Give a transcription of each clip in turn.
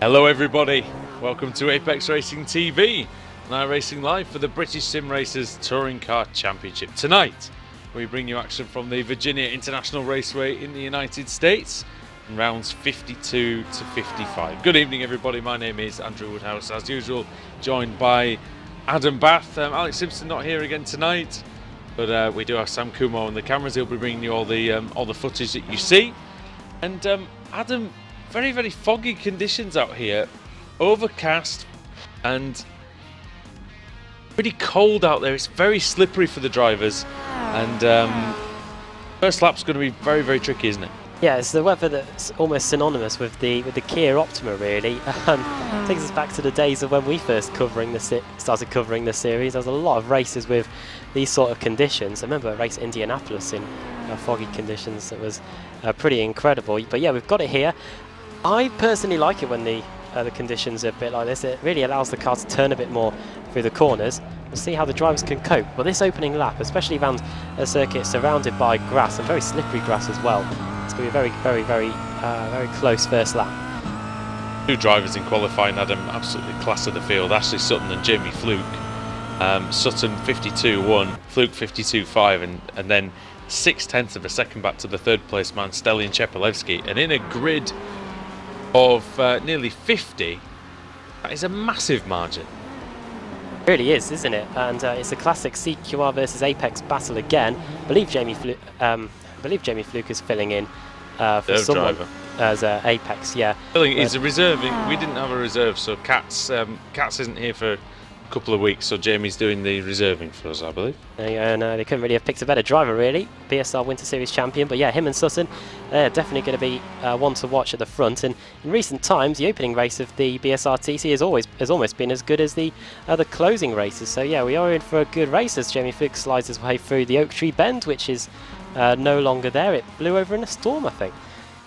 Hello everybody, welcome to Apex Racing TV and iRacing Live for the British Sim Racers Touring Car Championship. Tonight we bring you action from the Virginia International Raceway in the United States in rounds 52 to 55. Good evening everybody, my name is Andrew Woodhouse, as usual joined by Adam Bath. Alex Simpson not here again tonight, but we do have Sam Kumo on the cameras. He'll be bringing you all the footage that you see. And Adam, very foggy conditions out here, overcast and pretty cold out there. It's very slippery for the drivers, and first lap's going to be very tricky, isn't it? Yeah, it's the weather that's almost synonymous with the Kia Optima, really. Takes us back to the days of when we first started covering the series. There was a lot of races with these sort of conditions. I remember a race at Indianapolis in foggy conditions that was pretty incredible. But yeah, we've got it here. I personally like it when the conditions are a bit like this. It really allows the car to turn a bit more through the corners. We'll see how the drivers can cope. But this opening lap, especially around a circuit surrounded by grass, and very slippery grass as well, it's going to be a very close first lap. Two drivers in qualifying, Adam, absolutely class of the field. Ashley Sutton and Jamie Fluke. Sutton 52.1, Fluke 52.5, and then 0.6 of a second back to the third place man, Stelian Chepelevsky. And in a grid of nearly 50, that is a massive margin. It really is, isn't it? And it's a classic CQR versus Apex battle again. I believe Jamie Fluke is filling in for someone as Apex. Yeah, He's a reserving. We didn't have a reserve, so Katz isn't here for a couple of weeks, so Jamie's doing the reserving for us, I believe. And they couldn't really have picked a better driver, really. BSR Winter Series champion, but yeah, him and Sutton, they're definitely going to be one to watch at the front. And in recent times, the opening race of the BSRTC has almost been as good as the closing races. So yeah, we are in for a good race as Jamie Fluke slides his way through the Oak Tree Bend, which is no longer there. It blew over in a storm, I think.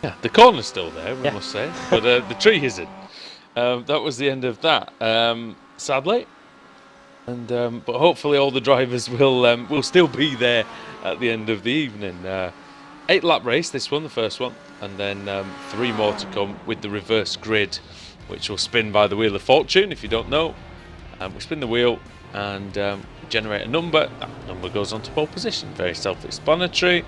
Yeah, the corner's still there, we must say, but the tree isn't. That was the end of that, sadly. And but hopefully all the drivers will still be there at the end of the evening. 8-lap race, this one, the first one, and then 3 more to come with the reverse grid, which will spin by the Wheel of Fortune. If you don't know, we spin the wheel and generate a number. That number goes on to pole position. Very self-explanatory,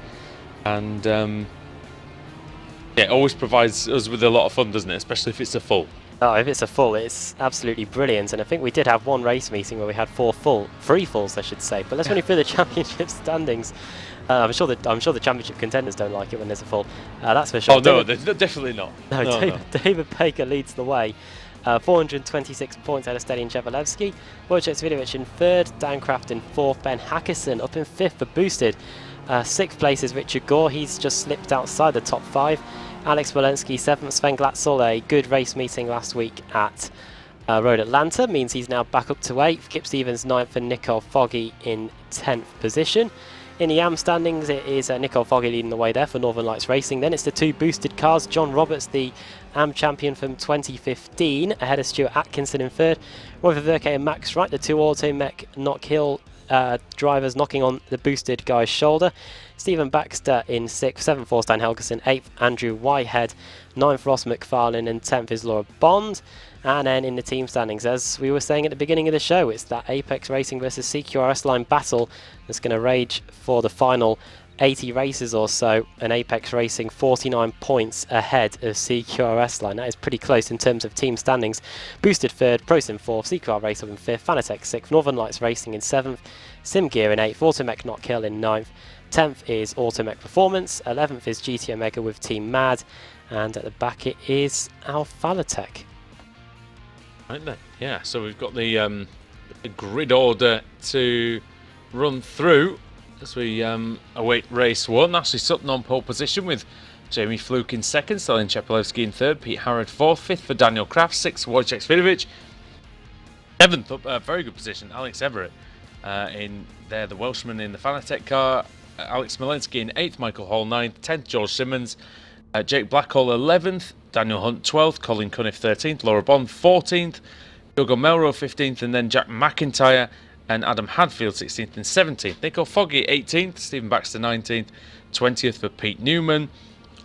and yeah, it always provides us with a lot of fun, doesn't it? Especially if it's a full. Oh, if it's a full, it's absolutely brilliant. And I think we did have one race meeting where we had 3 fulls, I should say. But let's run you through the championship standings. I'm sure the championship contenders don't like it when there's a full. That's for sure. Oh no, they're definitely not. David Baker leads the way. 426 points out of Stelian Chepelevsky. Wojciech Swidovic in 3rd, Dan Kraft in 4th, Ben Hackerson up in 5th for Boosted. 6th place is Richard Gore, he's just slipped outside the top 5. Alex Walensky 7th, Sven Glatzel, a good race meeting last week at Road Atlanta, means he's now back up to 8th. Kip Stevens 9th and Nicole Foggy in 10th position. In the AM standings, it is Nicole Foggy leading the way there for Northern Lights Racing. Then it's the 2 boosted cars. John Roberts, the AM champion from 2015, ahead of Stuart Atkinson in 3rd. Roy Verke and Max Wright, the 2 Automech Knock Hill drivers, knocking on the boosted guy's shoulder. Stephen Baxter in 6th, 7th Thorstein Helgeson, 8th Andrew Whitehead, 9th Ross McFarlane, and 10th is Laura Bond. And then in the team standings, as we were saying at the beginning of the show, it's that Apex Racing versus CQRS line battle that's going to rage for the final 80 races or so, and Apex Racing 49 points ahead of CQRS line. That is pretty close in terms of team standings. Boosted 3rd, ProSim 4th, CQR Race up in 5th, Fanatec 6th, Northern Lights Racing in 7th, SimGear in 8th, Automech Knock Hill in 9th, 10th is Automech Performance, 11th is GT Omega with Team Mad, and at the back it is Alphalatech. Right then, yeah, so we've got the grid order to run through as we await race 1. Ashley Sutton on pole position with Jamie Fluke in 2nd, Stelian Chepelevsky in 3rd, Pete Harrod 4th, 5th for Daniel Kraft, 6th Wojciech Swidovic, 7th up, very good position, Alex Everett in there, the Welshman in the Fanatec car, Alex Smolensky in 8th, Michael Hall 9th, 10th George Simmons, Jake Blackhall 11th, Daniel Hunt 12th, Colin Cunniff 13th, Laura Bond 14th, Hugo Melrose 15th, and then Jack McIntyre and Adam Hadfield 16th and 17th. Nicole Foggy 18th, Stephen Baxter 19th, 20th for Pete Newman.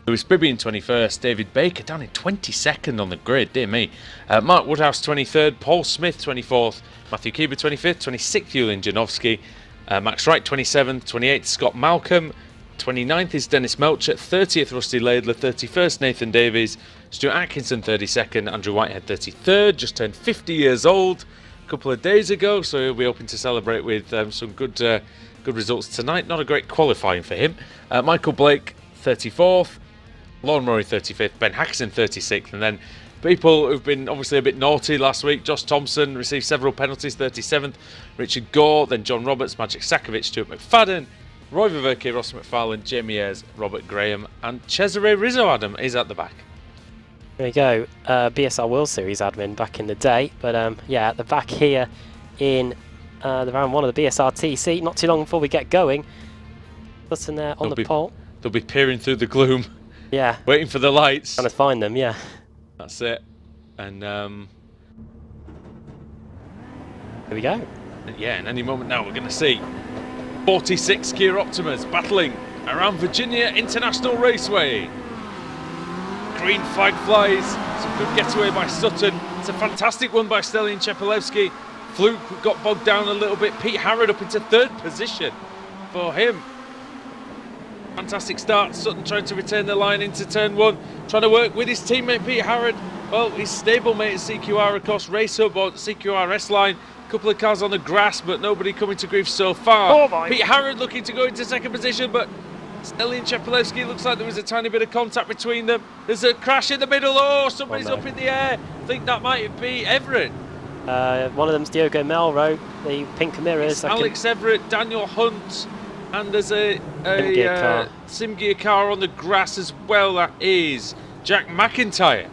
Lewis Bibby in 21st, David Baker down in 22nd on the grid, dear me. Mark Woodhouse 23rd, Paul Smith 24th, Matthew Keeber 25th, 26th Julian Janowski, Max Wright 27th, 28th Scott Malcolm, 29th is Dennis Melcher, 30th Rusty Laidler, 31st Nathan Davies, Stuart Atkinson 32nd, Andrew Whitehead 33rd, just turned 50 years old a couple of days ago, so he'll be hoping to celebrate with some good results tonight. Not a great qualifying for him. Michael Blake 34th, Lauren Murray 35th, Ben Hackison 36th, and then people who've been obviously a bit naughty last week. Josh Thompson received several penalties, 37th. Richard Gore, then John Roberts, Magic Sakovic, Stuart McFadden, Roy Viverke, Ross McFarlane, Jamie Ayres, Robert Graham, and Cesare Rizzo Adam is at the back. There we go, BSR World Series admin back in the day, but yeah, at the back here in the round 1 of the BSRTC, not too long before we get going. Sutton there on the pole. They'll be peering through the gloom. Yeah. Waiting for the lights. Trying to find them, yeah. That's it. And here we go. Yeah, in any moment now we're going to see 46 Kia Optimas battling around Virginia International Raceway. Green flag flies. Some good getaway by Sutton. It's a fantastic one by Stelian Chepelevsky. Fluke got bogged down a little bit. Pete Harrod up into 3rd position for him. Fantastic start. Sutton trying to return the line into turn 1. Trying to work with his teammate Pete Harrod. Well, his stablemate CQR, of course, race hub on CQR S-line. A couple of cars on the grass, but nobody coming to grief so far. Oh, Pete Harrod looking to go into 2nd position, but Stelian Chepelevsky looks like there was a tiny bit of contact between them. There's a crash in the middle. Oh, somebody's up in the air. I think that might be Everett. One of them's Diogo Melro, the pink mirrors. Alex Everett, Daniel Hunt, and there's a Simgear car on the grass as well. That is Jack McIntyre.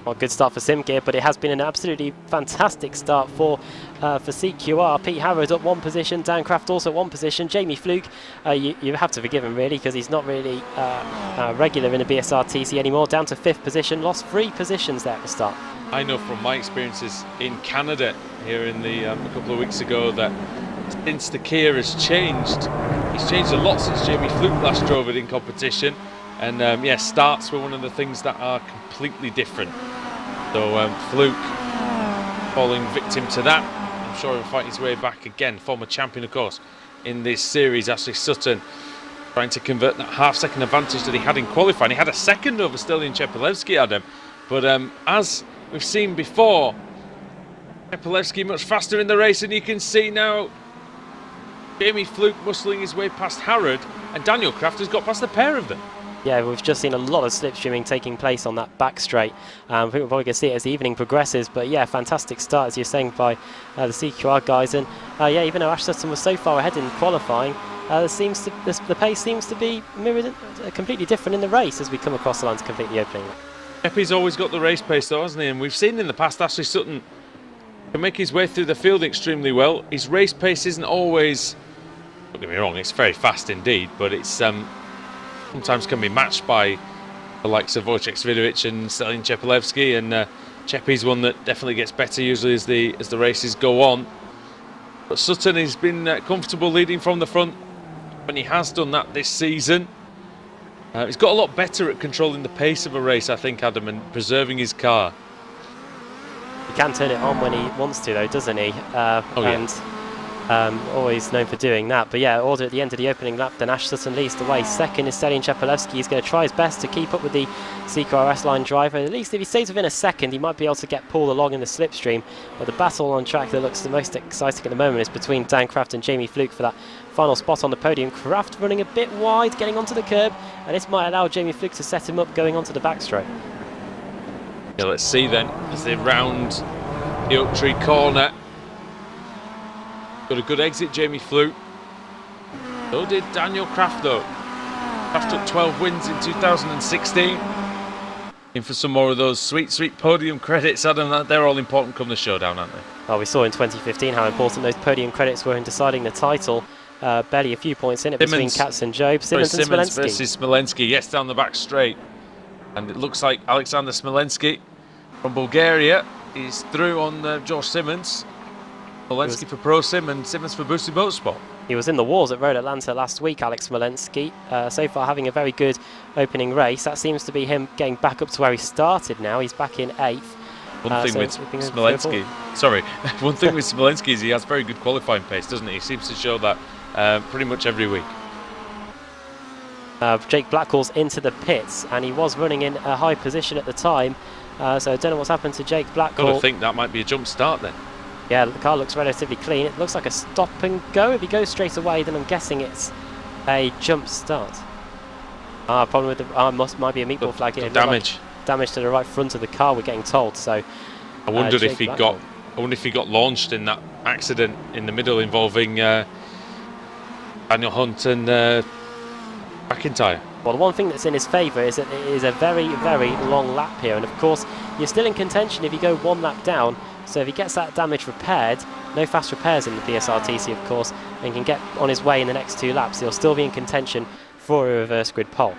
Well, good start for Simgear, but it has been an absolutely fantastic start for CQR. Pete Harrod up 1 position, Dan Craft also 1 position. Jamie Fluke, you have to forgive him really, because he's not really regular in the BSRTC anymore. Down to 5th position, lost 3 positions there at the start. I know from my experiences in Canada here in the a couple of weeks ago that since the Kia has changed, he's changed a lot since Jamie Fluke last drove it in competition. And yeah, starts were one of the things that are completely different. So Fluke falling victim to that. I'm sure he'll fight his way back again. Former champion, of course, in this series. Ashley Sutton trying to convert that half-second advantage that he had in qualifying. He had a second over Stelian Chepelevsky, Adam. But as we've seen before, Chepelevsky much faster in the race, and you can see now Jamie Fluke muscling his way past Harrod, and Daniel Craft has got past the pair of them. Yeah, we've just seen a lot of slipstreaming taking place on that back straight. I think we're probably going to see it as the evening progresses, but yeah, fantastic start, as you're saying, by the CQR guys. And yeah, even though Ash Sutton was so far ahead in qualifying, the pace seems to be mirrored, completely different in the race as we come across the line to complete the opening. Eppy's always got the race pace though, hasn't he? And we've seen in the past Ashley Sutton can make his way through the field extremely well. His race pace isn't always, don't get me wrong, it's very fast indeed, but it's sometimes can be matched by the likes of Wojciech Svidovic and Stelian Chepelevsky, and Cheppy's one that definitely gets better usually as the races go on. But Sutton has been comfortable leading from the front when he has done that this season. He's got a lot better at controlling the pace of a race, I think, Adam, and preserving his car. He can turn it on when he wants to, though, doesn't he? Always known for doing that. But yeah, order at the end of the opening lap, then Ash Sutton leads the way. Second is Stelian Chepelevsky. He's going to try his best to keep up with the CQRS line driver. At least if he stays within a second, he might be able to get pulled along in the slipstream. But the battle on track that looks the most exciting at the moment is between Dan Craft and Jamie Fluke for that final spot on the podium. Craft running a bit wide, getting onto the curb, and this might allow Jamie Fluke to set him up going onto the backstroke. Yeah, let's see then as they round the Oak Tree corner. Got a good exit, Jamie Fluke. So did Daniel Craft though. Craft took 12 wins in 2016. In for some more of those sweet, sweet podium credits, Adam. They're all important come the showdown, aren't they? Well, we saw in 2015 how important those podium credits were in deciding the title. Barely a few points in it between Katz and Job. Simmons and Smolensky versus Smolensky, yes, down the back straight. And it looks like Alexander Smolensky from Bulgaria is through on George Simmons. Smolensky for Pro Sim and Simmons for Boosted Motorsport. He was in the wars at Road Atlanta last week, Alex Smolensky. So far having a very good opening race. That seems to be him getting back up to where he started now. He's back in 8th. One thing with Smolensky, one thing with Smolensky is he has very good qualifying pace, doesn't he? He seems to show that pretty much every week. Jake Blackwell's into the pits, and he was running in a high position at the time. So I don't know what's happened to Jake Blackwell. Got to think that might be a jump start then. Yeah, the car looks relatively clean. It looks like a stop and go. If he goes straight away, then I'm guessing it's a jump start. Problem with the might be a meatball flag here. Damage. Damage to the right front of the car, we're getting told. So I wondered if he got. I wonder if he got launched in that accident in the middle involving Daniel Hunt and McIntyre. Well, the one thing that's in his favour is that it is a very, very long lap here, and of course you're still in contention if you go one lap down. So if he gets that damage repaired, no fast repairs in the BSRTC of course, and can get on his way in the next 2 laps, he'll still be in contention for a reverse grid pole.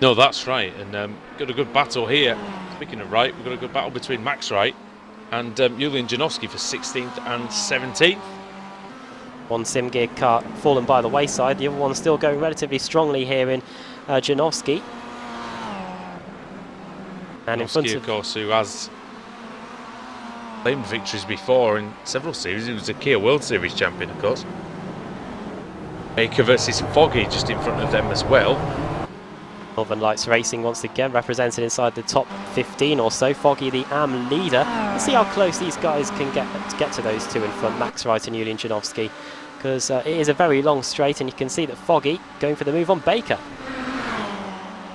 No, that's right, and got a good battle here. Speaking of Wright, we've got a good battle between Max Wright and Julian Janowski for 16th and 17th. One sim gear car fallen by the wayside, the other one still going relatively strongly here in Janowski. And Janowski, in front of course, who has claimed victories before in several series. He was a Kia World Series champion, of course. Baker versus Foggy just in front of them as well. Northern Lights Racing once again represented inside the top 15 or so. Foggy the AM leader. Let's see how close these guys can get to those two in front, Max Wright and Julian Janowski, because it is a very long straight, and you can see that Foggy going for the move on Baker.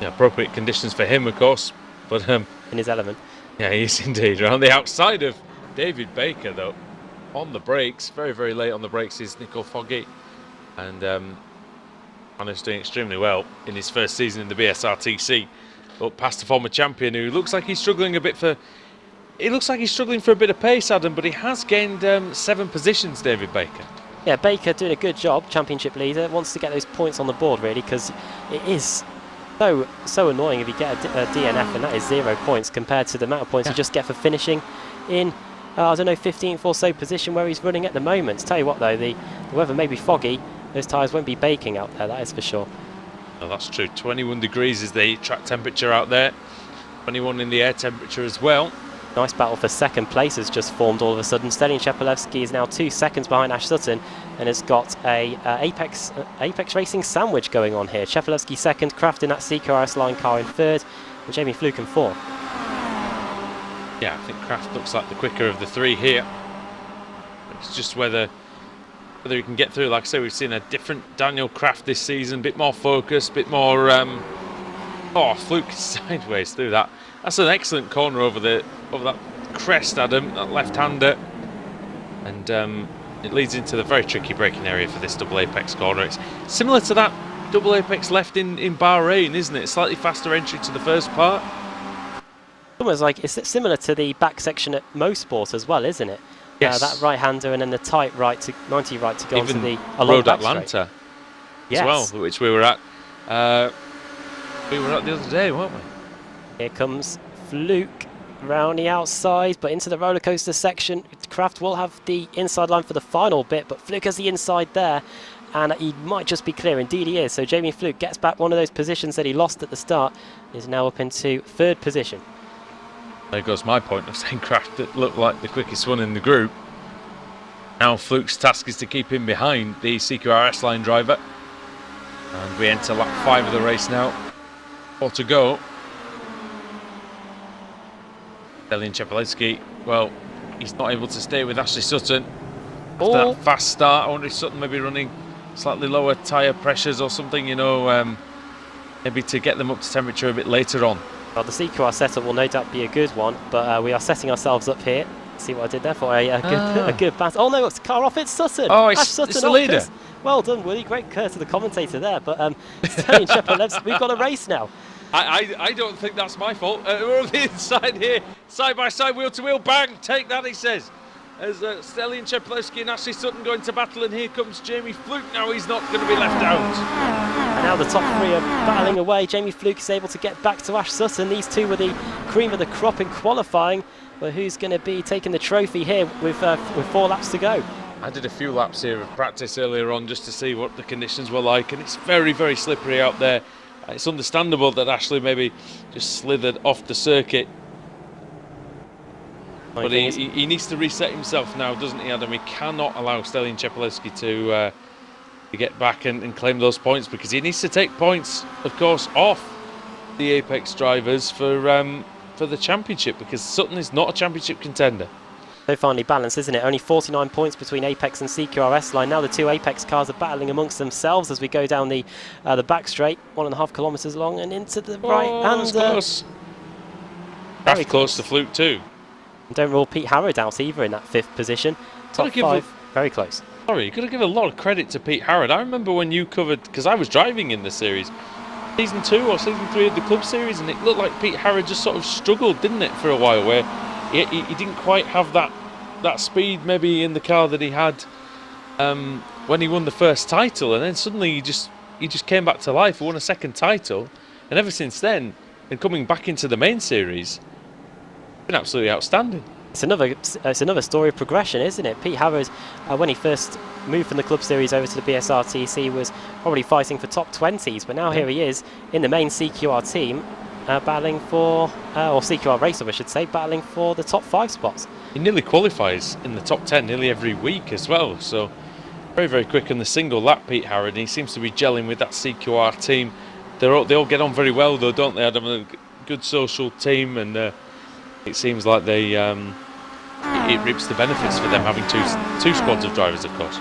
Yeah, appropriate conditions for him, of course, but in his element. Yeah, he is indeed. Around the outside of David Baker, though, on the brakes, very, very late on the brakes, is Nicole Foggy. And Anna's doing extremely well in his first season in the BSRTC. But past the former champion, who looks like he's struggling a bit for... It looks like he's struggling for a bit of pace, Adam, but he has gained 7 positions, David Baker. Yeah, Baker doing a good job, championship leader. Wants to get those points on the board, really, because it is so annoying if you get a DNF, and that is 0 points compared to the amount of points you just get for finishing in, I don't know, 15th or so position where he's running at the moment. Tell you what, though, the weather may be foggy. Those tyres won't be baking out there, that is for sure. Oh, that's true. 21 degrees is the track temperature out there. 21 in the air temperature as well. Nice battle for second place has just formed all of a sudden. Stelian Chepelevsky is now 2 seconds behind Ash Sutton and has got a Apex Racing sandwich going on here. Chepelevsky second, Kraft in that CQRS line car in third, and Jamie Fluke in fourth. Yeah, I think Kraft looks like the quicker of the 3 here. It's just whether he can get through. Like I say, we've seen a different Daniel Kraft this season, a bit more focused, a bit more... Fluke sideways through that. That's an excellent corner over that crest, Adam, that left-hander. And it leads into the very tricky braking area for this double apex corner. It's similar to that double apex left in Bahrain, isn't it? Slightly faster entry to the first part. Almost like it's similar to the back section at Mosport as well, isn't it? Yes. That right-hander and then the tight right to 90 right to go even onto the Road Atlanta yes. as well, which we were at. We were at the other day, weren't we? Here comes Fluke round the outside, but into the roller coaster section. Kraft will have the inside line for the final bit, but Fluke has the inside there, and he might just be clear. Indeed he is. So Jamie Fluke gets back one of those positions that he lost at the start. Is now up into 3rd position. There goes my point of saying Kraft that looked like the quickest one in the group. Now Fluke's task is to keep him behind the CQRS line driver. And we enter lap 5 of the race now. 4 to go. Stelian Chepelevsky, well, he's not able to stay with Ashley Sutton. After that fast start, I wonder if Sutton may be running slightly lower tyre pressures or something, you know, maybe to get them up to temperature a bit later on. Well, the CQR setup will no doubt be a good one, but we are setting ourselves up here. See what I did there for a good battle. Oh no, it's car off, it's Sutton. Oh, Ash Sutton it's the leader. Well done, Woody. Great curse to the commentator there, but Stelian Chepelevsky, we've got a race now. I don't think that's my fault. We're on the inside here, side by side, wheel to wheel, bang, take that, he says. As Stelian Chepelevsky and Ashley Sutton go into battle, and here comes Jamie Fluke. Now he's not going to be left out. And now the top 3 are battling away. Jamie Fluke is able to get back to Ash Sutton. These 2 were the cream of the crop in qualifying, but who's going to be taking the trophy here with 4 laps to go? I did a few laps here of practice earlier on just to see what the conditions were like, and it's very, very slippery out there. It's understandable that Ashley maybe just slithered off the circuit. But he needs to reset himself now, doesn't he, Adam? He cannot allow Stelian Chepelevsky to get back and claim those points, because he needs to take points, of course, off the Apex drivers for the championship, because Sutton is not a championship contender. So finely balanced, isn't it? Only 49 points between Apex and CQRS line. Now the two Apex cars are battling amongst themselves as we go down the back straight, 1.5 kilometres long, and into the right. And close. Very close to Fluke too. Don't rule Pete Harrod out either in that 5th position. Top 5, very close. Sorry, you've got to give a lot of credit to Pete Harrod. I remember when you covered, because I was driving in the series, Season 2 or Season 3 of the Club Series, and it looked like Pete Harrod just sort of struggled, didn't it, for a while, where he didn't quite have that speed maybe in the car that he had when he won the first title, and then suddenly he just came back to life, won a 2nd title, and ever since then, and coming back into the main series, been absolutely outstanding. It's another story of progression, isn't it? Pete Harrod, when he first moved from the Club Series over to the BSRTC, was probably fighting for top 20s, but now here he is in the main CQR team, battling for, or CQR racer I should say, battling for the top 5 spots. He nearly qualifies in the top 10 nearly every week as well, so very, very quick on the single lap, Pete Harrod, and he seems to be gelling with that CQR team. They all get on very well though, don't they, Adam? A good social team, and it seems like they it reaps the benefits for them having two squads of drivers, of course.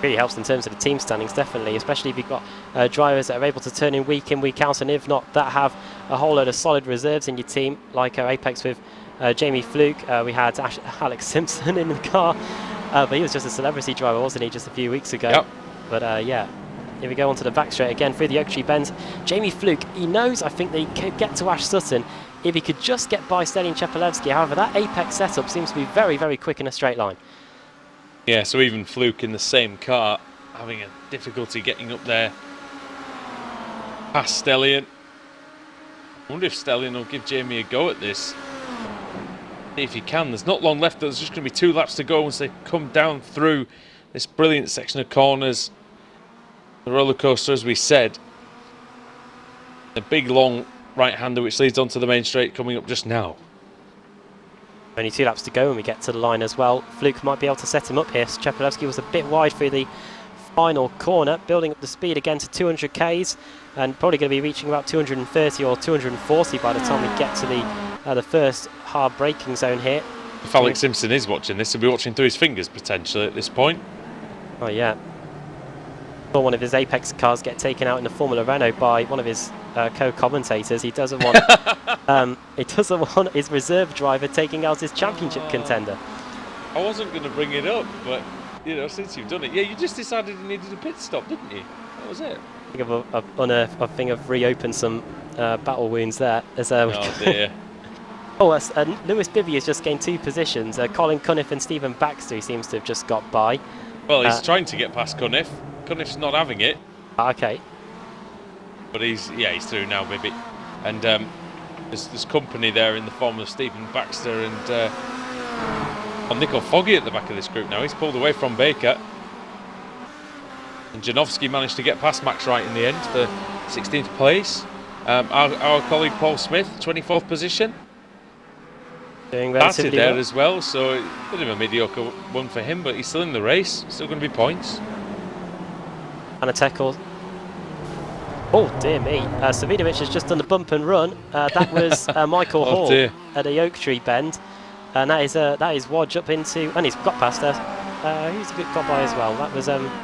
Really helps in terms of the team standings, definitely, especially if you've got drivers that are able to turn in, week out, and if not, that have a whole load of solid reserves in your team, like Apex with Jamie Fluke. We had Alex Simpson in the car, but he was just a celebrity driver, wasn't he, just a few weeks ago? Yep. But yeah, here we go onto the back straight again through the Oak Tree Bend. Jamie Fluke, he knows, I think, that he could get to Ash Sutton if he could just get by Stelian Chepelevsky. However, that Apex setup seems to be very, very quick in a straight line. Yeah, so even Fluke in the same car having a difficulty getting up there past Stelian. I wonder if Stelian will give Jamie a go at this. See if he can. There's not long left. There's just going to be 2 laps to go once they come down through this brilliant section of corners. The roller coaster, as we said. The big long right-hander which leads onto the main straight coming up just now. Only 2 laps to go when we get to the line as well. Fluke might be able to set him up here. Chepelevsky was a bit wide through the final corner, building up the speed again to 200 Ks, and probably going to be reaching about 230 or 240 by the time we get to the first hard braking zone here. If Alex Simpson is watching this, he'll be watching through his fingers potentially at this point. Oh yeah. Saw one of his Apex cars get taken out in the Formula Renault by one of his co-commentators. He doesn't want his reserve driver taking out his championship contender. I wasn't going to bring it up, but you know, since you've done it, yeah, you just decided you needed a pit stop, didn't you? That was it. I think I've reopened some battle wounds there. As, oh dear. Lewis Bibby has just gained 2 positions. Colin Cunniff and Stephen Baxter, he seems to have just got by. Well, he's trying to get past Cunniff. Cunniff's not having it. Okay. But he's through now, Bibby. And there's company there in the form of Stephen Baxter and Nicole Foggy at the back of this group now. He's pulled away from Baker. And Janowski managed to get past Max Wright in the end for 16th place. Our colleague Paul Smith, 24th position. Doing relatively Batted there well as well, so a bit of a mediocre one for him, but he's still in the race. Still going to be points. And a tackle. Oh dear me, Savinovic has just done the bump and run. That was Michael Hall dear. At the Oak Tree Bend, and that is Wodge up into, and he's got past us. Who's got by as well? That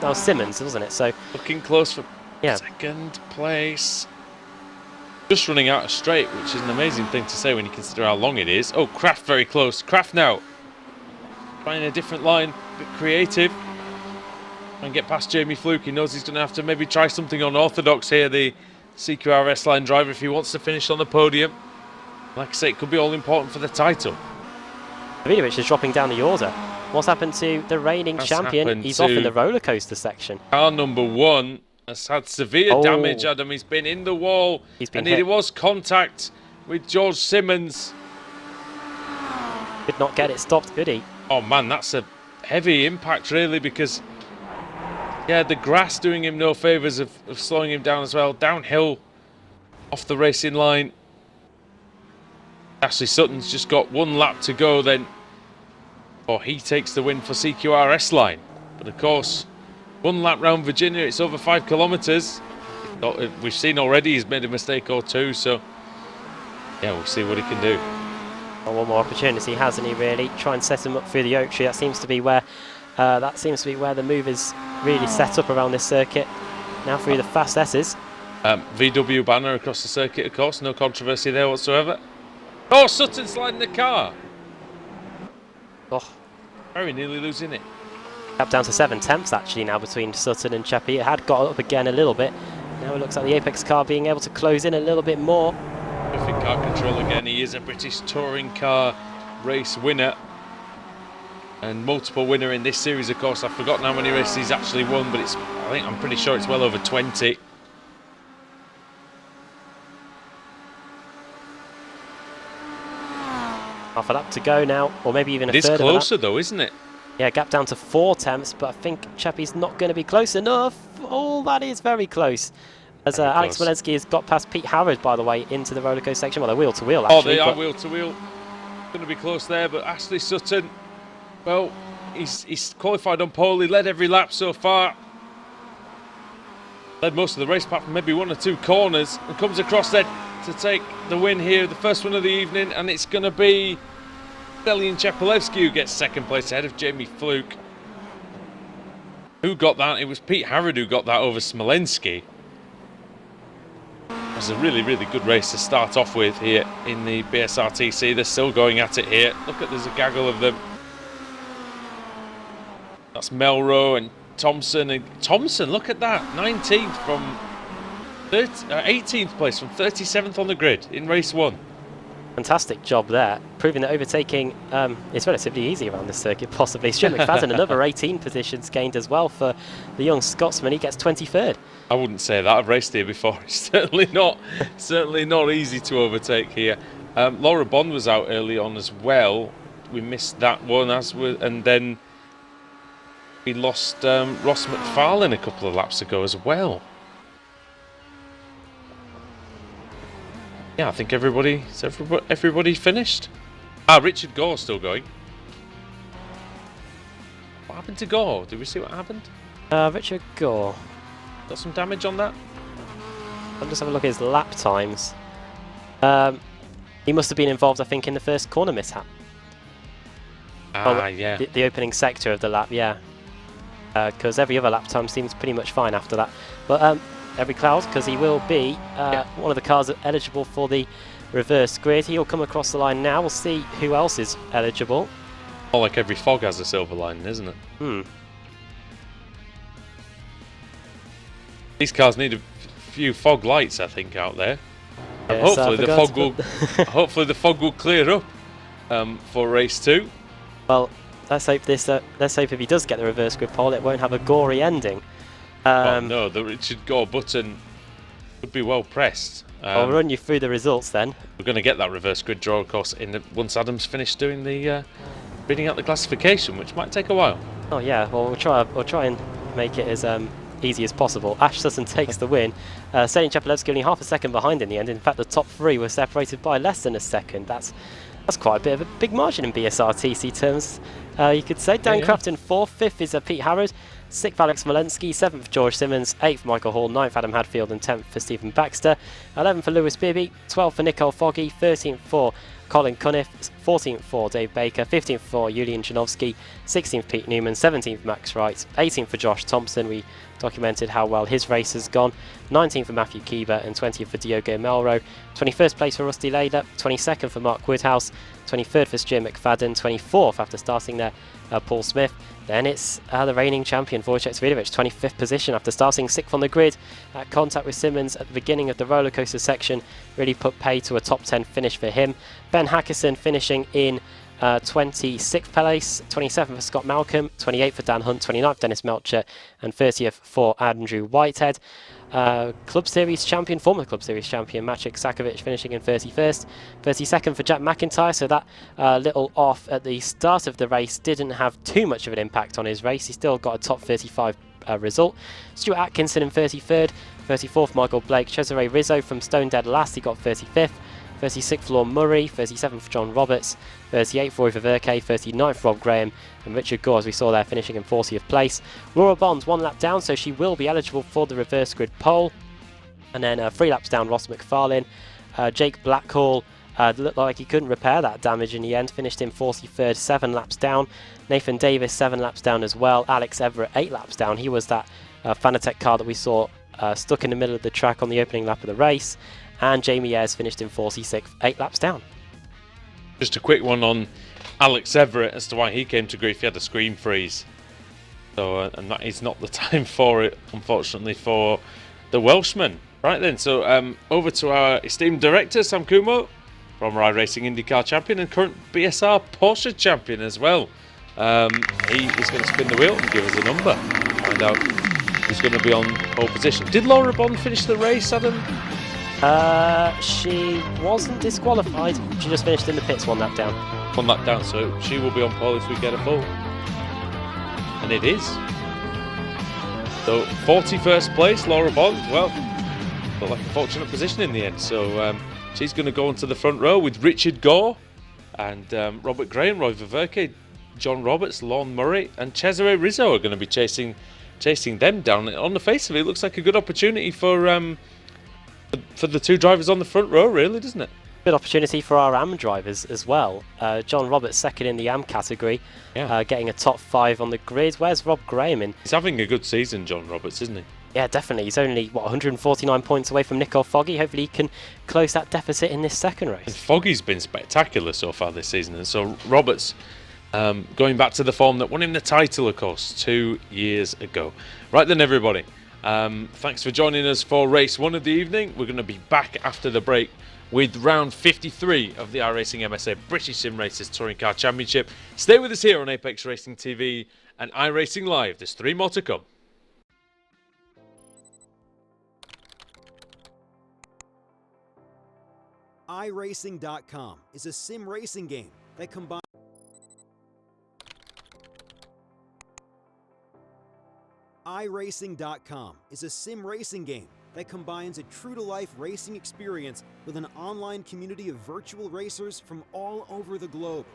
was Simmons, wasn't it? So looking close for 2nd place. Just running out of straight, which is an amazing thing to say when you consider how long it is. Oh, Kraft very close. Kraft now trying a different line, a bit creative. And get past Jamie Fluke. He knows he's going to have to maybe try something unorthodox here, the CQRS line driver, if he wants to finish on the podium. Like I say, it could be all important for the title. Savinovic is dropping down the order. What's happened to the reigning champion? He's off in the roller coaster section. Car number 1 has had severe damage, Adam. He's been in the wall, and it was contact with George Simmons. Did not get it stopped, could he? Oh man, that's a heavy impact really, because yeah, the grass doing him no favours of slowing him down as well. Downhill off the racing line. Ashley Sutton's just got 1 lap to go then. Or he takes the win for CQRS line. But of course, 1 lap round Virginia, it's over 5 kilometres. We've seen already he's made a mistake or two, so yeah, we'll see what he can do. Well, one more opportunity, hasn't he? Really try and set him up through the oak tree. That seems to be where the move is really set up around this circuit. Now through the fast S's. VW banner across the circuit, of course, no controversy there whatsoever. Oh, Sutton sliding the car. Oh, very nearly losing it. Up down to 7 tenths actually now between Sutton and Cheppy. It had got up again a little bit. Now it looks like the Apex car being able to close in a little bit more. Perfect car control again. He is a British touring car race winner and multiple winner in this series, of course. I've forgotten how many races he's actually won, but I'm pretty sure it's well over 20. Half a lap to go now, or maybe even a third. It is closer though, isn't it? Yeah, gap down to 4 tenths, but I think Cheppy's not going to be close enough. Oh, that is very close. As Alex Walensky has got past Pete Harrod, by the way, into the roller coaster section. Well, they're wheel to wheel, actually. Oh, they are wheel to wheel. Going to be close there, but Ashley Sutton, well, he's qualified on pole. He led every lap so far. Led most of the race, apart from maybe 1 or 2 corners, and comes across there to take the win here, the first one of the evening, and it's going to be Delian Chepalevsky who gets 2nd place ahead of Jamie Fluke. Who got that? It was Pete Harrod who got that over Smolensky. It was a really, really good race to start off with here in the BSRTC. They're still going at it here. Look at, there's a gaggle of them. That's Melrose and Thompson. And Thompson, look at that, 19th from 18th place from 37th on the grid in race 1. Fantastic job there, proving that overtaking is relatively easy around this circuit, possibly. Stuart McFadden, another 18 positions gained as well for the young Scotsman. He gets 23rd. I wouldn't say that. I've raced here before. It's certainly not easy to overtake here. Laura Bond was out early on as well. We missed that one, and then we lost Ross McFarlane a couple of laps ago as well. Yeah, I think everybody finished. Richard Gore's still going. What happened to Gore? Did we see what happened? Richard Gore. Got some damage on that? I'll just have a look at his lap times. He must have been involved, I think, in the first corner mishap. Yeah. The opening sector of the lap, yeah. Because every other lap time seems pretty much fine after that. But every cloud, because he will be one of the cars eligible for the reverse grid. He'll come across the line now. We'll see who else is eligible. Well, like every fog has a silver lining, isn't it? These cars need a few fog lights, I think, out there. And yes, hopefully the fog will clear up for race 2. Well, let's hope if he does get the reverse grid pole, it won't have a gory ending. Oh no, the Richard Gore button would be well pressed. I'll run you through the results then. We're going to get that reverse grid draw, of course, once Adam's finished doing the reading out the classification, which might take a while. Oh yeah, well we'll try and make it as easy as possible. Ash Sutton takes the win. Delian Chepalevsky only half a second behind in the end. In fact, the top 3 were separated by less than a second. That's quite a bit of a big margin in BSRTC terms, you could say. Dan Crafton 4th, 5th is Pete Harrod, 6th Alex Walensky, 7th George Simmons, 8th Michael Hall, 9th Adam Hadfield and 10th for Stephen Baxter, 11th for Lewis Bibby, 12th for Nicole Foggy, 13th for Colin Cunniff, 14th for Dave Baker, 15th for Julian Janowski, 16th Pete Newman, 17th Max Wright, 18th for Josh Thompson. We documented how well his race has gone. 19th for Matthew Keeber and 20th for Diogo Melrose. 21st place for Rusty Lader, 22nd for Mark Woodhouse, 23rd for Stuart McFadden, 24th after starting there Paul Smith. Then it's the reigning champion Wojciech Swidovic, 25th position after starting 6th on the grid. Contact with Simmons at the beginning of the roller coaster section really put pay to a top 10 finish for him. Ben Hackison finishing in 26th place, 27th for Scott Malcolm, 28th for Dan Hunt, 29th for Dennis Melcher, and 30th for Andrew Whitehead. Club Series champion, former Club Series champion Maciek Sakovic finishing in 31st. 32nd for Jack McIntyre, so that little off at the start of the race didn't have too much of an impact on his race. He still got a top 35 result. Stuart Atkinson in 33rd, 34th Michael Blake, Cesare Rizzo from Stone Dead last, he got 35th. 36th Lorne Murray, 37th John Roberts, 38th Roy Ververke, 39th Rob Graham, and Richard Gore, as we saw there, finishing in 40th place. Laura Bonds 1 lap down, so she will be eligible for the reverse grid pole. And then 3 laps down, Ross McFarlane. Jake Blackhall looked like he couldn't repair that damage in the end, finished in 43rd, 7 laps down. Nathan Davis 7 laps down as well. Alex Everett 8 laps down. He was that Fanatec car that we saw stuck in the middle of the track on the opening lap of the race. And Jamie Ayres finished in 46th, 8 laps down. Just a quick one on Alex Everett as to why he came to grief. He had a screen freeze. So, and that is not the time for it, unfortunately, for the Welshman. Right then, so over to our esteemed director, Sam Kumo, former iRacing IndyCar champion and current BSR Porsche champion as well. He is going to spin the wheel and give us a number. Find out who's going to be on pole position. Did Laura Bond finish the race, Adam? She wasn't disqualified. She just finished in the pits 1 lap down. 1 lap down, so she will be on pole if we get a pole. And it is. So 41st place, Laura Bond. Well, looked like a fortunate position in the end. So she's going to go into the front row with Richard Gore and Robert Graham, Roy Ververke, John Roberts, Lorne Murray, and Cesare Rizzo are going to be chasing them down. On the face of it, it looks like a good opportunity for the 2 drivers on the front row, really, doesn't it? Good opportunity for our AM drivers as well. John Roberts second in the AM category, getting a top 5 on the grid. Where's Rob Graham in? He's having a good season, John Roberts, isn't he? Yeah, definitely. He's only, 149 points away from Nicole Foggy. Hopefully he can close that deficit in this second race. And Foggy's been spectacular so far this season. And so Roberts, going back to the form that won him the title, of course, 2 years ago. Right then, everybody. Thanks for joining us for race 1 of the evening. We're going to be back after the break with round 53 of the iRacing MSA British Sim Racers Touring Car Championship. Stay with us here on Apex Racing TV and iRacing Live. There's 3 more to come. iRacing.com is a sim racing game that combines iRacing.com is a sim racing game that combines a true-to-life racing experience with an online community of virtual racers from all over the globe.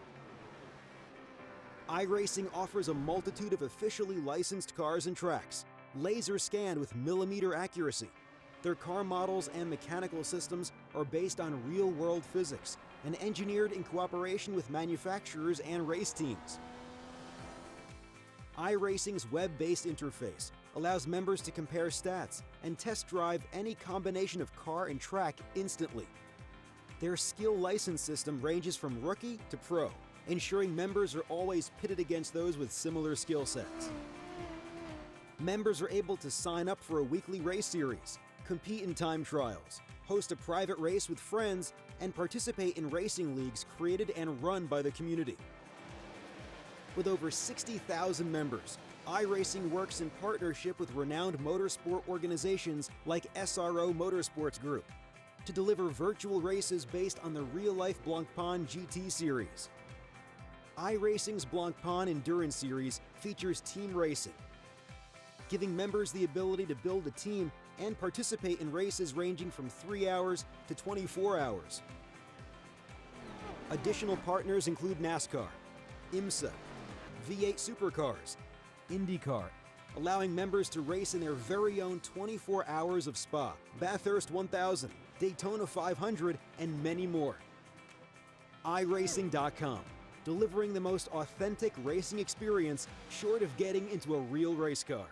iRacing offers a multitude of officially licensed cars and tracks, laser scanned with millimeter accuracy. Their car models and mechanical systems are based on real-world physics and engineered in cooperation with manufacturers and race teams. iRacing's web-based interface allows members to compare stats and test drive any combination of car and track instantly. Their skill license system ranges from rookie to pro, ensuring members are always pitted against those with similar skill sets. Members are able to sign up for a weekly race series, compete in time trials, host a private race with friends, and participate in racing leagues created and run by the community. With over 60,000 members, iRacing works in partnership with renowned motorsport organizations like SRO Motorsports Group to deliver virtual races based on the real-life Blancpain GT series. iRacing's Blancpain Endurance Series features team racing, giving members the ability to build a team and participate in races ranging from 3 hours to 24 hours. Additional partners include NASCAR, IMSA, V8 Supercars, IndyCar, allowing members to race in their very own 24 hours of Spa, Bathurst 1000, Daytona 500, and many more. iRacing.com, delivering the most authentic racing experience short of getting into a real race car.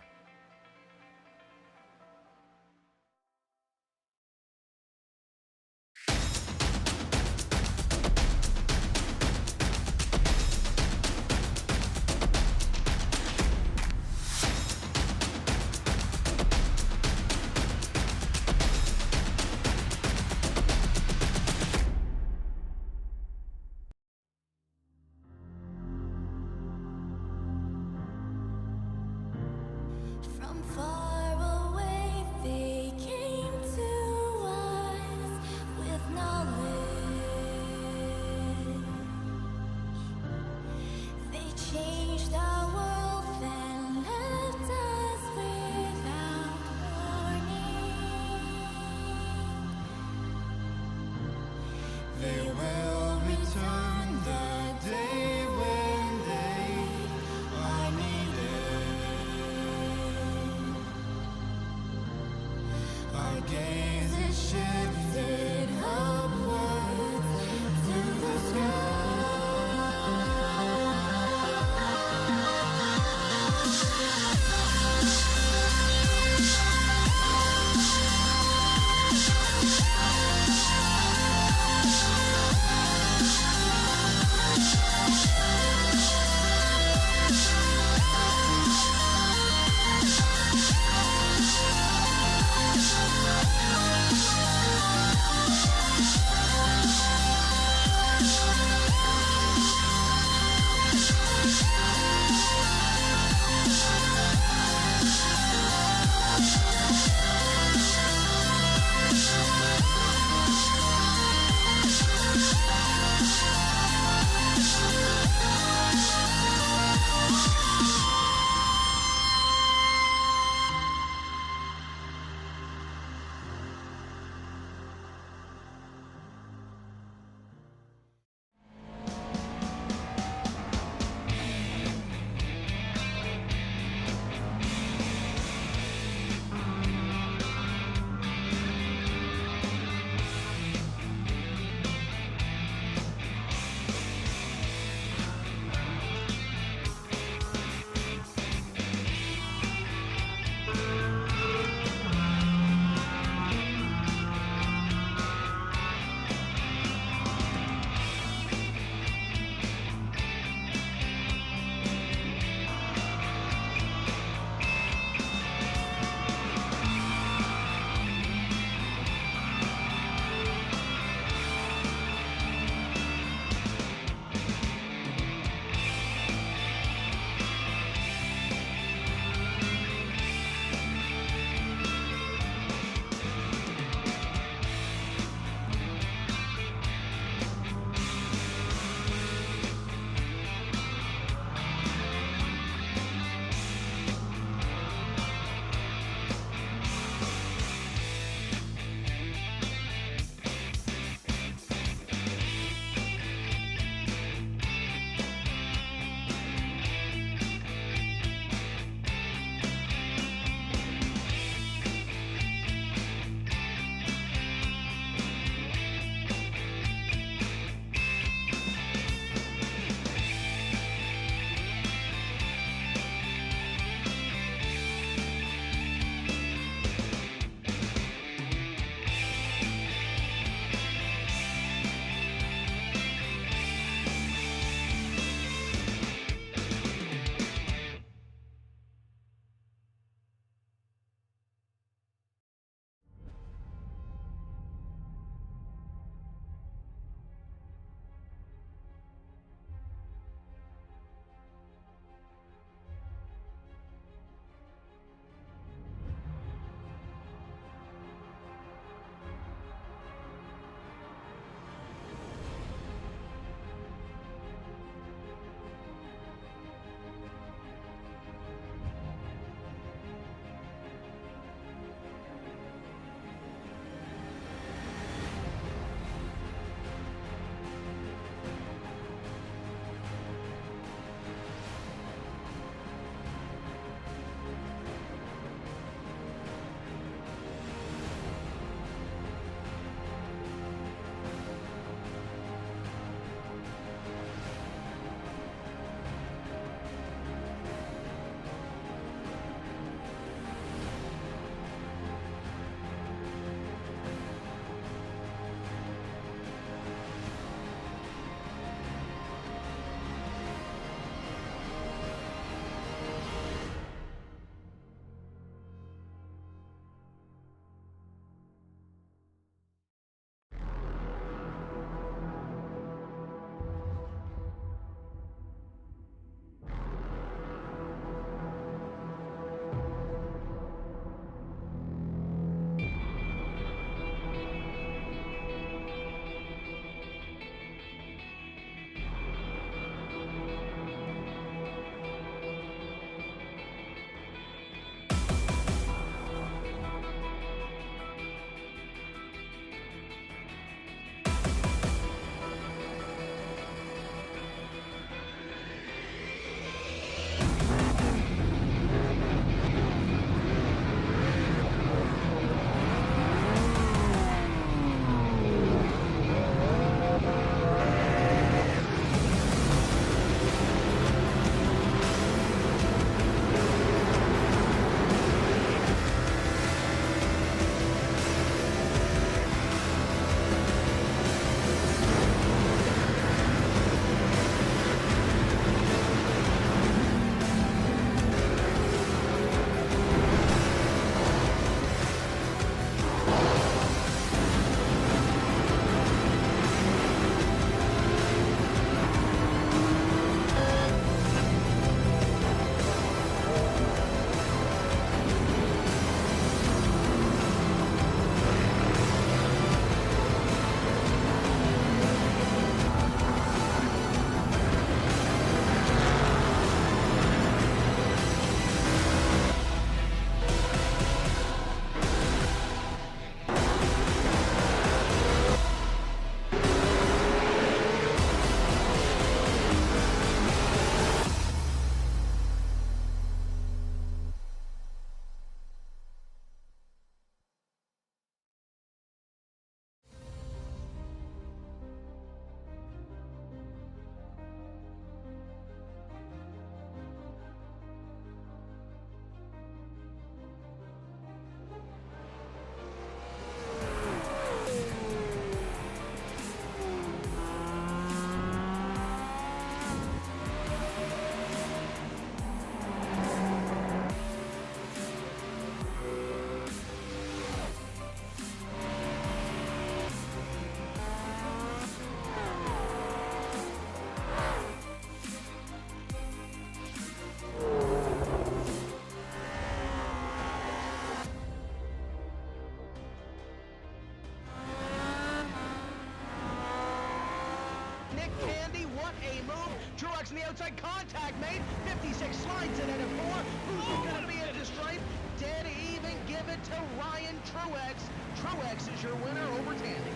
kick Candy, what a move. Truex on the outside, contact made. 56 slides in at a 4. Who's going to be at the stripe? Dead even, give it to Ryan Truex. Truex is your winner over Tandy.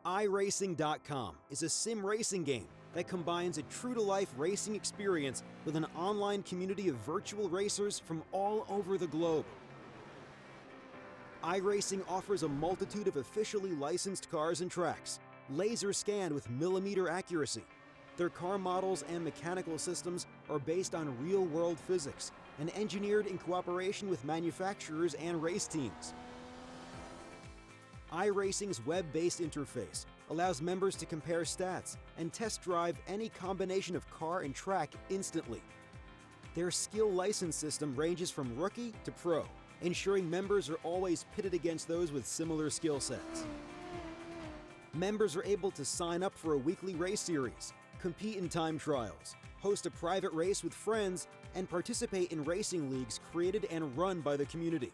iRacing.com is a sim racing game that combines a true-to-life racing experience with an online community of virtual racers from all over the globe. iRacing offers a multitude of officially licensed cars and tracks, laser scanned with millimeter accuracy. Their car models and mechanical systems are based on real-world physics and engineered in cooperation with manufacturers and race teams. iRacing's web-based interface allows members to compare stats and test drive any combination of car and track instantly. Their skill license system ranges from rookie to pro, ensuring members are always pitted against those with similar skill sets. Members are able to sign up for a weekly race series, compete in time trials, host a private race with friends, and participate in racing leagues created and run by the community.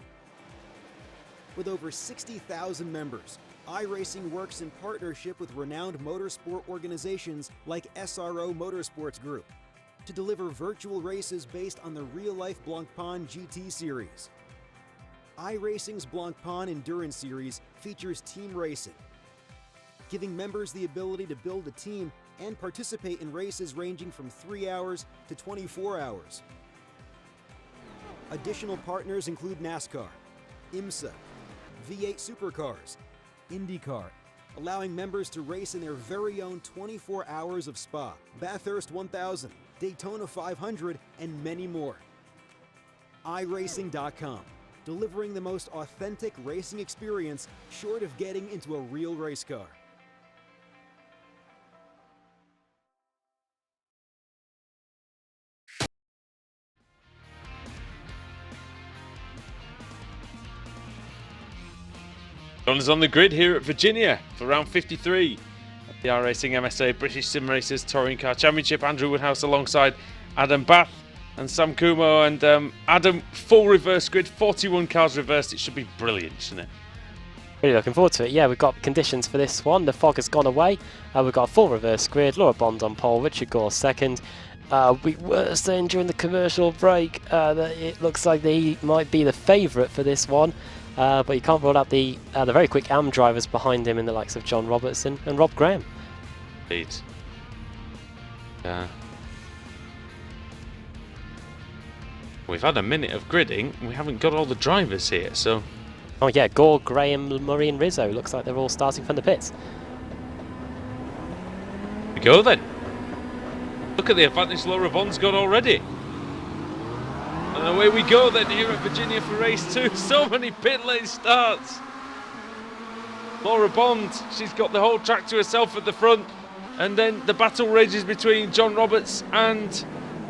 With over 60,000 members, iRacing works in partnership with renowned motorsport organizations like SRO Motorsports Group to deliver virtual races based on the real-life Blancpain GT series. iRacing's Blancpain Endurance Series features team racing, giving members the ability to build a team and participate in races ranging from 3 hours to 24 hours. Additional partners include NASCAR, IMSA, V8 Supercars, IndyCar, allowing members to race in their very own 24 hours of Spa, Bathurst 1000, Daytona 500, and many more. iRacing.com, delivering the most authentic racing experience short of getting into a real race car. John is on the grid here at Virginia for round 53 at the iRacing MSA British Sim Racers Touring Car Championship. Andrew Woodhouse alongside Adam Bath and Sam Kumo. And Adam, full reverse grid, 41 cars reversed. It should be brilliant, shouldn't it? Really looking forward to it. Yeah, we've got conditions for this one. The fog has gone away. We've got a full reverse grid. Laura Bond on pole, Richard Gore second. We were saying during the commercial break that it looks like he might be the favourite for this one. But you can't rule out the very quick AM drivers behind him in the likes of John Robertson and Rob Graham. Indeed. Yeah. We've had a minute of gridding. We haven't got all the drivers here, so... Oh yeah, Gore, Graham, Murray and Rizzo. Looks like they're all starting from the pits. We go then. Look at the advantage Laura Bond's got already. And away we go then here at Virginia for race 2. So many pit lane starts. Laura Bond, she's got the whole track to herself at the front. And then the battle rages between John Roberts and...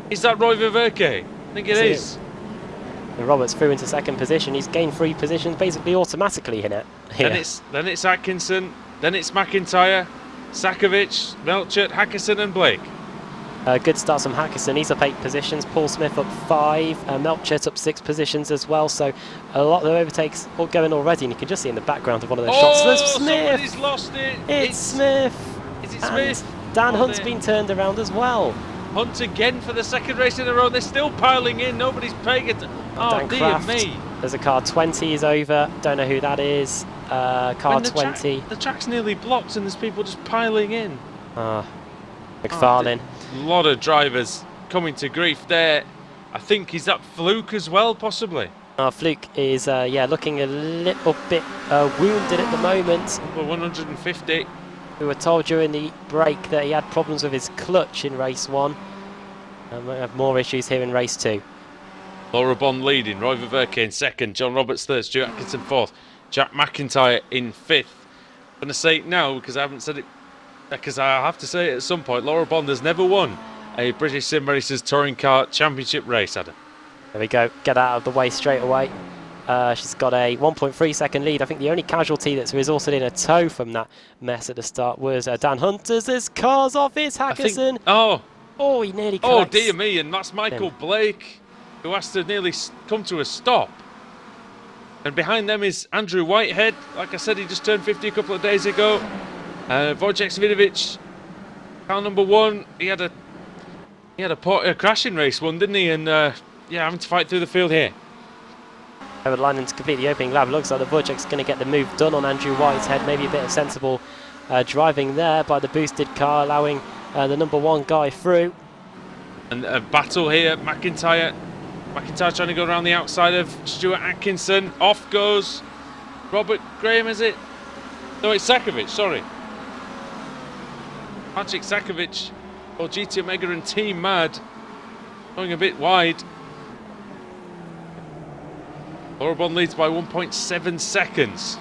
Is that Roy Ververke? I think it is. And Roberts through into second position. He's gained 3 positions basically automatically in it. Then it's Atkinson, then it's McIntyre, Sakovic, Melchert, Hackison and Blake. Good starts from Hackison. He's up 8 positions. Paul Smith up 5. Melchert up 6 positions as well. So a lot of the overtakes all going already. And you can just see in the background of one of those shots. There's Smith. Somebody's lost it. It's Smith. Is it Smith? Dan Hunt's been turned around as well. Hunt again for the second race in a row. They're still piling in. Nobody's paying it. Oh, Dan dear Kraft. me. There's a car 20 is over. Don't know who that is. Car 20. The track's nearly blocked and there's people just piling in. McFarlane. A lot of drivers coming to grief there. I think he's up Fluke as well, possibly. Fluke is looking a little bit wounded at the moment. Number 150. We were told during the break that he had problems with his clutch in race 1. Might have more issues here in race 2. Laura Bond leading, Roy Ververke in second, John Roberts third, Stuart Atkinson fourth, Jack McIntyre in fifth. I'm going to say it now because I haven't said it, because I have to say it at some point. Laura Bond has never won a British Sim Racers Touring Car Championship race, Adam. There we go, get out of the way straight away. She's got a 1.3 second lead. I think the only casualty that's resulted in a tow from that mess at the start was Dan Hunter's. There's cars off, it's Hackerson. Oh, he nearly collects. Oh, dear me, and that's Michael Blake, who has to nearly come to a stop. And behind them is Andrew Whitehead. Like I said, he just turned 50 a couple of days ago. Wojciech Svidovic, car number 1. He had a crashing race one, didn't he? And yeah, having to fight through the field here. Over the line and to complete the opening lap. Looks like the Wojciech's going to get the move done on Andrew Whitehead. Maybe a bit of sensible driving there by the boosted car, allowing the number 1 guy through. And a battle here, McIntyre trying to go around the outside of Stuart Atkinson. Off goes Robert Graham, is it? No, it's Sakovic, sorry. Maciek Sakovic, or GT Omega and Team Mad, going a bit wide. Laura Bond leads by 1.7 seconds.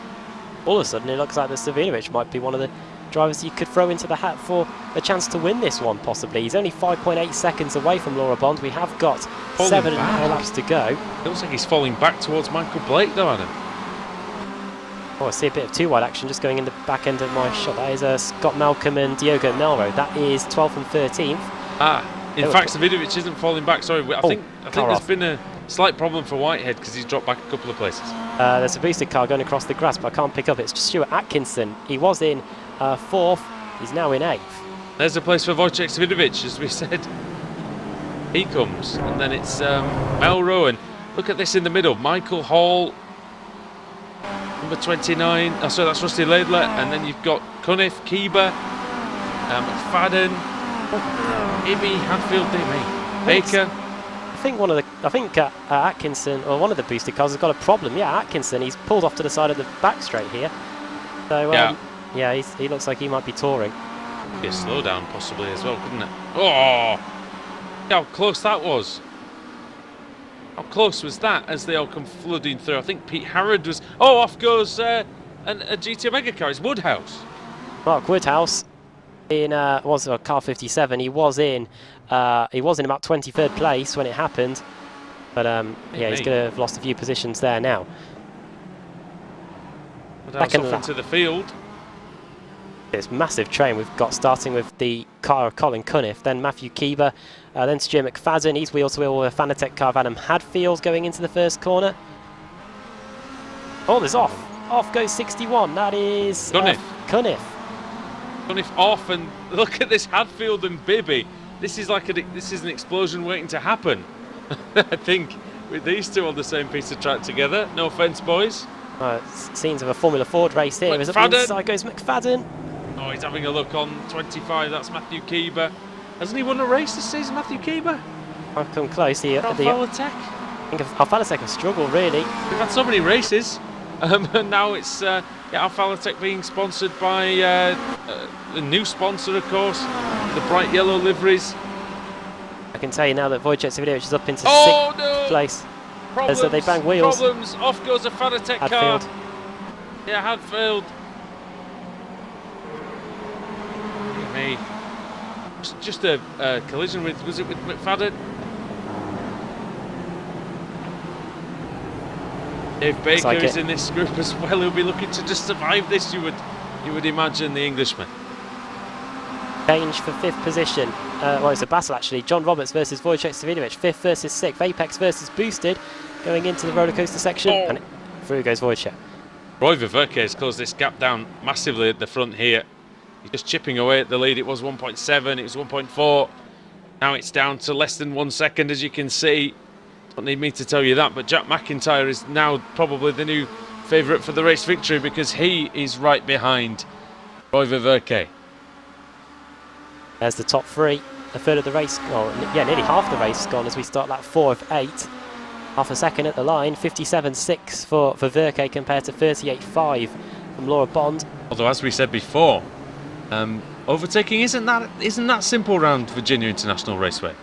All of a sudden, it looks like that Savinovic might be one of the drivers you could throw into the hat for a chance to win this one, possibly. He's only 5.8 seconds away from Laura Bond. We have got 7 laps to go. It looks like he's falling back towards Michael Blake, though, Adam. Oh, I see a bit of 2 wide action just going in the back end of my shot. That is Scott Malcolm and Diogo Melro. That is 12th and 13th. In fact, Svidovic isn't falling back. Sorry, I think there's been a slight problem for Whitehead because he's dropped back a couple of places. There's a boosted car going across the grass, but I can't pick up. It's Stuart Atkinson. He was in 4th. He's now in 8th. There's a place for Wojciech Svidovic, as we said. He comes, and then it's Melro. And look at this in the middle. Michael Hall, number 29. Oh, sorry, that's Rusty Laidler. And then you've got Cunniff, Keeber, McFadden, Ibby, Hadfield, Baker. I think Atkinson, or one of the boosted cars, has got a problem. Yeah, Atkinson, he's pulled off to the side of the back straight here. So yeah, he looks like he might be touring. Be a slowdown possibly as well, couldn't it? Oh, how close that was. How close was that as they all come flooding through? I think Pete Harrod was. Oh, off goes a GT Omega car. It's Woodhouse. Mark Woodhouse in was car 57. He was in about 23rd place when it happened, but yeah, he's going to have lost a few positions there now. Back into the field. This massive train we've got, starting with the car of Colin Cunniff, then Matthew Keeber, then Stuart McFadden. He's wheel to wheel with a Fanatec car of Adam Hadfield going into the first corner. Oh, there's off. Off goes 61. That is Cunniff. Cunniff Off, and look at this Hadfield and Bibby. This is an explosion waiting to happen. I think with these two on the same piece of track together. No offence, boys. Scenes of a Formula Ford race here. As up inside goes McFadden. Oh, he's having a look on 25. That's Matthew Keeber. Hasn't he won a race this season, Matthew Keeber? I've come close here. Alpha-Tech. I think Alpha-Tech have struggled, really. We've had so many races. And now it's Alpha-Tech being sponsored by a new sponsor, of course, the bright yellow liveries. I can tell you now that Wojciech Svidovic is up into 6th place. Problems, as they bang wheels. Problems. Off goes a Fanatec car. Yeah, Hadfield. Me. Just a collision with, was it with McFadden? Dave Baker is in this group as well. He'll be looking to just survive this, you would imagine, the Englishman. Change for 5th position. Well, it's a battle actually. John Roberts versus Wojciech Svidovic. 5th versus 6th. Apex versus Boosted going into the roller coaster section. And through goes Wojciech. Roy Verke has closed this gap down massively at the front here. He's just chipping away at the lead. It was 1.7, it was 1.4. Now it's down to less than 1 second, as you can see. Don't need me to tell you that, but Jack McIntyre is now probably the new favourite for the race victory because he is right behind Roy Verke. There's the top 3. A third of the race, well, yeah, nearly half the race gone as we start lap 4 of 8. Half a second at the line, 57.6 for Verke compared to 38.5 from Laura Bond. Although, as we said before, overtaking isn't that simple around Virginia International Raceway.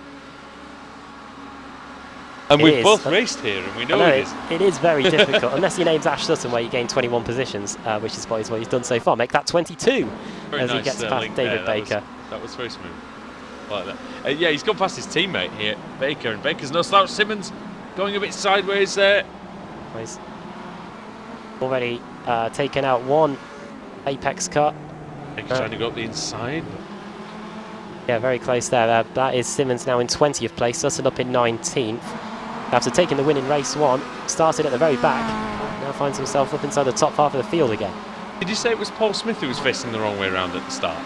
And we've both raced here, and we know it is. It is very difficult, unless your name's Ash Sutton, where you gain 21 positions, which is what he's done so far. Make that 22 very as nice, he gets past David Baker. That was very smooth. Like that. Yeah, he's gone past his teammate here, Baker, and Baker's no slouch. Simmons going a bit sideways there. He's already taken out one apex cut. Trying to go up the inside. Yeah, very close there. That is Simmons now in 20th place, Sutton up in 19th. After taking the win in race 1, started at the very back, now finds himself up inside the top half of the field again. Did you say it was Paul Smith who was facing the wrong way around at the start?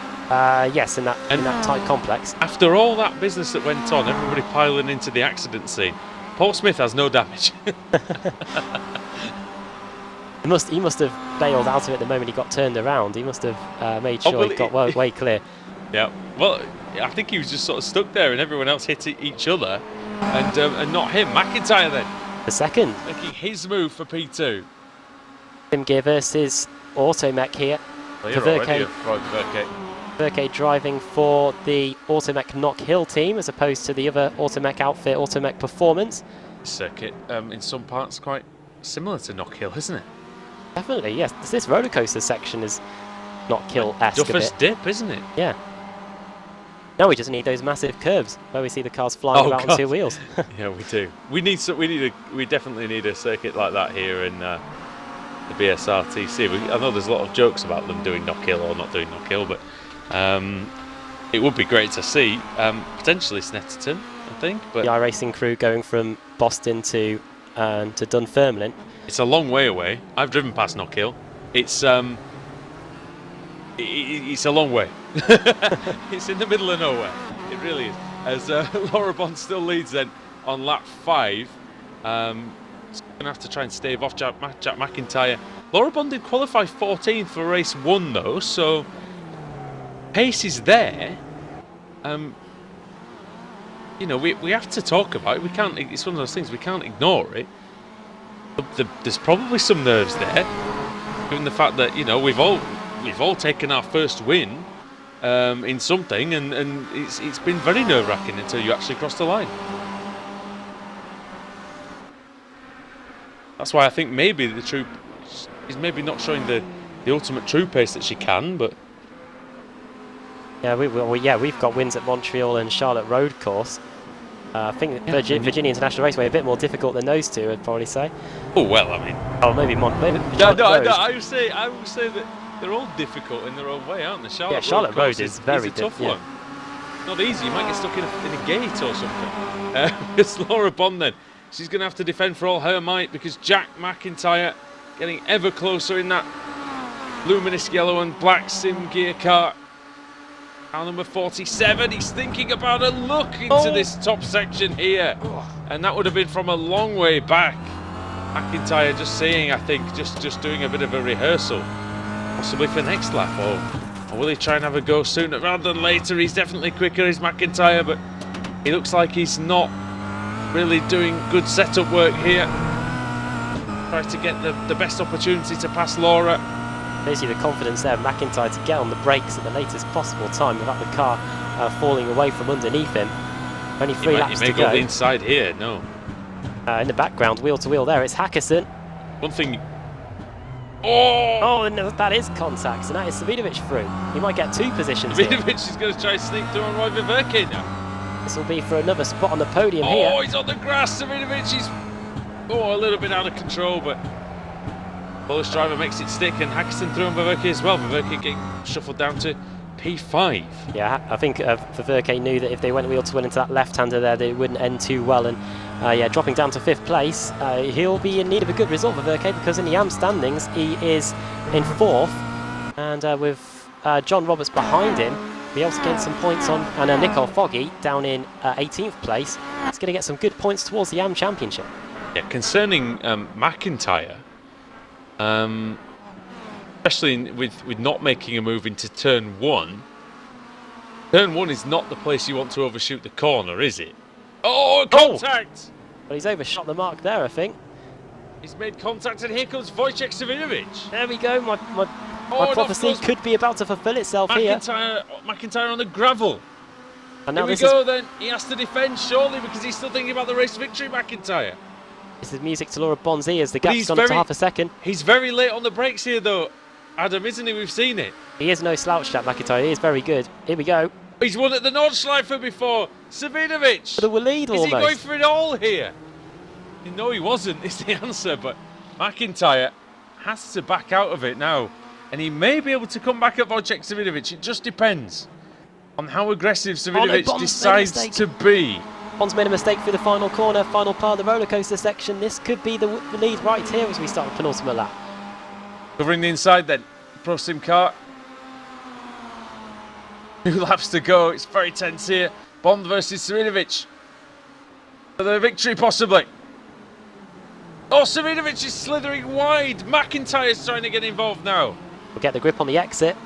Yes, in that tight complex. After all that business that went on, everybody piling into the accident scene, Paul Smith has no damage. He must have bailed out of it the moment he got turned around. He must have made sure he got way clear. Yeah, well, I think he was just sort of stuck there and everyone else hit each other and not him. McIntyre then. The second. Making his move for P2. Sim Gear versus Automech here. Verke driving for the Automech Knock Hill team as opposed to the other Automech outfit, Automech Performance. Circuit in some parts quite similar to Knock Hill, isn't it? Definitely, yes. This roller coaster section is Knock Hill-esque a bit. Duffus Dip, isn't it? Yeah. Now we just need those massive curbs where we see the cars flying about on two wheels. Yeah, we do. We definitely need a circuit like that here in the BSRTC. I know there's a lot of jokes about them doing Knock Hill or not doing Knock Hill, but it would be great to see. Potentially Snetterton, I think. But the iRacing crew going from Boston to Dunfermline. It's a long way away. I've driven past Knock Hill. It's a long way. It's in the middle of nowhere. It really is. As Laura Bond still leads then on lap 5. She's going to have to try and stave off Jack McIntyre. Laura Bond did qualify 14th for race 1 though, so pace is there. You know, we have to talk about it. We can't. It's one of those things we can't ignore it. There's probably some nerves there, given the fact that, you know, we've all taken our first win in something, and it's been very nerve-wracking until you actually cross the line. That's why I think maybe the true is maybe not showing the ultimate true pace that she can, but yeah, we've got wins at Montreal and Charlotte Road Course. I think Virginia International Raceway a bit more difficult than those two, I'd probably say. Oh well, I mean, maybe no, I would say that they're all difficult in their own way, aren't they? Charlotte Road is very a tough one. Not easy. You might get stuck in a gate or something. It's Laura Bond then. She's going to have to defend for all her might because Jack McIntyre getting ever closer in that luminous yellow and black Sim Gear car. Car number 47, he's thinking about a look into this top section here. And that would have been from a long way back. McIntyre just saying, I think, just doing a bit of a rehearsal. Possibly for next lap, or will he try and have a go sooner rather than later? He's definitely quicker, is McIntyre, but he looks like he's not really doing good setup work here. Tries to get the best opportunity to pass Laura. There's the confidence there of McIntyre to get on the brakes at the latest possible time without the car falling away from underneath him. Only 3 laps to go. He may go the inside here, no. In the background, wheel to wheel there, it's Hackerson. One thing. Oh, no, that is contact, and that is Savinovic through. He might get 2 positions here. Savinovic is going to try and sneak through on Roy Verke now. This will be for another spot on the podium here. Oh, he's on the grass. Savinovic is a little bit out of control, but Polish driver makes it stick, and Hackerson through on Verke as well. Verke getting shuffled down to P5. Yeah, I think Verke knew that if they went wheel to wheel into that left-hander there, they wouldn't end too well, and dropping down to 5th place. He'll be in need of a good result for Verke because in the AM standings he is in 4th, and with John Roberts behind him, be able to gain some points on, and Nicole Foggy down in 18th place. It's going to get some good points towards the AM Championship. Yeah, concerning McIntyre, especially with not making a move into turn 1. Turn 1 is not the place you want to overshoot the corner, is it? Oh, contact! Well, he's overshot the mark there, I think. He's made contact, and here comes Wojciech Savinovic. There we go. My prophecy could be about to fulfill itself here. McIntyre on the gravel. And now here we go then. He has to defend surely because he's still thinking about the race victory, McIntyre. This is music to Laura Bond's ears. The gap's gone up to half a second. He's very late on the brakes here though, Adam, isn't he? We've seen it. He is no slouch, Jack McIntyre. He is very good. Here we go. He's won at the Nordschleife before. Savinovic. For the lead almost. Is he going for it all here? No, he wasn't, is the answer, but McIntyre has to back out of it now. And he may be able to come back at Wojciech Savidovic. It just depends on how aggressive Savidovic decides to be. Bond's made a mistake through the final corner, final part of the roller coaster section. This could be the lead right here as we start the penultimate lap. Covering the inside then, Pro Sim car. 2 laps to go, it's very tense here. Bond versus Savidovic. For the victory possibly. Oh, Savidovic is slithering wide. McIntyre's trying to get involved now. We'll get the grip on the exit.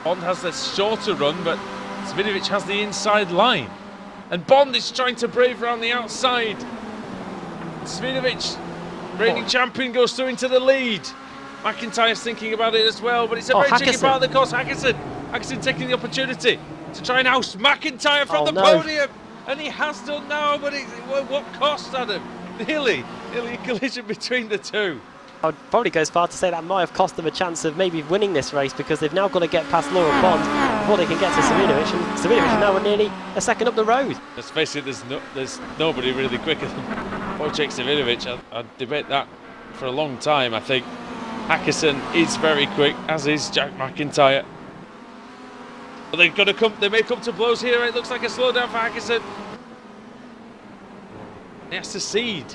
Bond has the shorter run, but Savidovic has the inside line. And Bond is trying to brave around the outside. Savidovic, reigning champion, goes through into the lead. McIntyre's thinking about it as well, but it's a very tricky part of the course. Hackerson taking the opportunity to try and oust McIntyre from the podium. And he has done now, but what cost, Adam? Nearly a collision between the two. I would probably go as far to say that might have cost them a chance of maybe winning this race, because they've now got to get past Laura Bond before they can get to Savidovic, and Savidovic is now nearly a second up the road. Let's face it, there's nobody really quicker than Wojciech Savidovic. I'd debate that for a long time. I think Hackerson is very quick, as is Jack McIntyre. But they've got to come. They may come to blows here. It looks like a slowdown for Hackerson. He has to cede.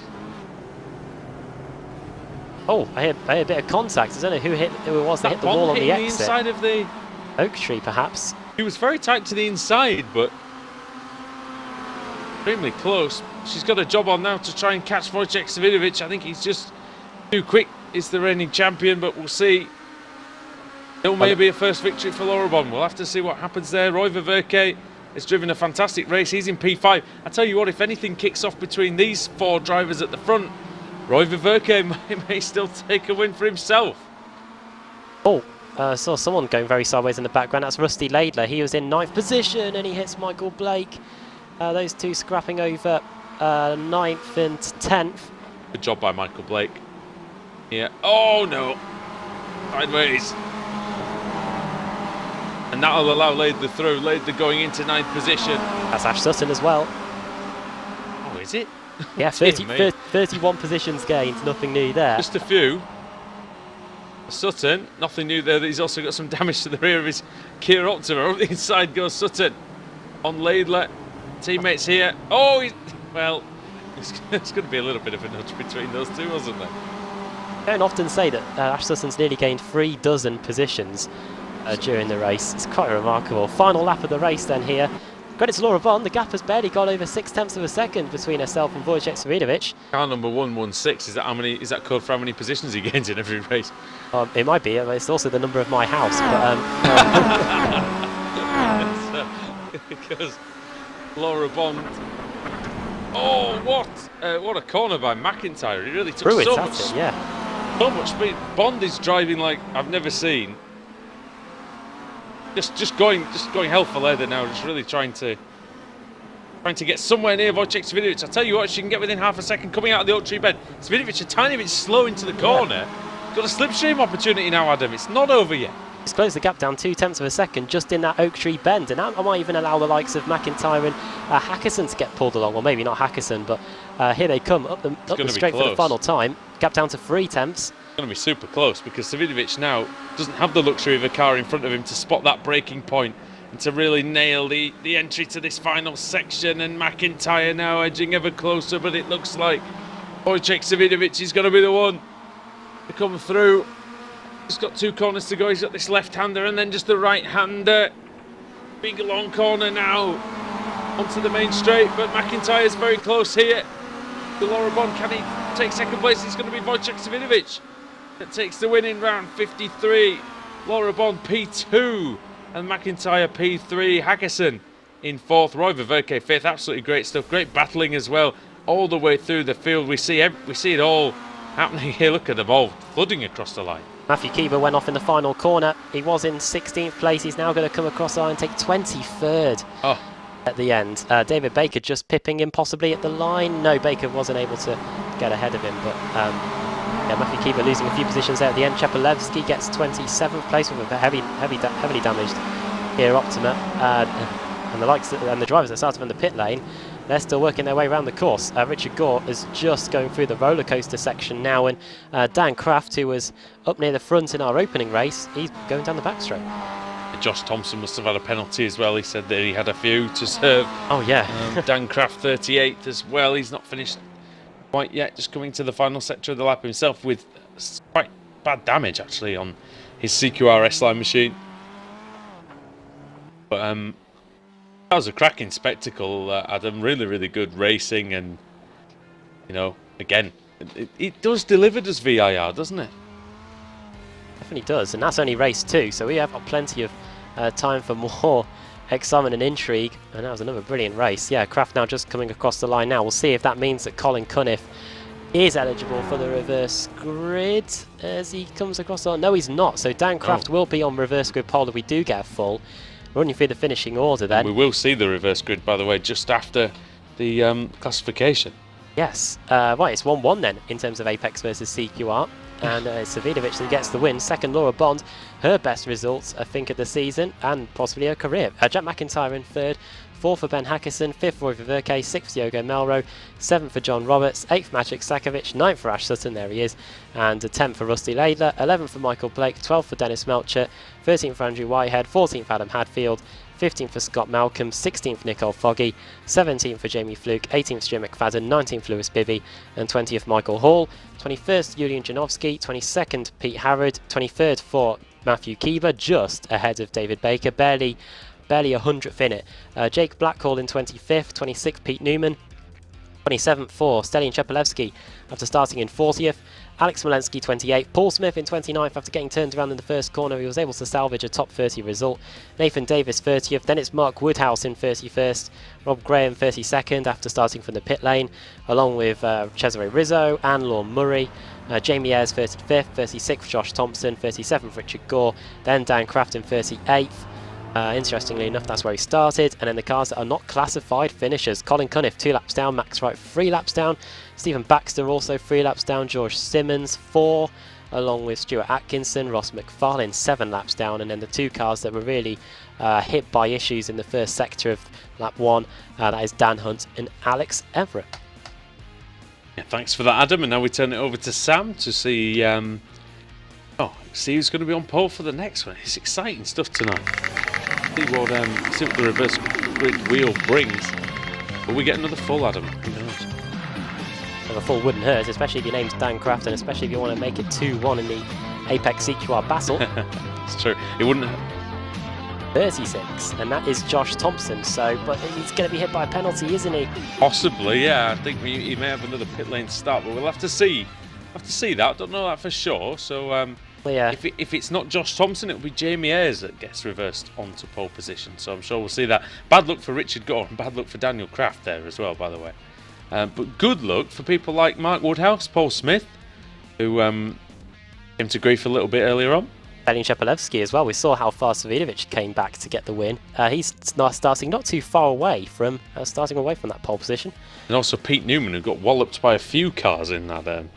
Oh, I hear a bit of contact. I don't know who it was that hit the wall on the exit. The inside of the oak tree, perhaps. He was very tight to the inside, but extremely close. She's got a job on now to try and catch Wojciech Savidovic. I think he's just too quick. He's the reigning champion, but we'll see. It may be a first victory for Laura Bond. We'll have to see what happens there. Roy Ververke has driven a fantastic race. He's in P5. I tell you what, if anything kicks off between these 4 drivers at the front, Roy Ververke may still take a win for himself. Oh, saw someone going very sideways in the background. That's Rusty Laidler. He was in 9th position and he hits Michael Blake. Those two scrapping over 9th and 10th. Good job by Michael Blake. Yeah. Oh no. Sideways. And that'll allow Laidler through. Laidler going into 9th position. That's Ash Sutton as well. Oh, is it? Yeah, 31 positions gained. Nothing new there. Just a few. Sutton, nothing new there. He's also got some damage to the rear of his Kia Optima. On the inside goes Sutton. On Laidler. Teammates here. Oh, well, it's going to be a little bit of a nudge between those two, wasn't there? I don't often say that Ash Sutton's nearly gained 3 dozen positions during the race. It's quite remarkable. Final lap of the race then here. Credit to Laura Bond, the gap has barely got over 0.6 of a second between herself and Wojciech Savidovic. Car number 116, is that code for how many positions he gains in every race? It might be, it's also the number of my house. But, because Laura Bond. Oh, what a corner by McIntyre! He really took so much speed. Bond is driving like I've never seen. Just going hell for leather now. Just really trying to get somewhere near Wojciech Savidovic. I tell you what, she can get within half a second coming out of the oak tree bed. Savidovic a tiny bit slow into the corner. Got a slipstream opportunity now, Adam. It's not over yet. He's closed the gap down 0.2 of a second just in that oak tree bend, and I might even allow the likes of McIntyre and Hackerson to get pulled along, or maybe not Hackerson, but here they come up the straight for the final time. Gap down to 0.3. It's going to be super close because Savidovic now doesn't have the luxury of a car in front of him to spot that braking point and to really nail the entry to this final section. And McIntyre now edging ever closer, but it looks like Wojciech Savidovic is going to be the one to come through. He's got 2 corners to go. He's got this left-hander and then just the right-hander. Big long corner now onto the main straight, but McIntyre's very close here. The Laura Bond, can he take second place? It's going to be Wojciech Savidovic that takes the win in round 53. Laura Bond P2 and McIntyre P3. Hackerson in 4th. Roy Ververke 5th. Absolutely great stuff. Great battling as well all the way through the field. We see it all happening here. Look at them all flooding across the line. Matthew Keeber went off in the final corner. He was in 16th place. He's now going to come across the line and take 23rd at the end. David Baker just pipping him possibly at the line. No, Baker wasn't able to get ahead of him, but Matthew Keeber losing a few positions there at the end. Chepelevsky gets 27th place with a heavily damaged Kia Optima, and the drivers that started from the pit lane they're still working their way around the course. Richard Gore is just going through the roller coaster section now, and Dan Kraft, who was up near the front in our opening race, he's going down the backstroke. Josh Thompson must have had a penalty as well. He said that he had a few to serve. Oh yeah. Dan Kraft 38th as well. He's not finished quite yet, just coming to the final sector of the lap himself with quite bad damage actually on his CQR S-Line machine. But that was a cracking spectacle, Adam. Really, really good racing, and you know, again, it does deliver as VIR, doesn't it? Definitely does, and that's only race 2, so we have got plenty of time for more excitement and intrigue. And that was another brilliant race. Yeah, Kraft now just coming across the line now. We'll see if that means that Colin Cunniff is eligible for the reverse grid as he comes across. No, he's not. So Dan Kraft will be on reverse grid pole if we do get a full. Running through the finishing order then. And we will see the reverse grid, by the way, just after the classification. Yes. Right, it's 1-1 then in terms of Apex versus CQR. And Savinovic that gets the win. Second, Laura Bond, her best results, I think, of the season and possibly her career. Jack McIntyre in third. 4th for Ben Hackerson, 5th for Roy Viverke, 6th Diogo Melro, 7th for John Roberts, 8th for Maciek Sakovic, 9th for Ash Sutton, there he is, and 10th for Rusty Laidler, 11th for Michael Blake, 12th for Dennis Melcher, 13th for Andrew Whitehead, 14th for Adam Hadfield, 15th for Scott Malcolm, 16th for Nicole Foggy, 17th for Jamie Fluke, 18th for Jim McFadden, 19th for Lewis Bibby, and 20th Michael Hall, 21st Julian Janowski, 22nd Pete Harrod, 23rd for Matthew Keever, just ahead of David Baker, barely 100th in it. Jake Blackhall in 25th, 26th Pete Newman, 27th for Stelian Chepelevsky after starting in 40th, Alex Smolensky 28th, Paul Smith in 29th after getting turned around in the first corner. He was able to salvage a top 30 result. Nathan Davis 30th, then it's Mark Woodhouse in 31st, Rob Graham 32nd after starting from the pit lane, along with Cesare Rizzo and Lorne Murray. Jamie Ayres 35th, 36th Josh Thompson, 37th Richard Gore, then Dan Kraft in 38th. Interestingly enough, that's where he started. And then the cars that are not classified finishers: Colin Cunniff 2 laps down, Max Wright 3 laps down, Stephen Baxter also 3 laps down, George Simmons 4, along with Stuart Atkinson, Ross McFarlane 7 laps down. And then the 2 cars that were really hit by issues in the first sector of lap 1, that is Dan Hunt and Alex Everett. Yeah, thanks for that, Adam. And now we turn it over to Sam to see see who's going to be on pole for the next one. It's exciting stuff tonight. See what the reverse grid wheel brings. Will we get another full, Adam? Who knows? Well, a full wouldn't hurt, especially if your name's Dan Kraft, and especially if you want to make it 2-1 in the Apex CQR battle. It's true. It wouldn't hurt. 36, and that is Josh Thompson. So, but he's going to be hit by a penalty, isn't he? Possibly, yeah. I think he may have another pit lane start, but we'll have to see. That. Don't know that for sure. So, yeah. If it's not Josh Thompson, it'll be Jamie Ayres that gets reversed onto pole position. So I'm sure we'll see that. Bad luck for Richard Gore and bad luck for Daniel Kraft there as well, by the way. But good luck for people like Mark Woodhouse, Paul Smith, who came to grief a little bit earlier on. Stelian Chepelevsky as well. We saw how far Savinovic came back to get the win. He's starting not too far away from that pole position. And also Pete Newman, who got walloped by a few cars in that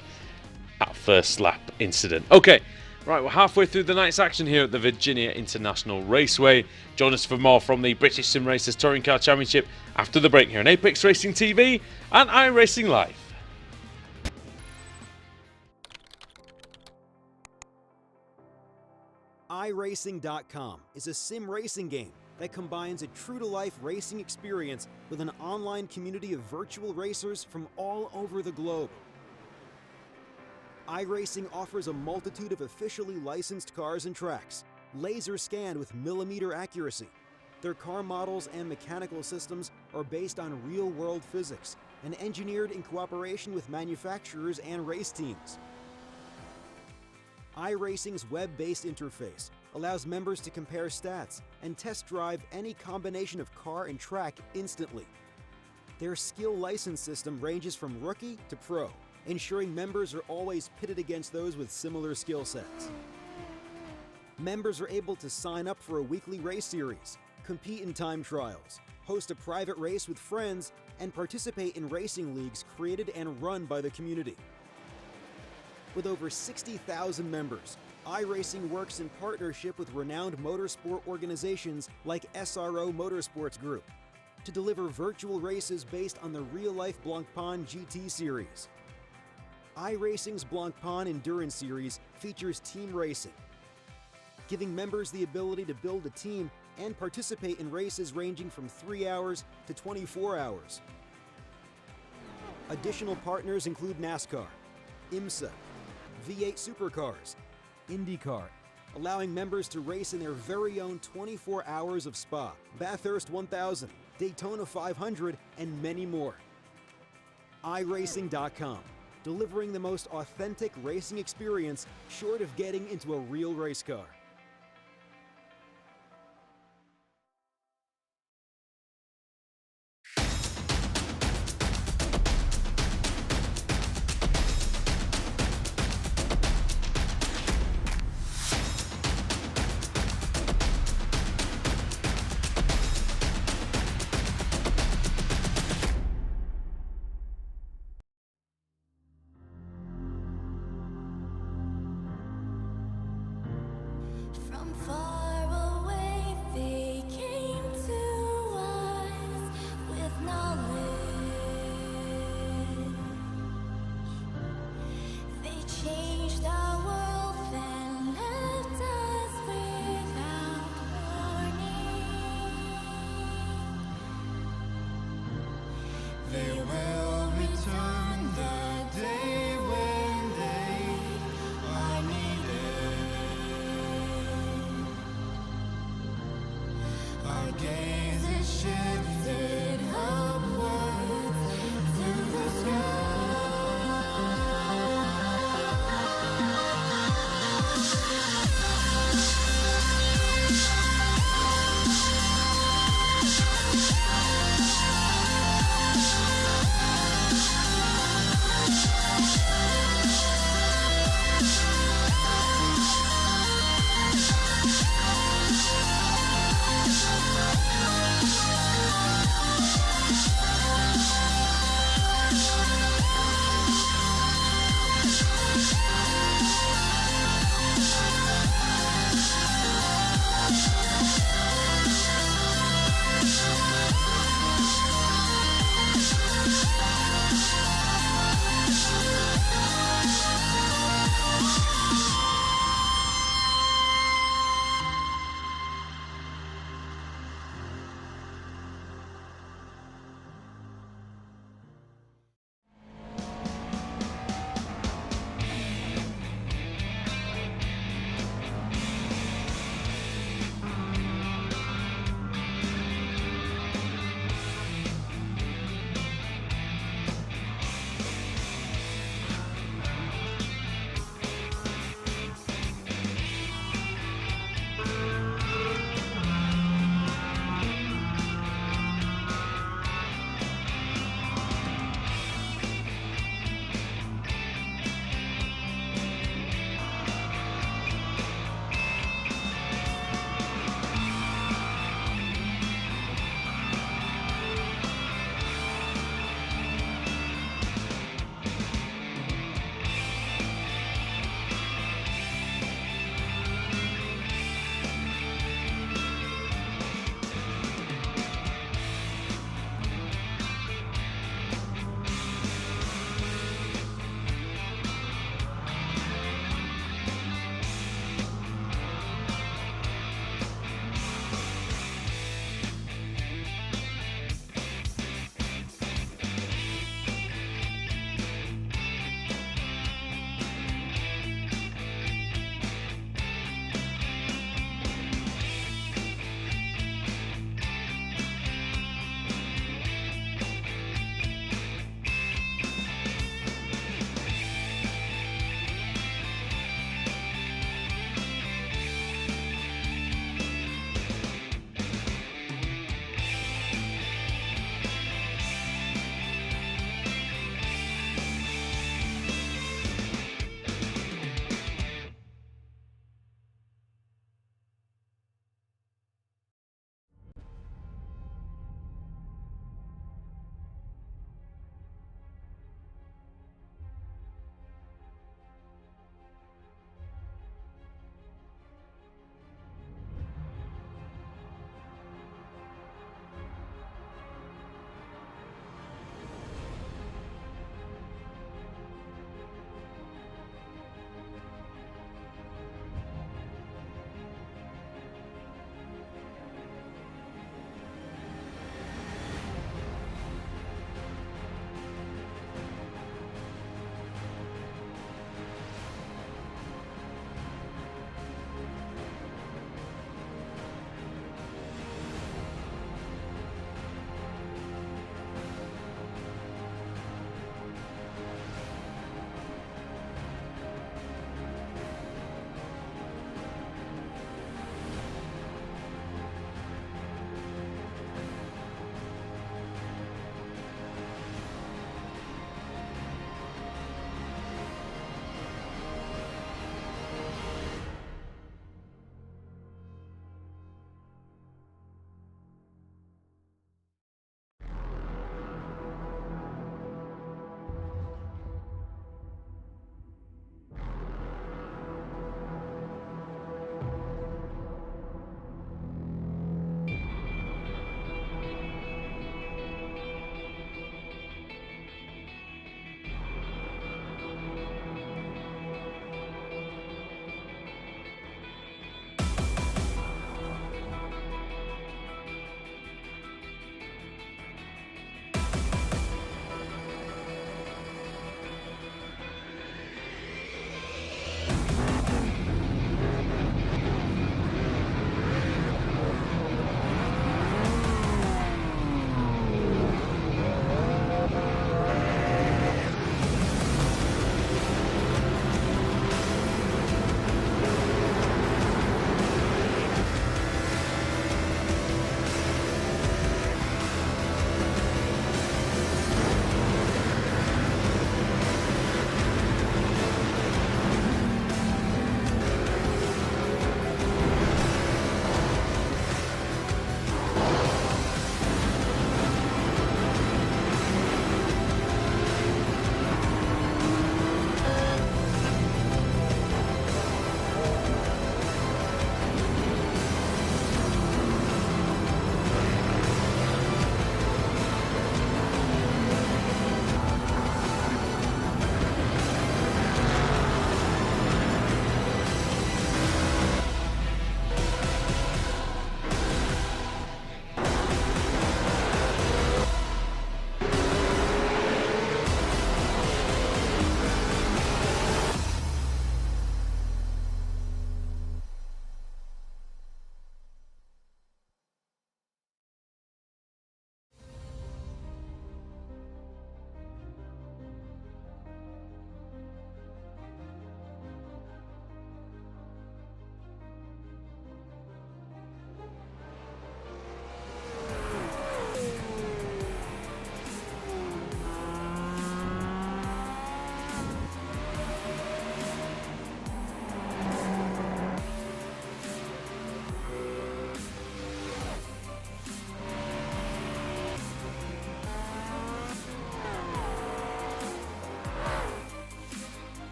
first lap incident. Okay. Right, we're halfway through the night's action here at the Virginia International Raceway. Join us for more from the British Sim Racers Touring Car Championship after the break here on Apex Racing TV and iRacing Live. iRacing.com is a sim racing game that combines a true-to-life racing experience with an online community of virtual racers from all over the globe. iRacing offers a multitude of officially licensed cars and tracks, laser scanned with millimeter accuracy. Their car models and mechanical systems are based on real-world physics and engineered in cooperation with manufacturers and race teams. iRacing's web-based interface allows members to compare stats and test drive any combination of car and track instantly. Their skill license system ranges from rookie to pro, ensuring members are always pitted against those with similar skill sets. Members are able to sign up for a weekly race series, compete in time trials, host a private race with friends, and participate in racing leagues created and run by the community. With over 60,000 members, iRacing works in partnership with renowned motorsport organizations like SRO Motorsports Group. to deliver virtual races based on the real-life Blancpain GT series. iRacing's Blancpain Endurance Series features team racing, giving members the ability to build a team and participate in races ranging from 3 hours to 24 hours. Additional partners include NASCAR, IMSA, V8 Supercars, IndyCar, allowing members to race in their very own 24 hours of Spa, Bathurst 1000, Daytona 500, and many more. iRacing.com, delivering the most authentic racing experience short of getting into a real race car.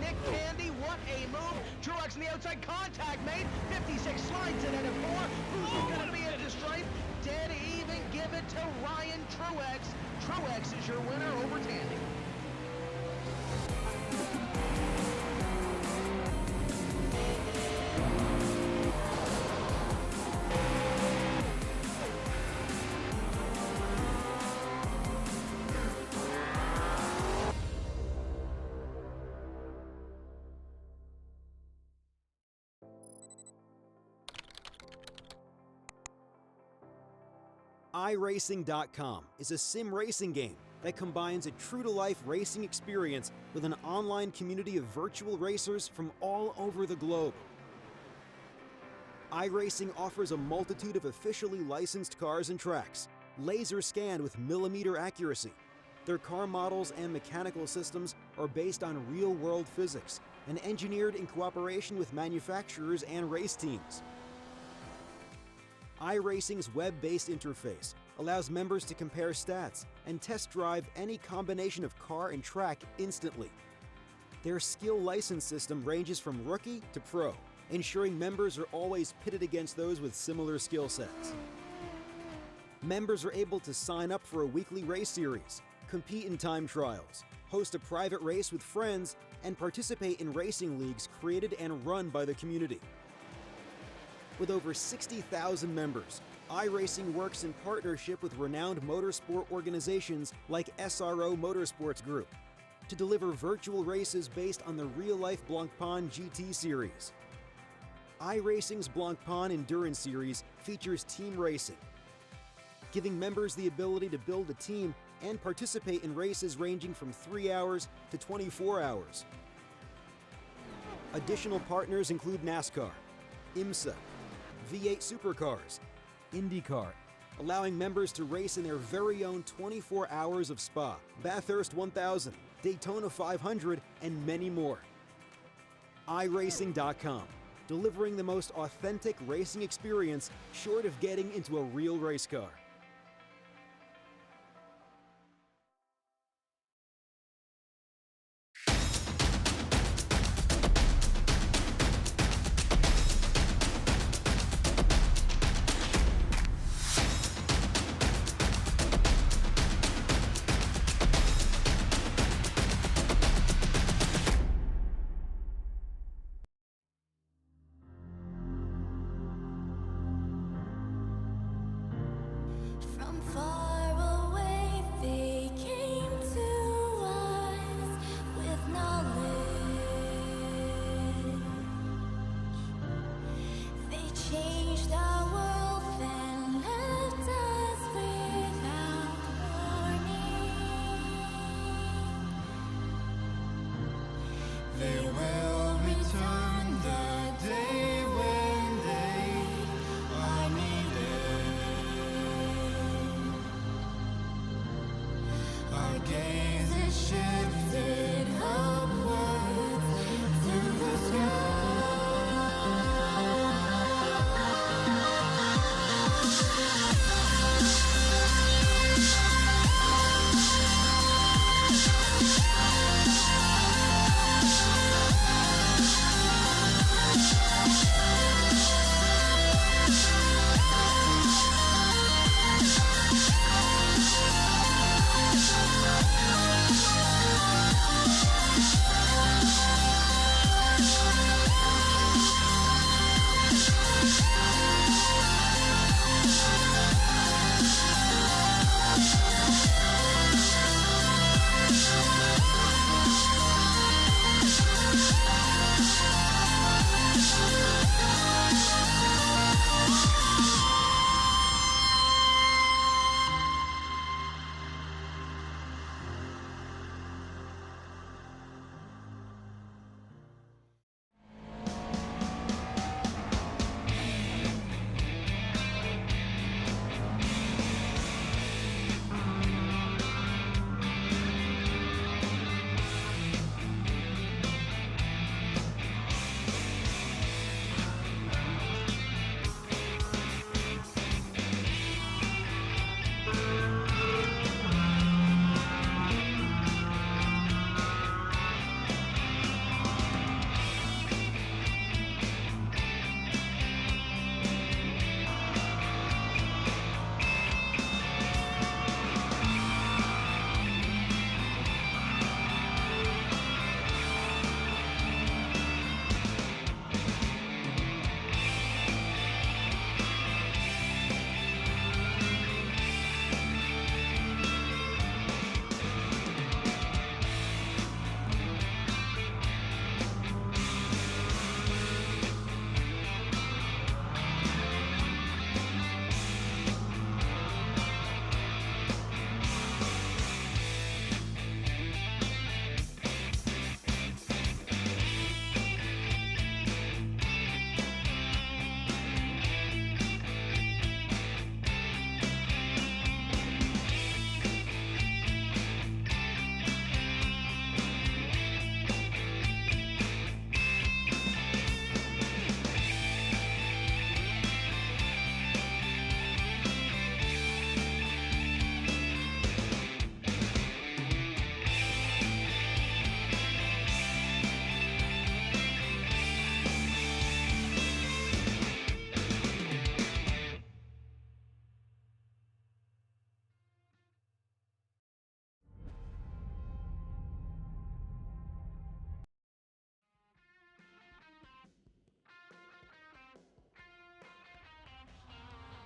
Nick Candy, what a move. Truex on the outside, contact made. 56 slides in at a 4. Who's going to be at the stripe? Dead even, give it to Ryan Truex. Truex is your winner over Tandy. iRacing.com is a sim racing game that combines a true-to-life racing experience with an online community of virtual racers from all over the globe. iRacing offers a multitude of officially licensed cars and tracks, laser scanned with millimeter accuracy. Their car models and mechanical systems are based on real-world physics and engineered in cooperation with manufacturers and race teams. iRacing's web-based interface allows members to compare stats and test drive any combination of car and track instantly. Their skill license system ranges from rookie to pro, ensuring members are always pitted against those with similar skill sets. Members are able to sign up for a weekly race series, compete in time trials, host a private race with friends, and participate in racing leagues created and run by the community. With over 60,000 members, iRacing works in partnership with renowned motorsport organizations like SRO Motorsports Group to deliver virtual races based on the real-life Blancpain GT series. iRacing's Blancpain Endurance Series features team racing, giving members the ability to build a team and participate in races ranging from 3 hours to 24 hours. Additional partners include NASCAR, IMSA, V8 Supercars, IndyCar, allowing members to race in their very own 24 hours of Spa, Bathurst 1000, Daytona 500, and many more. iRacing.com, delivering the most authentic racing experience short of getting into a real race car. From far away they came to us with knowledge. They changed our world and left us without warning. They will return the day when they are needed. Our gaze is shifted upwards to the sky.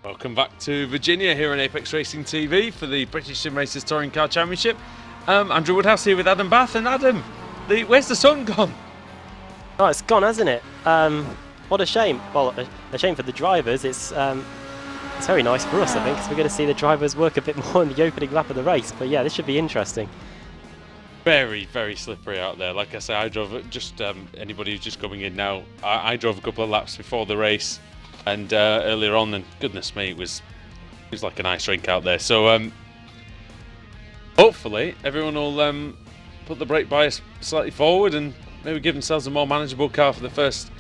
Welcome back to Virginia here on Apex Racing TV for the British Sim Racers Touring Car Championship. Andrew Woodhouse here with Adam Bath, and Adam, where's the sun gone? Oh, it's gone, hasn't it? What a shame. Well, a shame for the drivers. It's very nice for us, I think, because we're going to see the drivers work a bit more in the opening lap of the race. But yeah, this should be interesting. Very, very slippery out there. Like I say, I drove just anybody who's just coming in now. I drove a couple of laps before the race and earlier on, and goodness me, it was like an ice rink out there. So hopefully everyone will put the brake bias slightly forward and maybe give themselves a more manageable car for the first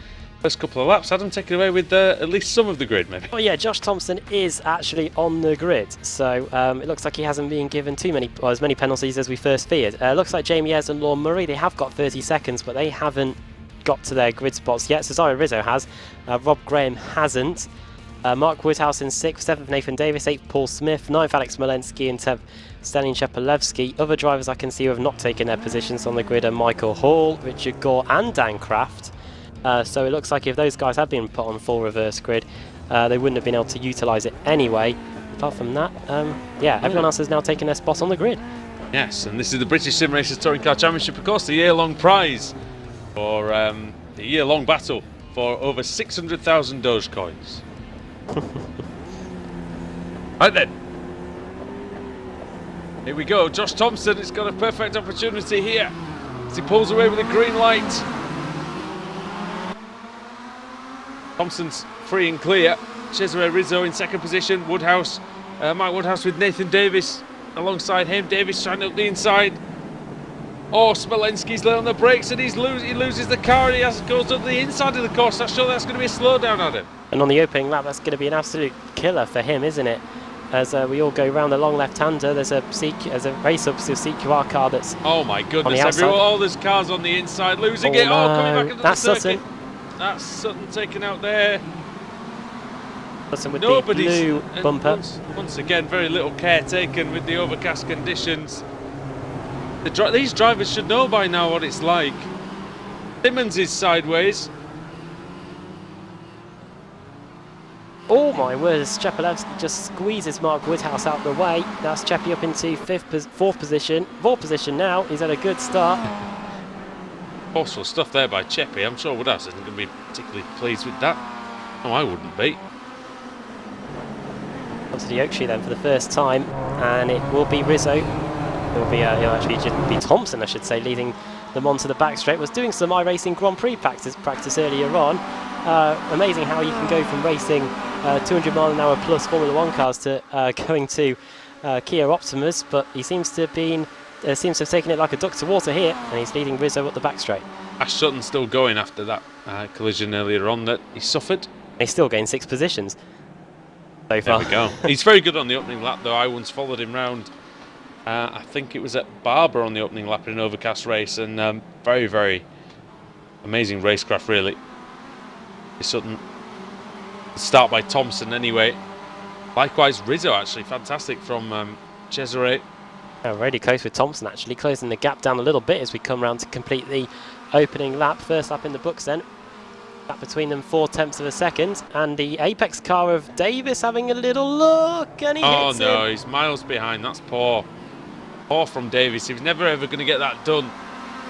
couple of laps. Adam, take it away with at least some of the grid, maybe. Oh yeah, Josh Thompson is actually on the grid, so it looks like he hasn't been given as many penalties as we first feared. Looks like Jamie Ayres and Lorne Murray, they have got 30 seconds, but they haven't got to their grid spots yet. Cesaro Rizzo has, Rob Graham hasn't. Mark Woodhouse in 6th, 7th Nathan Davis, 8th Paul Smith, 9th Alex Malensky and 10th Stalin Shepalevsky. Other drivers I can see who have not taken their positions on the grid are Michael Hall, Richard Gore and Dan Kraft. So it looks like if those guys had been put on full reverse grid, they wouldn't have been able to utilise it anyway. Apart from that, yeah, everyone else has now taken their spot on the grid. Yes, and this is the British Sim Racers Touring Car Championship, of course, the year-long prize for the year-long battle for over 600,000 Dogecoins. Right then. Here we go. Josh Thompson has got a perfect opportunity here as he pulls away with a green light. Thompson's free and clear. Cesare Rizzo in 2nd position. Woodhouse, Mike Woodhouse with Nathan Davis alongside him. Davis trying up the inside. Oh, Smolensky's late on the brakes and he loses the car and he goes up the inside of the course. That's sure that's going to be a slowdown, Adam. And on the opening lap, that's going to be an absolute killer for him, isn't it? As we all go round the long left-hander, there's a race up to CQR car that's oh my goodness, everyone, all there's cars on the inside losing it. No. Oh, coming back into that's the circuit. Sutton. That's Sutton taken out there. Sutton with the blue bumper. Once again, very little care taken with the overcast conditions. These drivers should know by now what it's like. Simmons is sideways. Oh my word, Shepalevsky just squeezes Mark Woodhouse out the way. That's Cheppy up into 4th position. 4th position now, he's had a good start. Forceful stuff there by Cheppy. I'm sure Woodhouse isn't going to be particularly pleased with that. No, I wouldn't be. Onto the oak tree then for the first time, and it will be Rizzo. It'll actually just be Thompson, I should say, leading them onto the back straight. Was doing some iRacing Grand Prix practice earlier on. Amazing how you can go from racing 200-mile-an-hour plus Formula 1 cars to going to Kia Optimas, but he seems to have taken it like a duck to water here, and he's leading Rizzo up the back straight. Ash Sutton's still going after that collision earlier on that he suffered. He's still gained 6 positions so far. There we go. He's very good on the opening lap, though. I once followed him round. I think it was at Barber on the opening lap in an overcast race, and very, very amazing racecraft, really. Sutton. Start by Thompson, anyway. Likewise, Rizzo, actually, fantastic from Cesare. Really close with Thompson, actually, closing the gap down a little bit as we come round to complete the opening lap. First lap in the books then. Gap between them 4/10 of a second, and the apex car of Davis having a little look, and he hits him. No, he's miles behind. That's poor. Poor from Davis. He was never ever going to get that done.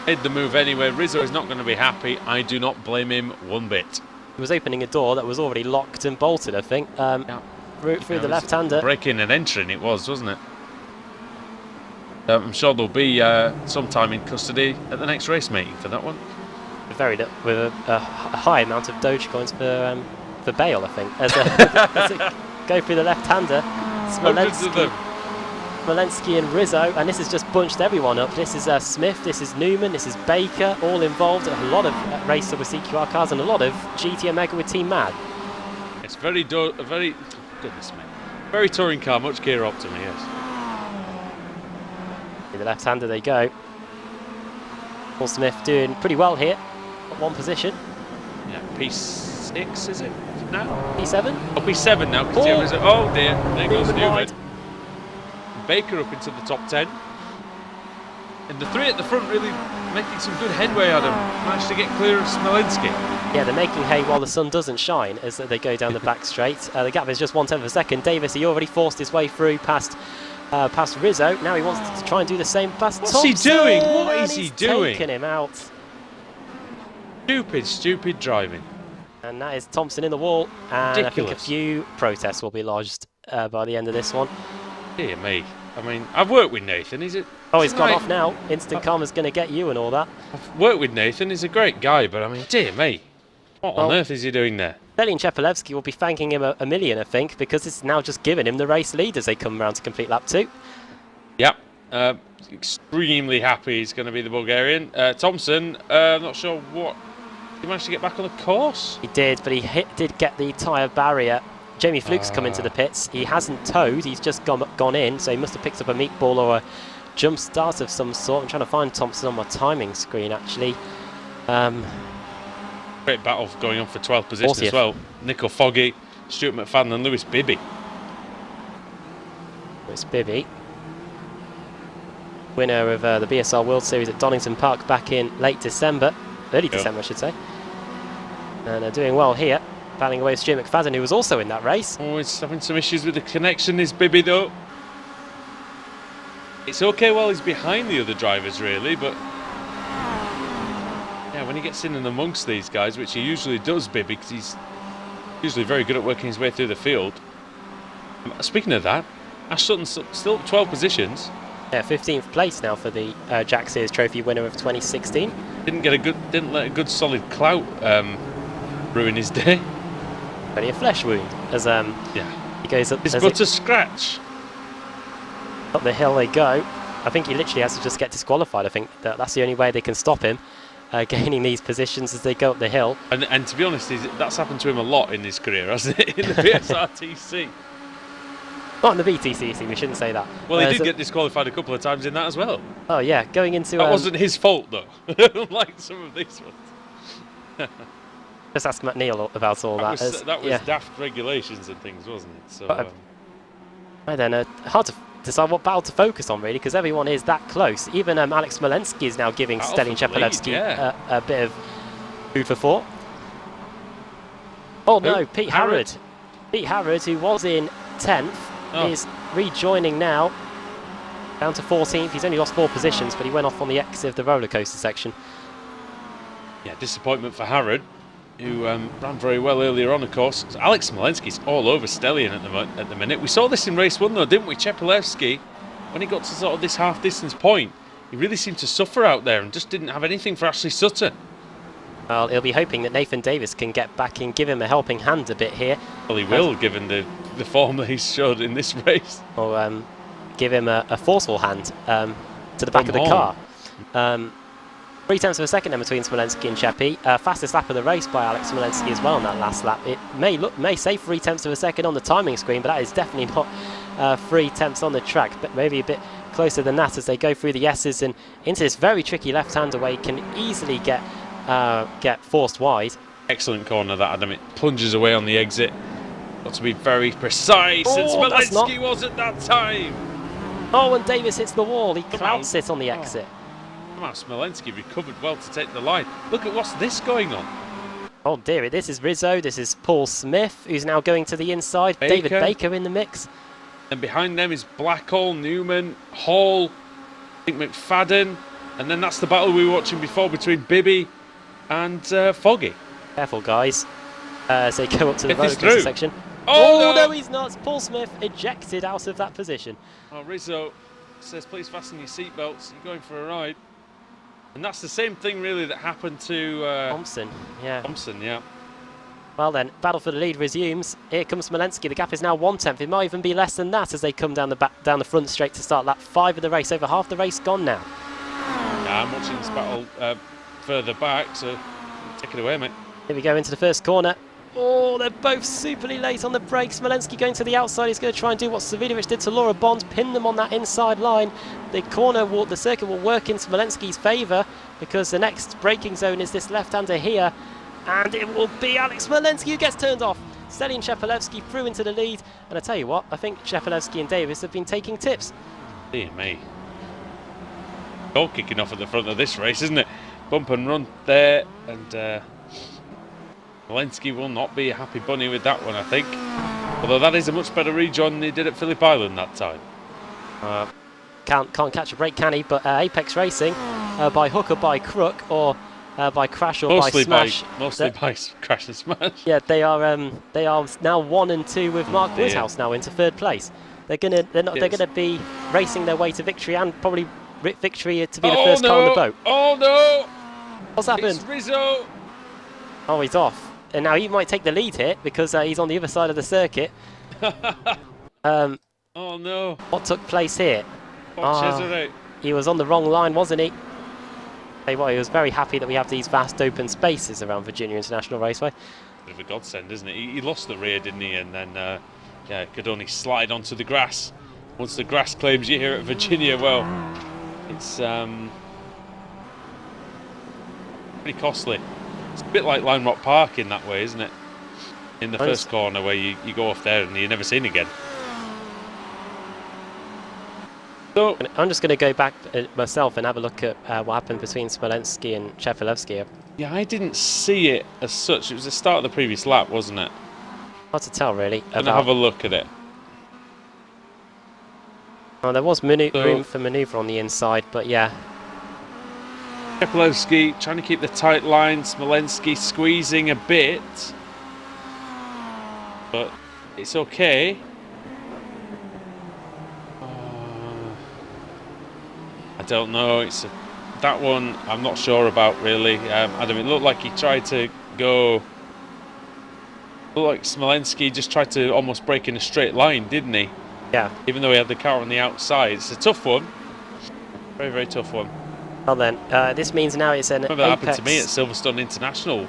Made the move anyway. Rizzo is not going to be happy. I do not blame him one bit. He was opening a door that was already locked and bolted, I think. Through the left-hander. Breaking and entering it was, wasn't it? I'm sure there'll be some time in custody at the next race meeting for that one. With a high amount of Dogecoins for bail, I think. As it go through the left-hander, Smolensky and Rizzo, and this has just bunched everyone up. This is Smith, this is Newman, this is Baker, all involved. A lot of racer with CQR cars and a lot of GT Omega with Team Mad. It's very goodness me, very touring car, much Kia Optima, yes. In the left-hander they go. Paul Smith doing pretty well here, at 1 position. Yeah, P6 is it now? P7? Oh, P7 now. Oh dear, there goes Newman. Baker up into the top 10. And the 3 at the front really making some good headway, Adam. Managed to get clear of Smolensky. Yeah, they're making hay while the sun doesn't shine as they go down the back straight. The gap is just 1/10 of a second. Davis, he already forced his way through past Rizzo. Now he wants to try and do the same past What's Thompson. he doing? What and is he he's doing? Taking him out. Stupid driving. And that is Thompson in the wall. And Ridiculous. I think a few protests will be lodged by the end of this one. Dear me. I mean, I've worked with Nathan. He's a Oh, he's gone right. off now. Instant karma's going to get you and all that. I've worked with Nathan. He's a great guy, but I mean, dear me. What on earth is he doing there? Stallion Chepelevsky will be thanking him a million, I think, because it's now just given him the race lead as they come round to complete lap 2. Yep. Extremely happy he's going to be the Bulgarian. Thompson, not sure what. He managed to get back on the course? He did, but he did get the tyre barrier. Jamie Fluke's come into the pits. He hasn't towed, he's just gone in, so he must have picked up a meatball or a jump start of some sort. I'm trying to find Thompson on my timing screen, actually. Great battle going on for 12th position 40th. as well. Nico Foggy, Stuart McFadden and Lewis Bibby. It's Bibby, winner of the BSR World Series at Donington Park back in late December, early December I should say. And they're doing well here, battling away with Stuart McFadden, who was also in that race. Oh, he's having some issues with the connection, is Bibby though. It's okay while he's behind the other drivers really, but yeah, when he gets in and amongst these guys, which he usually does, Bibby, because he's usually very good at working his way through the field. Speaking of that, Ash Sutton's still 12 positions. Yeah, 15th place now for the Jack Sears Trophy winner of 2016. Didn't let a good solid clout ruin his day. Only a flesh wound as Yeah, he goes up. it's as but a scratch. Up the hill they go. I think he literally has to just get disqualified. I think that's the only way they can stop him gaining these positions as they go up the hill. And to be honest, that's happened to him a lot in his career, hasn't it? In the BSRTC. Not in the BTCC, we shouldn't say that. Well, he did get disqualified a couple of times in that as well. Oh yeah, going into... That wasn't his fault though, like some of these ones. Just ask Matt Neal about all that. That was yeah. daft regulations and things, wasn't it? So, But, right then, hard to decide what battle to focus on really, because everyone is that close. Even Alex Smolensky is now giving Battle Stalin for the lead, Chepelevsky yeah. a bit of food for thought. Oh no, Pete Harrod. Pete Harrod, who was in 10th, is rejoining now. Down to 14th. He's only lost 4 positions, but he went off on the exit of the roller coaster section. yeah, disappointment for Harrod, who ran very well earlier on, of course. Alex Smolensky's all over Stellian at the minute. We saw this in race 1 though, didn't we? Chepelevsky, when he got to sort of this half distance point, he really seemed to suffer out there and just didn't have anything for Ashley Sutton. Well, he'll be hoping that Nathan Davis can get back and give him a helping hand a bit here. Well, he will, given the form that he's showed in this race. Or give him a forceful hand to the back of the home. car. 3/10 of a second then between Smolensky and Cheppy. Fastest lap of the race by Alex Smolensky as well on that last lap. It may say 3/10 of a second on the timing screen, but that is definitely not 3/10 on the track, but maybe a bit closer than that as they go through the S's and into this very tricky left-hander where he can easily get forced wide. Excellent corner that, Adam. It plunges away on the exit. Got to be very precise, and Oh, that's not- Smolensky was at that time. Oh, and Davis hits the wall. He clouts it on the exit. Somehow Smolensky recovered well to take the line. Look at what's this going on. Oh dear, this is Rizzo, this is Paul Smith, who's now going to the inside. Baker. David Baker in the mix. And behind them is Blackall, Newman, Hall, I think McFadden. And then that's the battle we were watching before between Bibby and Foggy. Careful, guys, as they go up to the If he's roller coaster through. section. Oh, no, he's not. Paul Smith ejected out of that position. Oh, Rizzo says, please fasten your seatbelts. You're going for a ride. And that's the same thing, really, that happened to Thompson, yeah. Thompson, yeah. Well then, battle for the lead resumes. Here comes Smolensky. The gap is now 1/10. It might even be less than that as they come down the front straight to start lap 5 of the race. Over half the race gone now. Yeah, I'm watching this battle further back, so take it away, mate. Here we go into the first corner. Oh, they're both superly late on the brakes. Smolensky going to the outside. He's going to try and do what Savidovic did to Laura Bond, pin them on that inside line. The circuit will work in Smolensky's favour because the next braking zone is this left-hander here. And it will be Alex Smolensky who gets turned off. Stalin Chepelevsky through into the lead. And I tell you what, I think Chepelevsky and Davis have been taking tips. Dear me. All kicking off at the front of this race, isn't it? Bump and run there, and Walensky will not be a happy bunny with that one, I think. Although that is a much better rejoin than he did at Phillip Island that time. Can't catch a break, can he? But Apex Racing, by hook or by crook, or by crash or by smash. Mostly by crash and smash. Yeah, they are now 1 and 2 with Mark Woodhouse now into 3rd place. They're gonna be racing their way to victory, and probably victory to be the first car on the boat. Oh no! What's happened? It's Rizzo. Oh, he's off, and now he might take the lead here because he's on the other side of the circuit. Oh no! What took place here? He was on the wrong line, wasn't he? Tell you what, he was very happy that we have these vast open spaces around Virginia International Raceway. Bit of a godsend, isn't it? He lost the rear, didn't he? And then, yeah, could only slide onto the grass. Once the grass claims you here at Virginia, well, it's pretty costly. It's a bit like Lime Rock Park in that way, isn't it? In the first corner where you go off there and you're never seen again. So I'm just going to go back myself and have a look at what happened between Smolensky and Chepelevsky. yeah, I didn't see it as such. It was the start of the previous lap, wasn't it? Hard to tell, really. I'm gonna have a look at it. Oh, there was room for manoeuvre on the inside, but yeah. Chepelevsky trying to keep the tight line. Smolensky squeezing a bit, but it's okay. I don't know. That one I'm not sure about really. Adam, it looked like he tried to go. Looked like Smolensky just tried to almost break in a straight line, didn't he? Yeah. Even though he had the car on the outside, it's a tough one. Very, very tough one. Well then, this means now it's an Remember that happened to me at Silverstone International.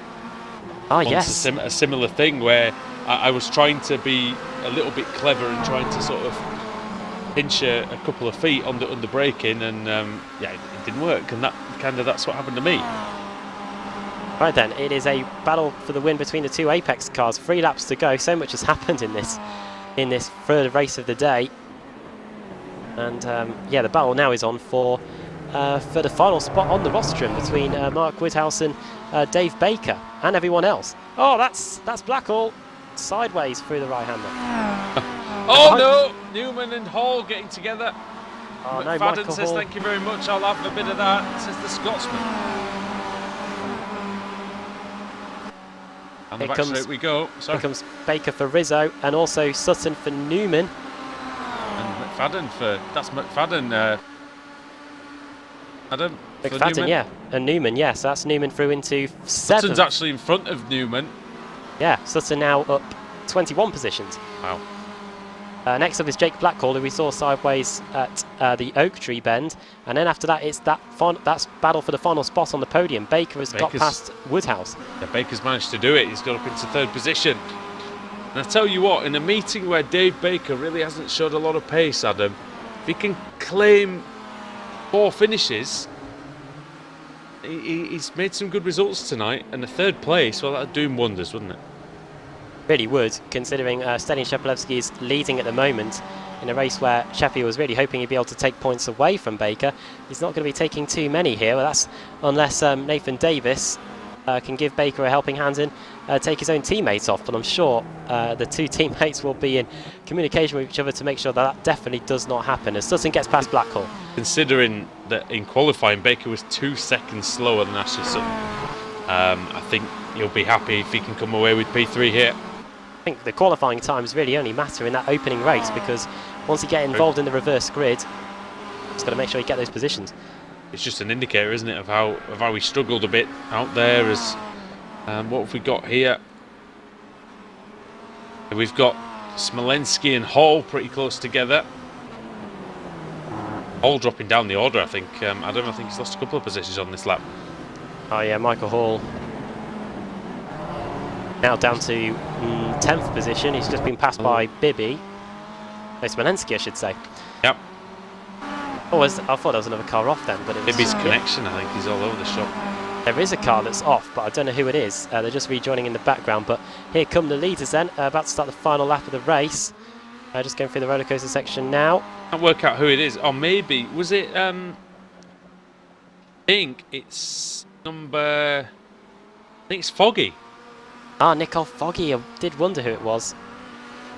Oh Once, yes. a similar thing where I was trying to be a little bit clever and trying to sort of pinch a couple of feet on the braking, and yeah, it didn't work, and that's what happened to me. Right then, it is a battle for the win between the two Apex cars. 3 laps to go. So much has happened in this 3rd race of the day, and yeah, the battle now is on for the final spot on the rostrum between Mark Woodhouse and Dave Baker and everyone else. Oh, that's Blackall sideways through the right-hander. Oh no! Newman and Hall getting together. Oh, no, McFadden says Hall. thank you very much. I'll have a bit of that, says the Scotsman. And the back straight we go. Sorry. Here comes Baker for Rizzo, and also Sutton for Newman. And McFadden for McFadden. Adam. McFadden, Newman. yeah, and Newman, yeah. So that's Newman through into 7th. Sutton's actually in front of Newman. Yeah, Sutton now up 21 positions. Wow. Next up is Jake Blackall, who we saw sideways at the Oak Tree Bend, and then after that it's that's battle for the final spot on the podium. Baker's got past Woodhouse. Yeah, Baker's managed to do it. He's got up into 3rd position. And I tell you what, in a meeting where Dave Baker really hasn't showed a lot of pace, Adam, if he can claim 4 finishes, he's made some good results tonight, and a 3rd place, well, that'd do him wonders, wouldn't it? Really would, considering Stelian Chepelevsky is leading at the moment in a race where Cheppy was really hoping he'd be able to take points away from Baker. He's not going to be taking too many here, well, that's unless Nathan Davis can give Baker a helping hand and take his own teammates off. But I'm sure the 2 teammates will be in communication with each other to make sure that definitely does not happen as Sutton gets past Blackall. Considering that in qualifying Baker was 2 seconds slower than Ashley Sutton, I think he'll be happy if he can come away with P3 here. I think the qualifying times really only matter in that opening race, because once you get involved in the reverse grid, just got to make sure you get those positions. It's just an indicator, isn't it, of how we struggled a bit out there. As what have we got here? We've got Smolensky and Hall pretty close together. Hall dropping down the order, I think. I think he's lost a couple of positions on this lap. Oh yeah, Michael Hall now down to 10th position. He's just been passed by Bibby. No, Smolensky, I should say. Yep. Oh, I thought there was another car off then, but it was Bibby's connection, I think, he's all over the shop. There is a car that's off, but I don't know who it is. They're just rejoining in the background. But here come the leaders then, about to start the final lap of the race. Just going through the roller coaster section now. Can't work out who it is. Or maybe was it? I think it's number. I think it's Foggy. Ah, Nicole Foggy. I did wonder who it was.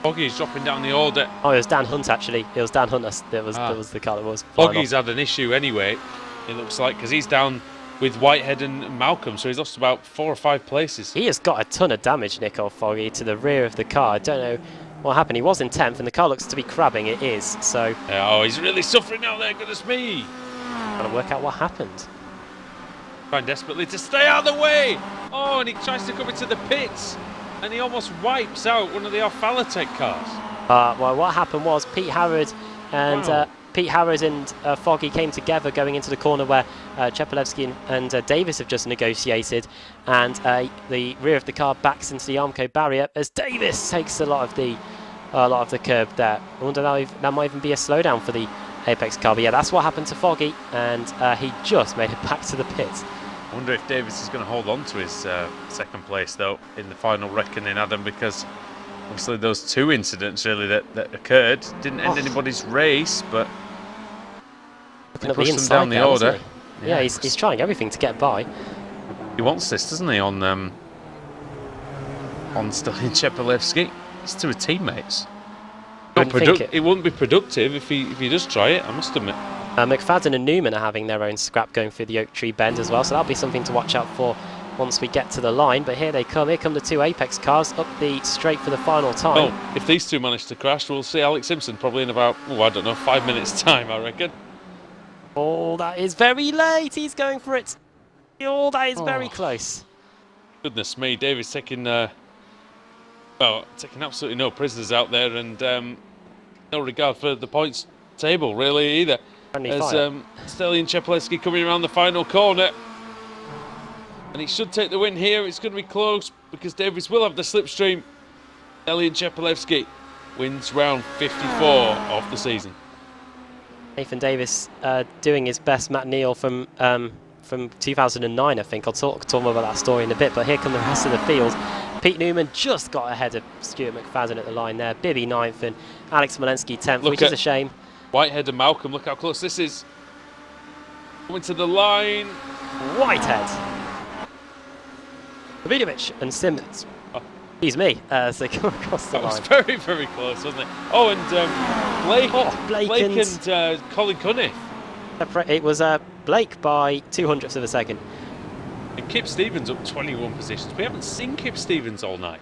Foggy's dropping down the order. Oh, it was Dan Hunt actually. It was Dan Hunt that was the car that was flying Foggy's off. had an issue anyway, it looks like, because he's down with Whitehead and Malcolm, so he's lost about 4 or 5 places. He has got a ton of damage, Nicole Foggy, to the rear of the car. I don't know what happened. He was in 10th and the car looks to be crabbing. It is, so... Oh, he's really suffering out there, goodness me. Trying to work out what happened. Trying desperately to stay out of the way. Oh, and he tries to come into the pits, and he almost wipes out one of the Off-Falatech cars. Well, what happened was Pete Harrod and Foggy came together going into the corner where Chepelevsky and Davis have just negotiated, and the rear of the car backs into the Armco barrier as Davis takes a lot of the curb there. I wonder that might even be a slowdown for the Apex car, but yeah, that's what happened to Foggy, and he just made it back to the pits. I wonder if Davis is going to hold on to his second place though in the final reckoning, Adam, because obviously those 2 incidents really that occurred didn't end anybody's race, but Looking at the pushed them inside down the there, wasn't order. he? Yeah, he's trying everything to get by. He wants this, doesn't he, on Stalin Chepelevsky. It's to his teammates. It wouldn't be productive if he does try it, I must admit. McFadden and Newman are having their own scrap going through the Oak Tree Bend as well, so that'll be something to watch out for once we get to the line. But here they come. Here come the 2 Apex cars up the straight for the final time. Well, if these 2 manage to crash, we'll see Alex Simpson probably in about, I don't know, 5 minutes' time, I reckon. Oh, that is very late. He's going for it. Oh, that is very close. Goodness me, Davis taking absolutely no prisoners out there, and no regard for the points table really either. As Stalin Chepelevsky coming around the final corner, and he should take the win here. It's going to be close because Davis will have the slipstream. Stalin Chepelevsky wins round 54 of the season. Nathan Davis doing his best. Matt Neal from 2009, I think. I'll talk more about that story in a bit, but here come the rest of the field. Pete Newman just got ahead of Stuart McFadden at the line there. Bibby 9th and Alex Molensky 10th, which is a shame. Whitehead and Malcolm, look how close this is. Coming to the line. Whitehead. Davidovic and Simmons. Excuse me, as they come across the line. That was very, very close, wasn't it? Oh, and Blake and Colin Cunniff. It was Blake by 200ths of a second. And Kip Stevens up 21 positions. We haven't seen Kip Stevens all night.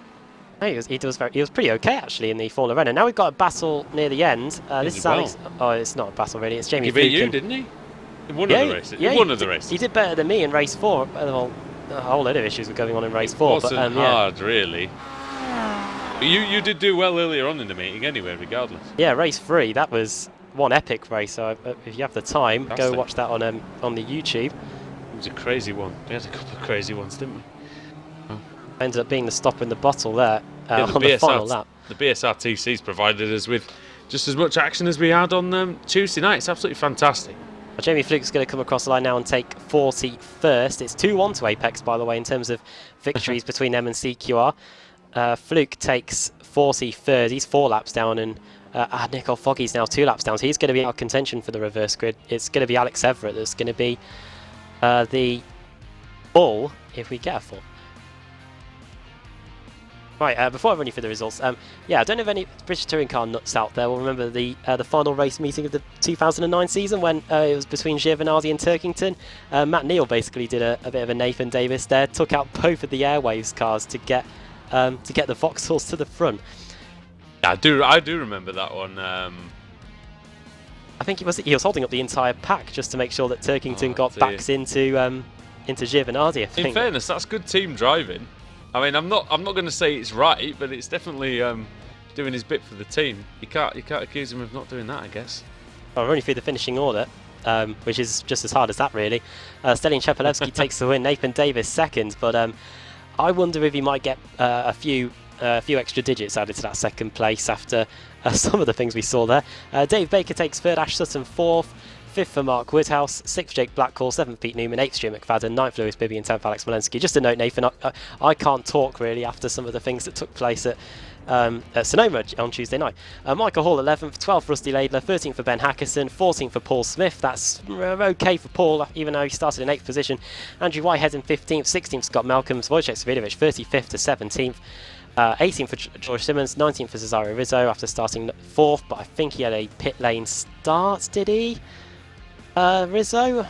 He was pretty okay actually in the Formula Renault. Now we've got a battle near the end. This is Alex. Oh, it's not a battle really. It's Jamie. He beat you, didn't he? In one of the races. Yeah, one of the races. He did better than me in race 4. Well, a whole load of issues were going on in race 4. It wasn't hard, really. You did do well earlier on in the meeting anyway, regardless. Yeah, race 3. That was one epic race. So if you have the time, go watch that on the YouTube. It was a crazy one. We had a couple of crazy ones, didn't we? Ended up being the stopper in the bottle there on the final lap. The BSRTC's provided us with just as much action as we had on Tuesday night. It's absolutely fantastic. Well, Jamie Fluke's going to come across the line now and take 41st. It's 2-1 to Apex, by the way, in terms of victories between them and CQR. Fluke takes 43rd. He's 4 laps down, and Nicole Foggy's now 2 laps down. So he's going to be out of contention for the reverse grid. It's going to be Alex Everett that's going to be the bull if we get a full. Right, before I run you through the results, yeah, I don't know if any British touring car nuts out there will remember the final race meeting of the 2009 season when it was between Giovinazzi and Turkington. Matt Neal basically did a bit of a Nathan Davis there, took out both of the Airwaves cars to get the Vauxhalls to the front. Yeah, I do remember that one. I think he was holding up the entire pack just to make sure that Turkington got backs into Giovinazzi. I think. In fairness, that's good team driving. I mean, I'm not going to say it's right, but it's definitely doing his bit for the team. You can't accuse him of not doing that, I guess. Well, we're only through the finishing order, which is just as hard as that, really. Stalin Chepelevsky takes the win. Nathan Davis second, but I wonder if he might get a few extra digits added to that second place after some of the things we saw there. Dave Baker takes third, Ash Sutton fourth, 5th for Mark Woodhouse, 6th Jake Blackhall, 7th Pete Newman, 8th Stuart McFadden, 9th Lewis Bibby and 10th Alex Walensky. Just a note, Nathan, I can't talk really after some of the things that took place at Sonoma on Tuesday night. Michael Hall 11th, 12th Rusty Laidler, 13th for Ben Hackerson, 14th for Paul Smith. That's okay for Paul, even though he started in 8th position. Andrew Whitehead in 15th, 16th Scott Malcolms, Wojciech Svidovic 35th to 17th. 18th for George Simmons, 19th for Cesario Rizzo after starting 4th, but I think he had a pit lane start, did he? Rizzo?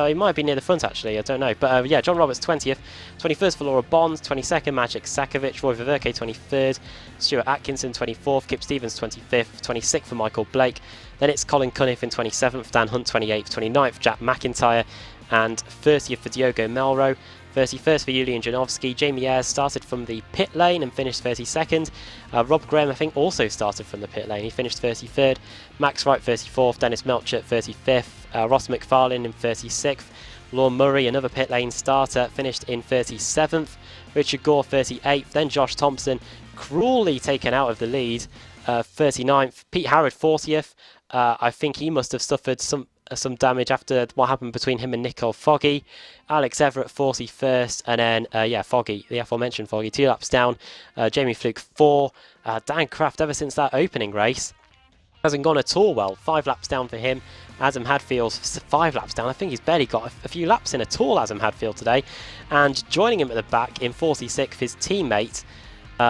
He might be near the front actually, I don't know. But yeah, John Roberts 20th, 21st for Laura Bond, 22nd Magic Sakovic, Roy Viverke 23rd, Stuart Atkinson 24th, Kip Stevens 25th, 26th for Michael Blake. Then it's Colin Cunniff in 27th, Dan Hunt 28th, 29th Jack McIntyre, and 30th for Diogo Melro. 31st for Julian Janowski. Jamie Ayres started from the pit lane and finished 32nd. Rob Graham, I think, also started from the pit lane. He finished 33rd. Max Wright, 34th. Dennis Melchert, 35th. Ross McFarlane in 36th. Lorne Murray, another pit lane starter, finished in 37th. Richard Gore, 38th. Then Josh Thompson, cruelly taken out of the lead, 39th. Pete Harrod, 40th. I think he must have suffered some damage after what happened between him and Nicole Foggy. Alex Everett 41st, and then yeah, Foggy, the aforementioned Foggy, 2 laps down. Jamie Fluke 4. Dan Kraft, ever since that opening race, hasn't gone at all well. 5 laps down for him. Adam Hadfield 5 laps down. I think he's barely got a few laps in at all, Adam Hadfield, today. And joining him at the back in 46th, his teammate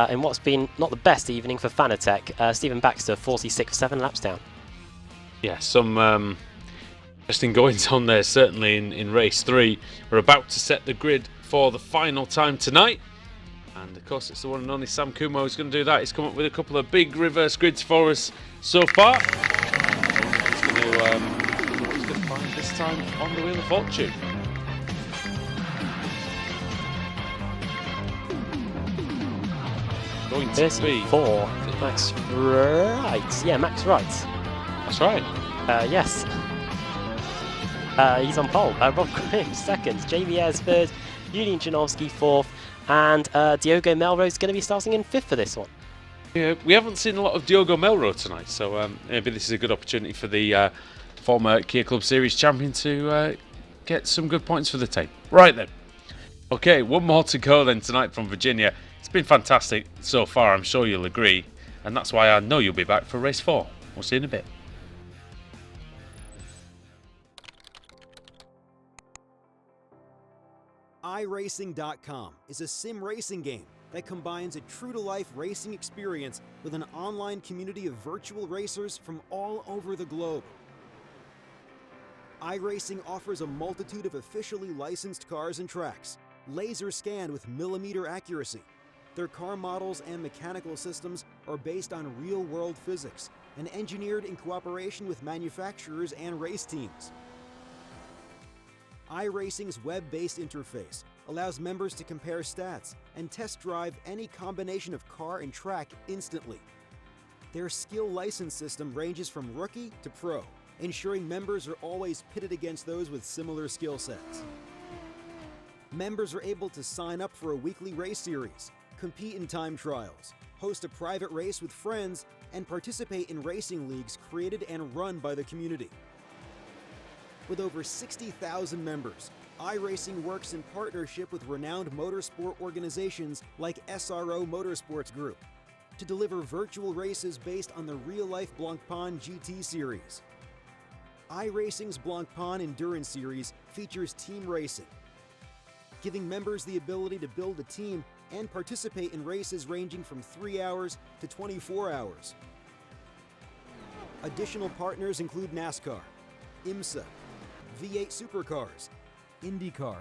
in what's been not the best evening for Fanatec, Stephen Baxter, 46th, 7 laps down. Yeah, some interesting goings on there, certainly in race 3. We're about to set the grid for the final time tonight. And of course, it's the one and only Sam Kumo who's going to do that. He's come up with a couple of big reverse grids for us so far. He's going to find this time on the Wheel of Fortune. Going to be 4. Max Wright. Yeah, Max Wright. That's right. Yes. He's on pole. Rob Graham 2nd. Jamie Ayres 3rd. Julian Janowski 4th. And Diogo Melrose going to be starting in 5th for this one. Yeah, we haven't seen a lot of Diogo Melrose tonight, so maybe this is a good opportunity for the former Kia Club Series champion to get some good points for the team. Right then. Okay, one more to go then tonight from Virginia. It's been fantastic so far, I'm sure you'll agree. And that's why I know you'll be back for race 4. We'll see you in a bit. iRacing.com is a sim racing game that combines a true-to-life racing experience with an online community of virtual racers from all over the globe. iRacing offers a multitude of officially licensed cars and tracks, laser scanned with millimeter accuracy. Their car models and mechanical systems are based on real-world physics and engineered in cooperation with manufacturers and race teams. iRacing's web-based interface allows members to compare stats and test drive any combination of car and track instantly. Their skill license system ranges from rookie to pro, ensuring members are always pitted against those with similar skill sets. Members are able to sign up for a weekly race series, compete in time trials, host a private race with friends, and participate in racing leagues created and run by the community. With over 60,000 members, iRacing works in partnership with renowned motorsport organizations like SRO Motorsports Group to deliver virtual races based on the real-life Blancpain GT series. iRacing's Blancpain Endurance Series features team racing, giving members the ability to build a team and participate in races ranging from 3 hours to 24 hours. Additional partners include NASCAR, IMSA, V8 Supercars, IndyCar,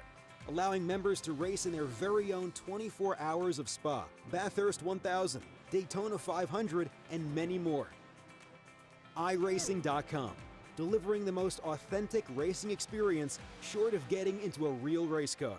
allowing members to race in their very own 24 hours of Spa, Bathurst 1000, Daytona 500, and many more. iRacing.com, delivering the most authentic racing experience short of getting into a real race car.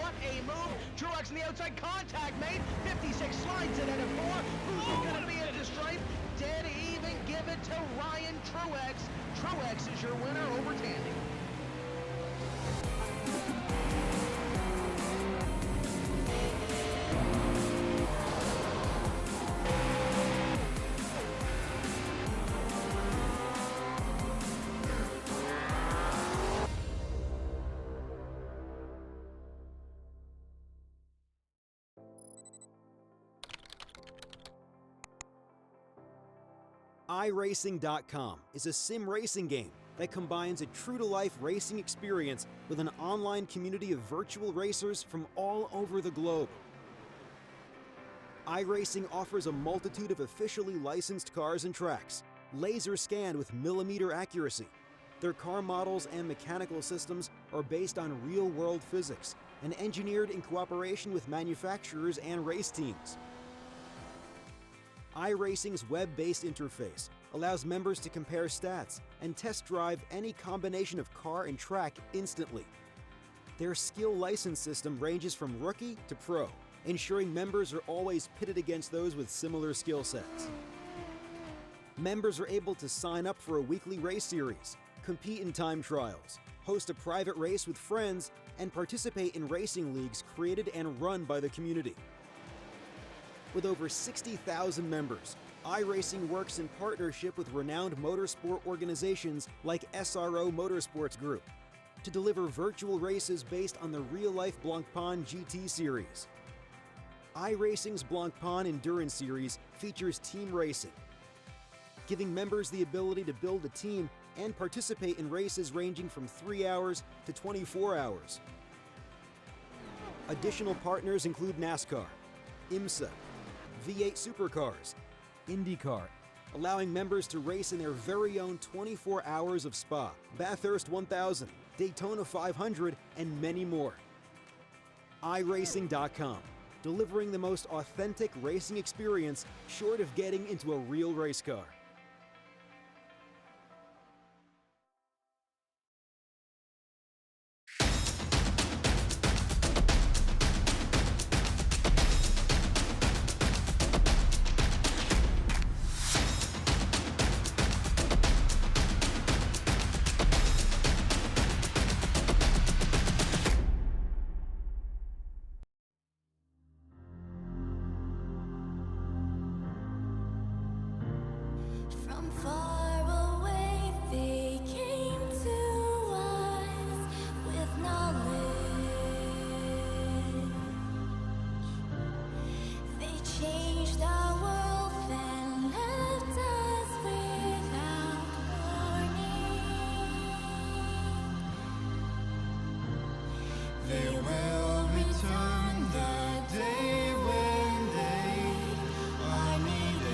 What a move! Truex in the outside, contact made. 56 slides it into 4. Who's going to be at the stripe? Dead even, give it to Ryan Truex. Truex is your winner over Tandy. iRacing.com is a sim racing game that combines a true-to-life racing experience with an online community of virtual racers from all over the globe. iRacing offers a multitude of officially licensed cars and tracks, laser scanned with millimeter accuracy. Their car models and mechanical systems are based on real-world physics and engineered in cooperation with manufacturers and race teams. iRacing's web-based interface allows members to compare stats and test drive any combination of car and track instantly. Their skill license system ranges from rookie to pro, ensuring members are always pitted against those with similar skill sets. Members are able to sign up for a weekly race series, compete in time trials, host a private race with friends, and participate in racing leagues created and run by the community. With over 60,000 members, iRacing works in partnership with renowned motorsport organizations like SRO Motorsports Group to deliver virtual races based on the real-life Blancpain GT series. iRacing's Blancpain Endurance Series features team racing, giving members the ability to build a team and participate in races ranging from 3 hours to 24 hours. Additional partners include NASCAR, IMSA, V8 Supercars, IndyCar, allowing members to race in their very own 24 hours of Spa, Bathurst 1000, Daytona 500, and many more. iRacing.com, delivering the most authentic racing experience short of getting into a real race car. From far away they came to us with knowledge. They changed our world and left us without warning. They will return the day when they are needed.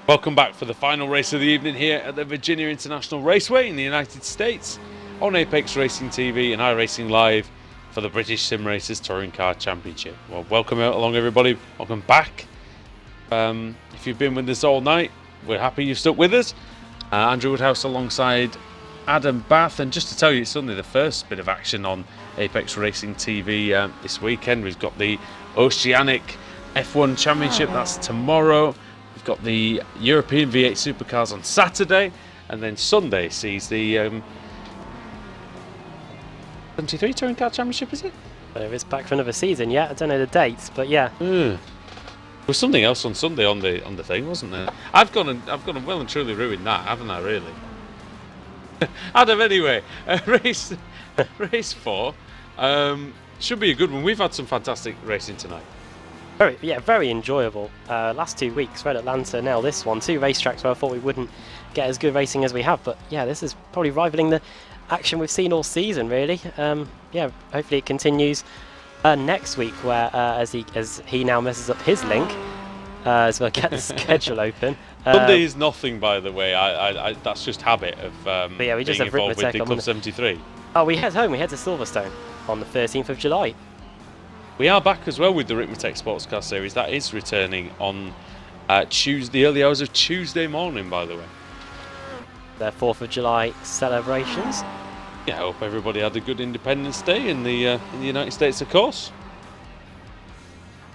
Welcome back for the final race of the evening here at the Virginia International Raceway in the United States on Apex Racing TV and iRacing Live for the British Sim Racers Touring Car Championship. Well, welcome along everybody, welcome back. If you've been with us all night, we're happy you've stuck with us. Andrew Woodhouse alongside Adam Bath, and just to tell you, it's only the first bit of action on Apex Racing TV this weekend. We've got the Oceanic F1 Championship, that's tomorrow. We've got the European V8 Supercars on Saturday, and then Sunday sees the 73 Touring Car Championship, is it? I don't know if it's back for another season yet. I don't know the dates, but yeah. There was something else on Sunday on the thing, wasn't there? I've gone and well and truly ruined that, haven't I? Really. Adam, anyway, race 4 should be a good one. We've had some fantastic racing tonight. Very enjoyable. Last 2 weeks, Red Atlanta, now this one. 2 racetracks where I thought we wouldn't get as good racing as we have, but yeah, this is probably rivaling the action we've seen all season, really. Yeah, hopefully it continues next week, where as he now messes up his link, as we'll get the schedule open. Sunday is nothing, by the way. I that's just habit of yeah, we just being have involved with the Arithmetic Club 73. Oh, we head home. We head to Silverstone on the 13th of July. We are back as well with the Arithmetic Sports Car Series. That is returning on Tuesday, early hours of Tuesday morning, by the way. Their 4th of July celebrations. Yeah, I hope everybody had a good Independence Day in the United States, of course.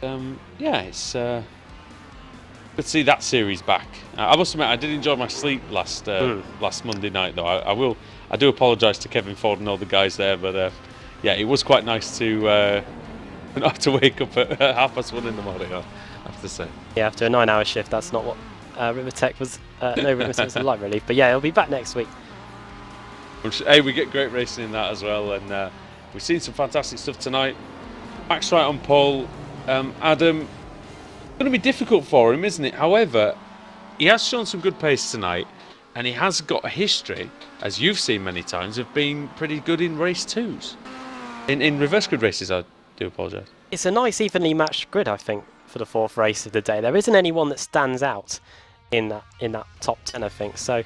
Yeah, it's good to see that series back. I must admit, I did enjoy my sleep last Monday night, though. I do apologise to Kevin Ford and all the guys there, but yeah, it was quite nice to not have to wake up at 1:30 in the morning, I have to say. Yeah, after a 9-hour shift, that's not what Arithmetic was. No, Arithmetic was like, really. But yeah, it'll be back next week. Hey, we get great racing in that as well, and we've seen some fantastic stuff tonight. Max Wright on pole. Adam, it's going to be difficult for him, isn't it? However, he has shown some good pace tonight, and he has got a history, as you've seen many times, of being pretty good in race 2s. In reverse grid races, I do apologise. It's a nice evenly matched grid, I think, for the 4th race of the day. There isn't anyone that stands out in that top 10, I think. So,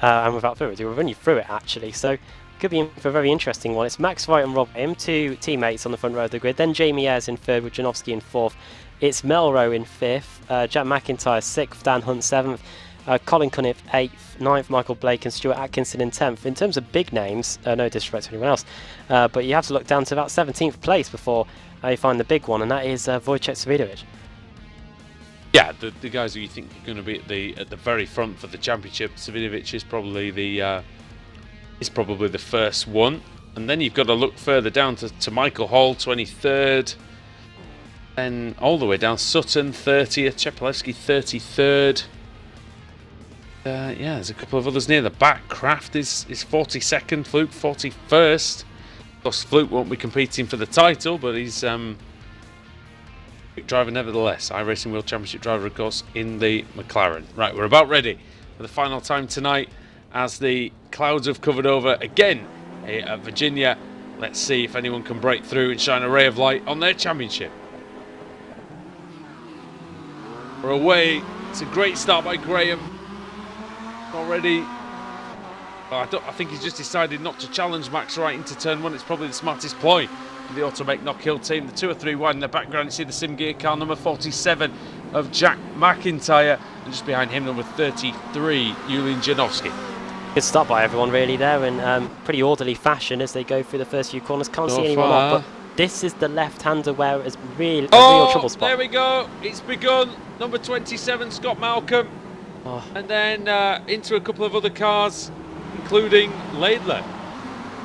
and without further ado, we'll run you through it actually. So, could be in for a very interesting one. It's Max Wright and Rob Graham, 2 teammates on the front row of the grid. Then Jamie Ayres in 3rd with Janowski in 4th. It's Melrose in 5th. Jack McIntyre 6th. Dan Hunt 7th. Colin Cunniff 8th. 9th Michael Blake and Stuart Atkinson in 10th. In terms of big names, no disrespect to anyone else, but you have to look down to about 17th place before you find the big one, and that is Wojciech Swiatovic. Yeah, the guys who you think are going to be at the very front for the championship. Svidovic is probably the first one, and then you've got to look further down to Michael Hall, 23rd, then all the way down Sutton 30th, Chepelewski 33rd. Yeah, there's a couple of others near the back. Kraft is 42nd, Fluke 41st. Of course, Fluke won't be competing for the title, but he's driver nevertheless. iRacing World Championship driver, of course, in the McLaren. Right, we're about ready for the final time tonight as the clouds have covered over again here at Virginia. Let's see if anyone can break through and shine a ray of light on their championship. We're away. It's a great start by Graham. Already. I think he's just decided not to challenge Max Wright into turn 1. It's probably the smartest ploy for the Automake Knockhill team. The 2 or 3 wide in the background, you see the Sim Gear car number 47 of Jack McIntyre, and just behind him number 33, Julian Janowski. Good start by everyone really there, in pretty orderly fashion as they go through the first few corners. Can't see anyone off, but this is the left-hander where it's a real trouble spot. There we go. It's begun. Number 27, Scott Malcolm. And then into a couple of other cars, including Laidler.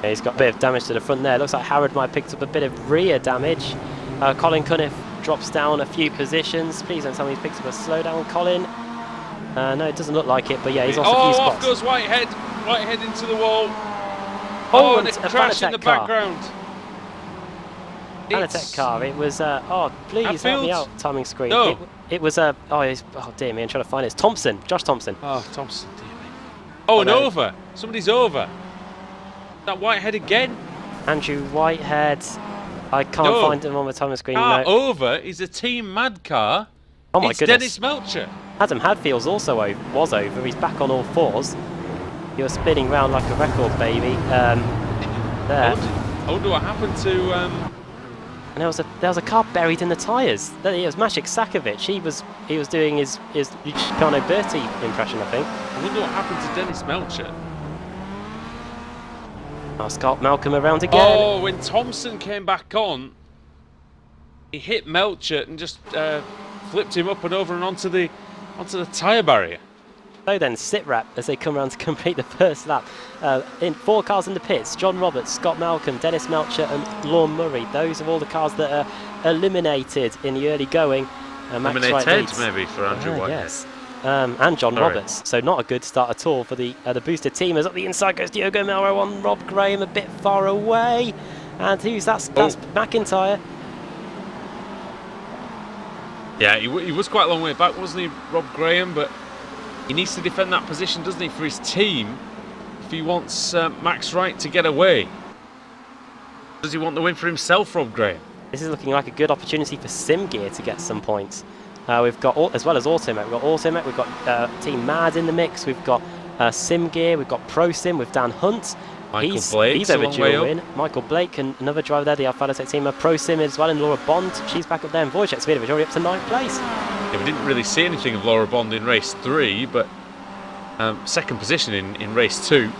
Yeah, he's got a bit of damage to the front there. Looks like Howard might have picked up a bit of rear damage. Colin Cunniff drops down a few positions. Please don't tell me he's picked up a slowdown, Colin. No, it doesn't look like it, but yeah, he's lost a few spots. Off goes Whitehead. Whitehead into the wall. And a crash in the background. Fanatec car. It was, please help me out, timing screen. No. It was, oh dear me, I'm trying to find it. It's Thompson, Josh Thompson. Oh, Thompson, dear me. Oh, an over. Somebody's over. That Whitehead again? Andrew Whitehead. I can't find him on the timing screen. Over is a Team Mad car. Oh my it's goodness. Dennis Melcher. Adam Hadfield's also was over. He's back on all fours. He was spinning round like a record, baby. There. I wonder what happened to. And there was a car buried in the tyres. It was Maciek Sakovic. He was doing his Luciano Berti impression, I think. I wonder what happened to Dennis Melcher. Oh, Scott Malcolm around again. Oh, when Thompson came back on, he hit Melcher and just flipped him up and over and onto the tyre barrier. So then, sit wrap as they come around to complete the first lap. In 4 cars in the pits: John Roberts, Scott Malcolm, Dennis Melcher and Lorne Murray. Those are all the cars that are eliminated in the early going. Eliminated maybe for Andrew Whitehead. Yes. And John Roberts. So not a good start at all for the boosted teamers. Up the inside goes Diogo Melro on Rob Graham, a bit far away. And who's that? That's McIntyre. Yeah, he was quite a long way back, wasn't he, Rob Graham? But he needs to defend that position, doesn't he, for his team, if he wants Max Wright to get away. Does he want the win for himself, Rob Graham? This is looking like a good opportunity for Sim Gear to get some points. We've got, as well as Automech, we've got Team Mad in the mix, we've got Sim Gear, we've got Pro Sim with Dan Hunt. He's overdue a win. Michael Blake and another driver there, the Alpha Tech team, Pro Sim as well, and Laura Bond, she's back up there, and Wojciech Svidovic already up to 9th place. Yeah, we didn't really see anything of Laura Bond in race 3, but second position in race 2.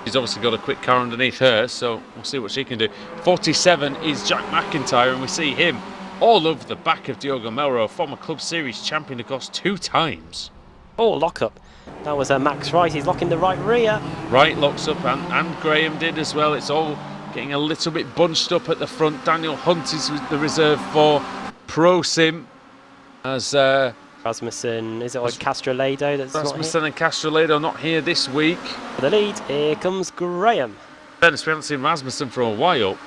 She's obviously got a quick car underneath her, so we'll see what she can do. 47 is Jack McIntyre, and we see him all over the back of Diogo Melro, former Club Series champion, of course, 2 times. Oh, lock up. That was Max Wright. He's locking the right rear. Wright locks up, and Graham did as well. It's all getting a little bit bunched up at the front. Daniel Hunt is the reserve for Pro Sim. As Rasmussen, is it Castrolado that's Rasmussen and Castrolado not here this week. For the lead, here comes Graham. Dennis, we haven't seen Rasmussen for a while.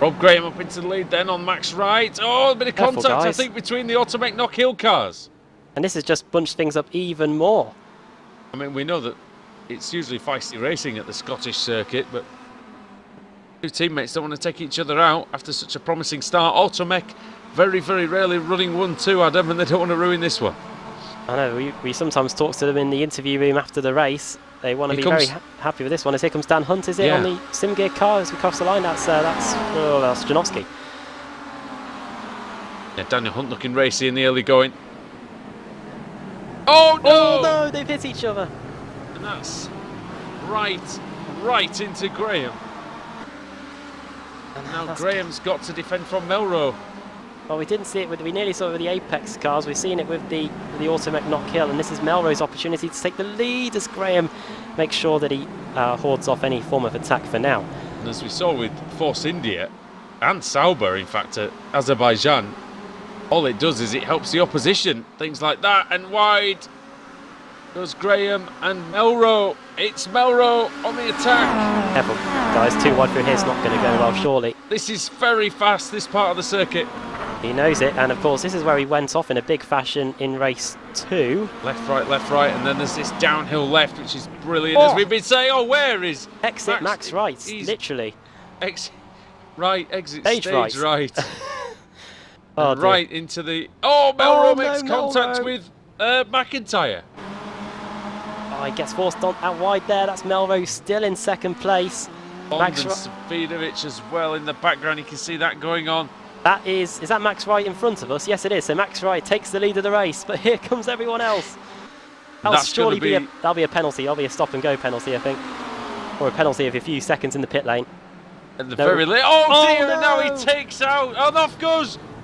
Rob Graham up into the lead then on Max Wright. Oh, a bit of contact, I think, between the Automech Knock Hill cars. And this has just bunched things up even more. I mean, we know that it's usually feisty racing at the Scottish circuit, but 2 teammates don't want to take each other out after such a promising start. Automech very, very rarely running 1-2, Adam, and they don't want to ruin this one. I know, we sometimes talk to them in the interview room after the race. They want to be very happy with this one. As here comes Dan Hunt, is it, on the Sim Gear car as we cross the line? That's Janowski. Yeah, Daniel Hunt looking racy in the early going. Oh no! Oh no, they've hit each other. And that's right into Graham. And now Graham's got to defend from Melro. Well, we didn't see it we nearly saw it with the Apex cars. We've seen it with the Automech Knock Hill, and this is Melro's opportunity to take the lead as Graham makes sure that he hoards off any form of attack for now. And as we saw with Force India and Sauber, in fact, at Azerbaijan, all it does is it helps the opposition. Things like that, and wide goes Graham and Melro. It's Melro on the attack. Careful, guys, 2 wide through here is not going to go well, surely. This is very fast, this part of the circuit. He knows it, and of course this is where he went off in a big fashion in race 2. Left, right, and then there's this downhill left, which is brilliant. As we've been saying, where is exit Max Wright, literally. Exit stage right. Oh, right into the... Oh, Melro makes contact with McIntyre. Oh, he gets forced on out wide there. That's Melro still in 2nd place. Bond and Svidovic as well in the background. You can see that going on. That is that Max Wright in front of us? Yes, it is. So Max Wright takes the lead of the race, but here comes everyone else. That'll surely be a penalty. That'll be a stop and go penalty, I think, or a penalty of a few seconds in the pit lane. At the very late. Oh dear! No. And now he takes out. Oh,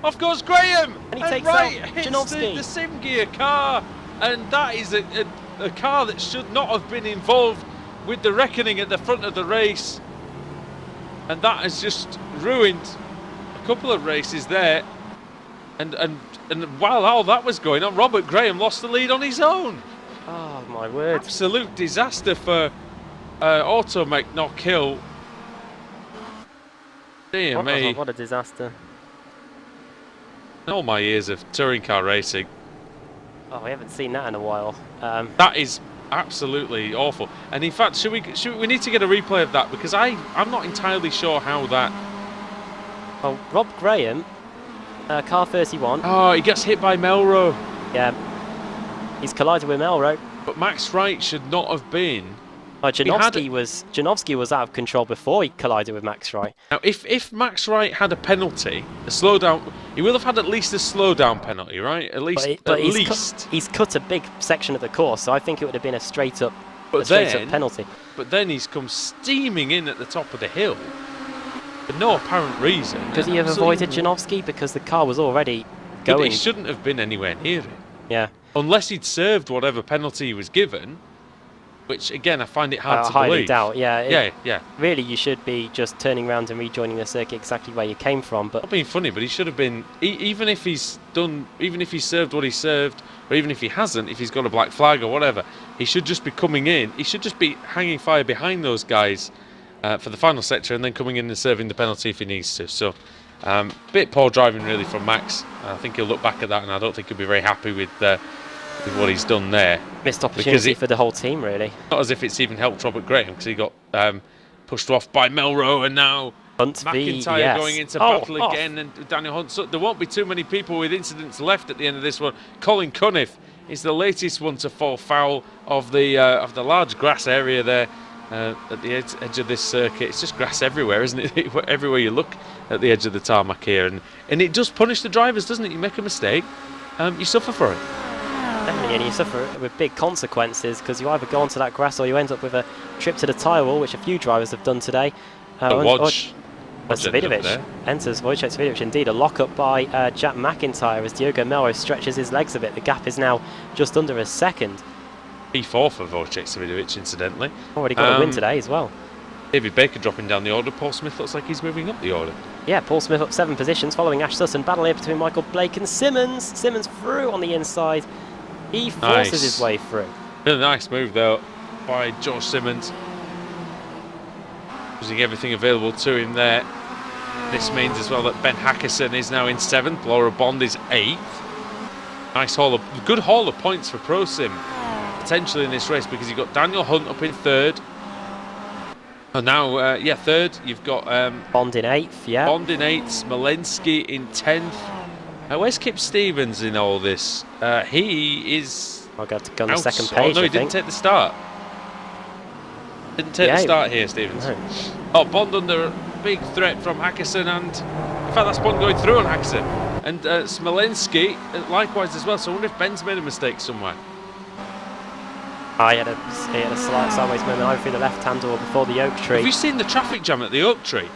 off goes Graham. And he takes out Janowski. The Sim Gear car, and that is a car that should not have been involved with the reckoning at the front of the race, and that has just ruined couple of races there, and while all that was going on, Robert Graham lost the lead on his own. Oh my word! Absolute disaster for Automech Knock Hill. Dear me! What a disaster! In all my years of touring car racing, we haven't seen that in a while. That is absolutely awful. And in fact, we need to get a replay of that, because I'm not entirely sure how that. Well, Rob Graham car 31. Oh, he gets hit by Melro. Yeah, he's collided with Melro. But Max Wright should not have been. Janowski was out of control before he collided with Max Wright. Now, if Max Wright had a penalty, a slowdown, he will have had at least a slowdown penalty, right? At least, He's cut a big section of the course, so I think it would have been a straight up penalty. But then he's come steaming in at the top of the hill for no apparent reason. Could he have avoided Janowski because the car was already going? But he shouldn't have been anywhere near it. Yeah. Unless he'd served whatever penalty he was given, which again I find it hard to highly believe. doubt. Yeah. Yeah. Really, you should be just turning around and rejoining the circuit exactly where you came from. But Not being funny, but he should have been. Even if he's served what he served, or even if he hasn't, if he's got a black flag or whatever, he should just be coming in. He should just be hanging fire behind those guys for the final sector, and then coming in and serving the penalty if he needs to. So, bit poor driving really from Max. I think he'll look back at that, and I don't think he'll be very happy with what he's done there. Missed opportunity for the whole team, really. Not as if it's even helped Robert Graham, because he got pushed off by Melro, and now McIntyre going into battle again, and Daniel Hunt. So there won't be too many people with incidents left at the end of this one. Colin Cunniff is the latest one to fall foul of the large grass area there at the edge of this circuit. It's just grass everywhere, isn't it? Everywhere you look at the edge of the tarmac here, and it does punish the drivers, doesn't it? You make a mistake, you suffer for it. Definitely, and you suffer with big consequences because you either go onto that grass or you end up with a trip to the tyre wall, which a few drivers have done today. Wojciech enters Wojciech Savidovic, indeed. A lock-up by Jack McIntyre as Diogo Melro stretches his legs a bit. The gap is now just under a second. P4 for Wojciech Savidovic, incidentally. Already got a win today as well. David Baker dropping down the order. Paul Smith looks like he's moving up the order. Yeah, Paul Smith up 7 positions following Ash Sutton. Battle here between Michael Blake and Simmons. Simmons through on the inside. He forces his way through. Really nice move though by George Simmons, using everything available to him there. This means as well that Ben Hackerson is now in 7th, Laura Bond is 8th. Nice good haul of points for Pro Sim potentially in this race, because you've got Daniel Hunt up in 3rd. And now, 3rd, you've got Bond in 8th, yeah. Bond in 8th, Smolensky in 10th. Where's Kip Stevens in all this? He is. I'll go on the second page. Oh no, he didn't take the start. Didn't take the start here, Stevens. No. Oh, Bond under a big threat from Hackerson, and in fact that's Bond going through on Hackerson. And Smolensky likewise as well. So I wonder if Ben's made a mistake somewhere. He had a slight sideways movement either through the left-hand or before the oak tree. Have you seen the traffic jam at the oak tree?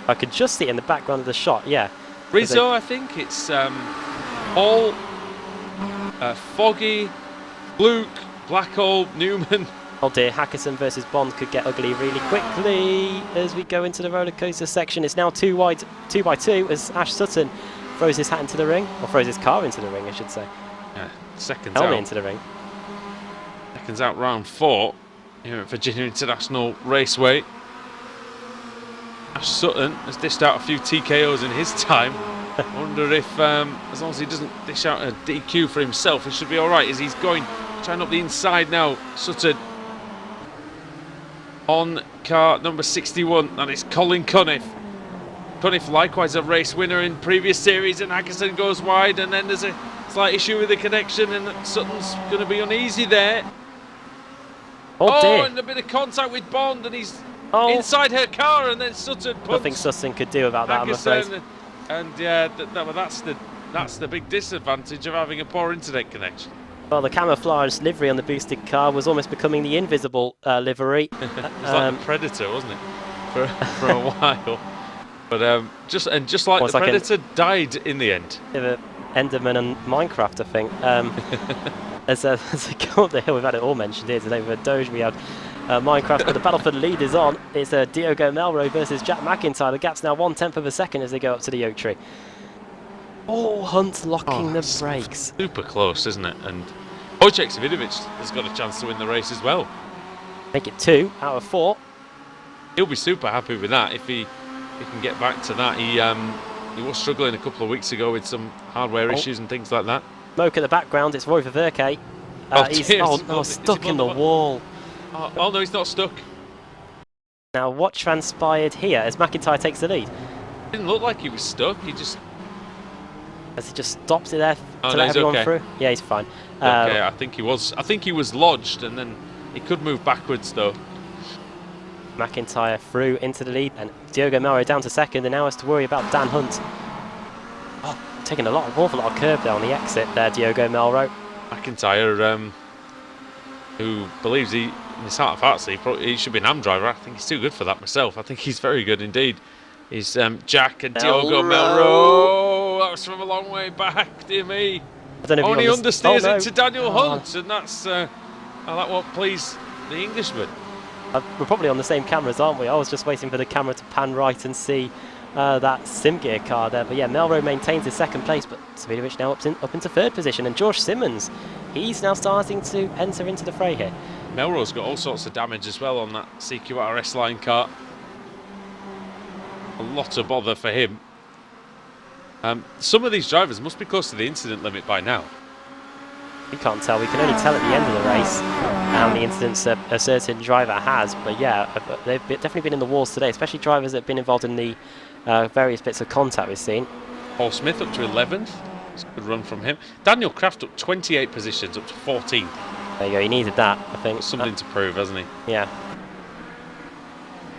I could just see it in the background of the shot, yeah. Rizzo, I think it's Hall, Foggy, Luke, Blackhall, Newman. Oh dear, Hackerson versus Bond could get ugly really quickly as we go into the roller coaster section. It's now 2 by 2 as Ash Sutton throws his hat into the ring, or throws his car into the ring, I should say. Seconds Helmet out. into the ring. Seconds out, round 4 here at Virginia International Raceway. Ash Sutton has dished out a few TKOs in his time. I wonder if, as long as he doesn't dish out a DQ for himself, he should be all right. As he's trying up the inside now, Sutton on car number 61. That is Colin Cunniff. Cunniff, likewise a race winner in previous series, and Hackerson goes wide, and then there's a slight issue with the connection, and Sutton's going to be uneasy there. Oh dear. And a bit of contact with Bond, and he's inside her car, and then Sutton punts. Nothing Sutton could do about that, I'm afraid. And yeah, that's the big disadvantage of having a poor internet connection. Well, the camouflage livery on the boosted car was almost becoming the invisible livery. It was like the Predator, wasn't it, for a while? But just like the Predator died in the end. Enderman and Minecraft, I think. As I go up the hill, we've had it all mentioned here today. We've had Doge, we had Minecraft, but the battle for the lead is on. It's Diogo Melro versus Jack McIntyre. The gap's now 1/10 of a second as they go up to the oak tree. Oh, Hunt locking the brakes. Super close, isn't it? And Wojciech Savidovic has got a chance to win the race as well. Make it 2 out of 4. He'll be super happy with that if he can get back to that. He was struggling a couple of weeks ago with some hardware issues and things like that. Smoke at the background, it's Roy Ververke. He's stuck in the wall. Oh no, he's not stuck. Now what transpired here as McIntyre takes the lead? It didn't look like he was stuck. He just As he just stops it there Oh, to no, let he's everyone okay. through. Yeah, he's fine. Okay, I think he was lodged, and then he could move backwards though. McIntyre through into the lead, and Diogo Melro down to second, and now has to worry about Dan Hunt. Oh, taking an awful lot of curve there on the exit there, Diogo Melro. McIntyre, who believes in his heart of hearts he should be an AM driver. I think he's too good for that myself. I think he's very good indeed. He's Jack and Diogo Melro. That was from a long way back, dear me. I don't know if Only you understeers no. into Daniel Oh. Hunt, and that's that won't please the Englishman. We're probably on the same cameras, aren't we? I was just waiting for the camera to pan right and see that SimGear car there. But yeah, Melro maintains his second place, but Svidovic now up into third position. And George Simmons, he's now starting to enter into the fray here. Melro's got all sorts of damage as well on that CQRS line car. A lot of bother for him. Some of these drivers must be close to the incident limit by now. We can't tell. We can only tell at the end of the race how many incidents a certain driver has. But yeah, they've definitely been in the walls today, especially drivers that have been involved in the various bits of contact we've seen. Paul Smith up to 11th. It's a good run from him. Daniel Kraft up 28 positions, up to 14th. There you go. He needed that, I think. Got something to prove, hasn't he? Yeah.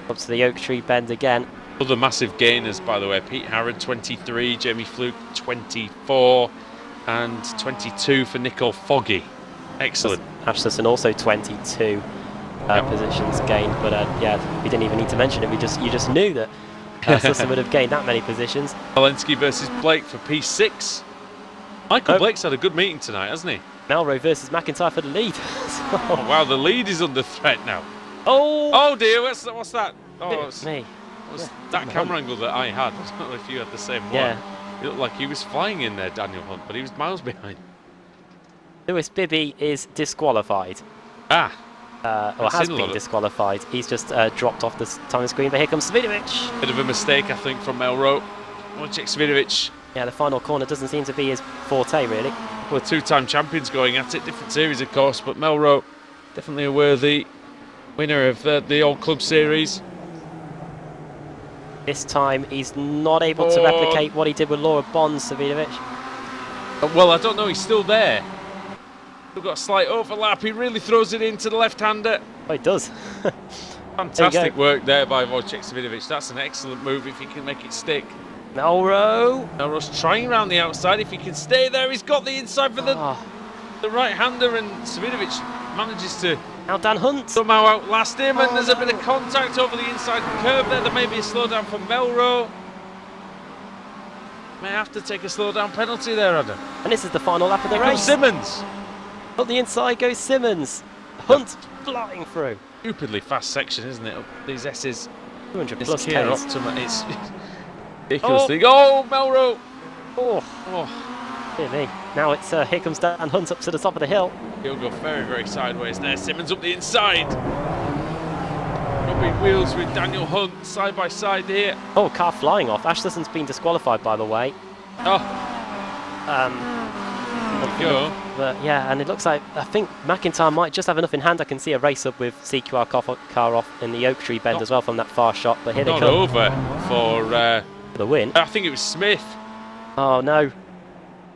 Up to the Oak Tree Bend again. Other massive gainers, by the way. Pete Harrod, 23. Jamie Fluke, 24. And 22 for Nicole Foggy. Excellent. Ash Sutton also 22 positions gained, but yeah, we didn't even need to mention it. You just knew that Sutton would have gained that many positions. Walensky versus Blake for P6. Michael Blake's had a good meeting tonight, hasn't he? Melro versus McIntyre for the lead. Oh, wow, the lead is under threat now. Oh Dear, what's that? Oh, it's me. was that camera angle that I had. I don't know if you had the same one. Yeah. It looked like he was flying in there, Daniel Hunt, but he was miles behind. Lewis Bibby is disqualified. Ah. Or has been disqualified. He's just dropped off the time screen, but here comes Svidovic. Bit of a mistake, I think, from Melro. Wojciech Svidovic. Yeah, the final corner doesn't seem to be his forte, really. Well, two-time champions going at it, different series, of course, but Melro definitely a worthy winner of the Old Club Series. This time he's not able to replicate what he did with Laura Bonds, Svidovic. Well, I don't know, he's still there. We've got a slight overlap. He really throws it into the left-hander. Oh, he does. Fantastic work there by Wojciech Svidovic. That's an excellent move if he can make it stick. Melro's trying around the outside. If he can stay there, he's got the inside for the right-hander, and Svidovic manages to now Dan Hunt somehow outlast him, and there's a bit of contact over the inside curve there. There may be a slowdown for Melro. May have to take a slowdown penalty there, Adam. And this is the final lap of the Here race. comes Simmons. On the inside goes Simmons. Hunt flying through. Stupidly fast section, isn't it? Up these S's. 200 This plus Kia Ks. Optima, it's ridiculous thing. Oh, Melro! Oh, dear me. Now it's here comes Dan Hunt up to the top of the hill. He'll go very, very sideways there. Simmons up the inside. Rubbing wheels with Daniel Hunt side by side here. Oh, car flying off. Ash Sutton's been disqualified, by the way. There we go. But yeah, and it looks like I think McIntyre might just have enough in hand. I can see a race up with CQR car off in the Oak Tree Bend as well from that far shot. But here they come. Not over for the win. I think it was Smith. Oh no.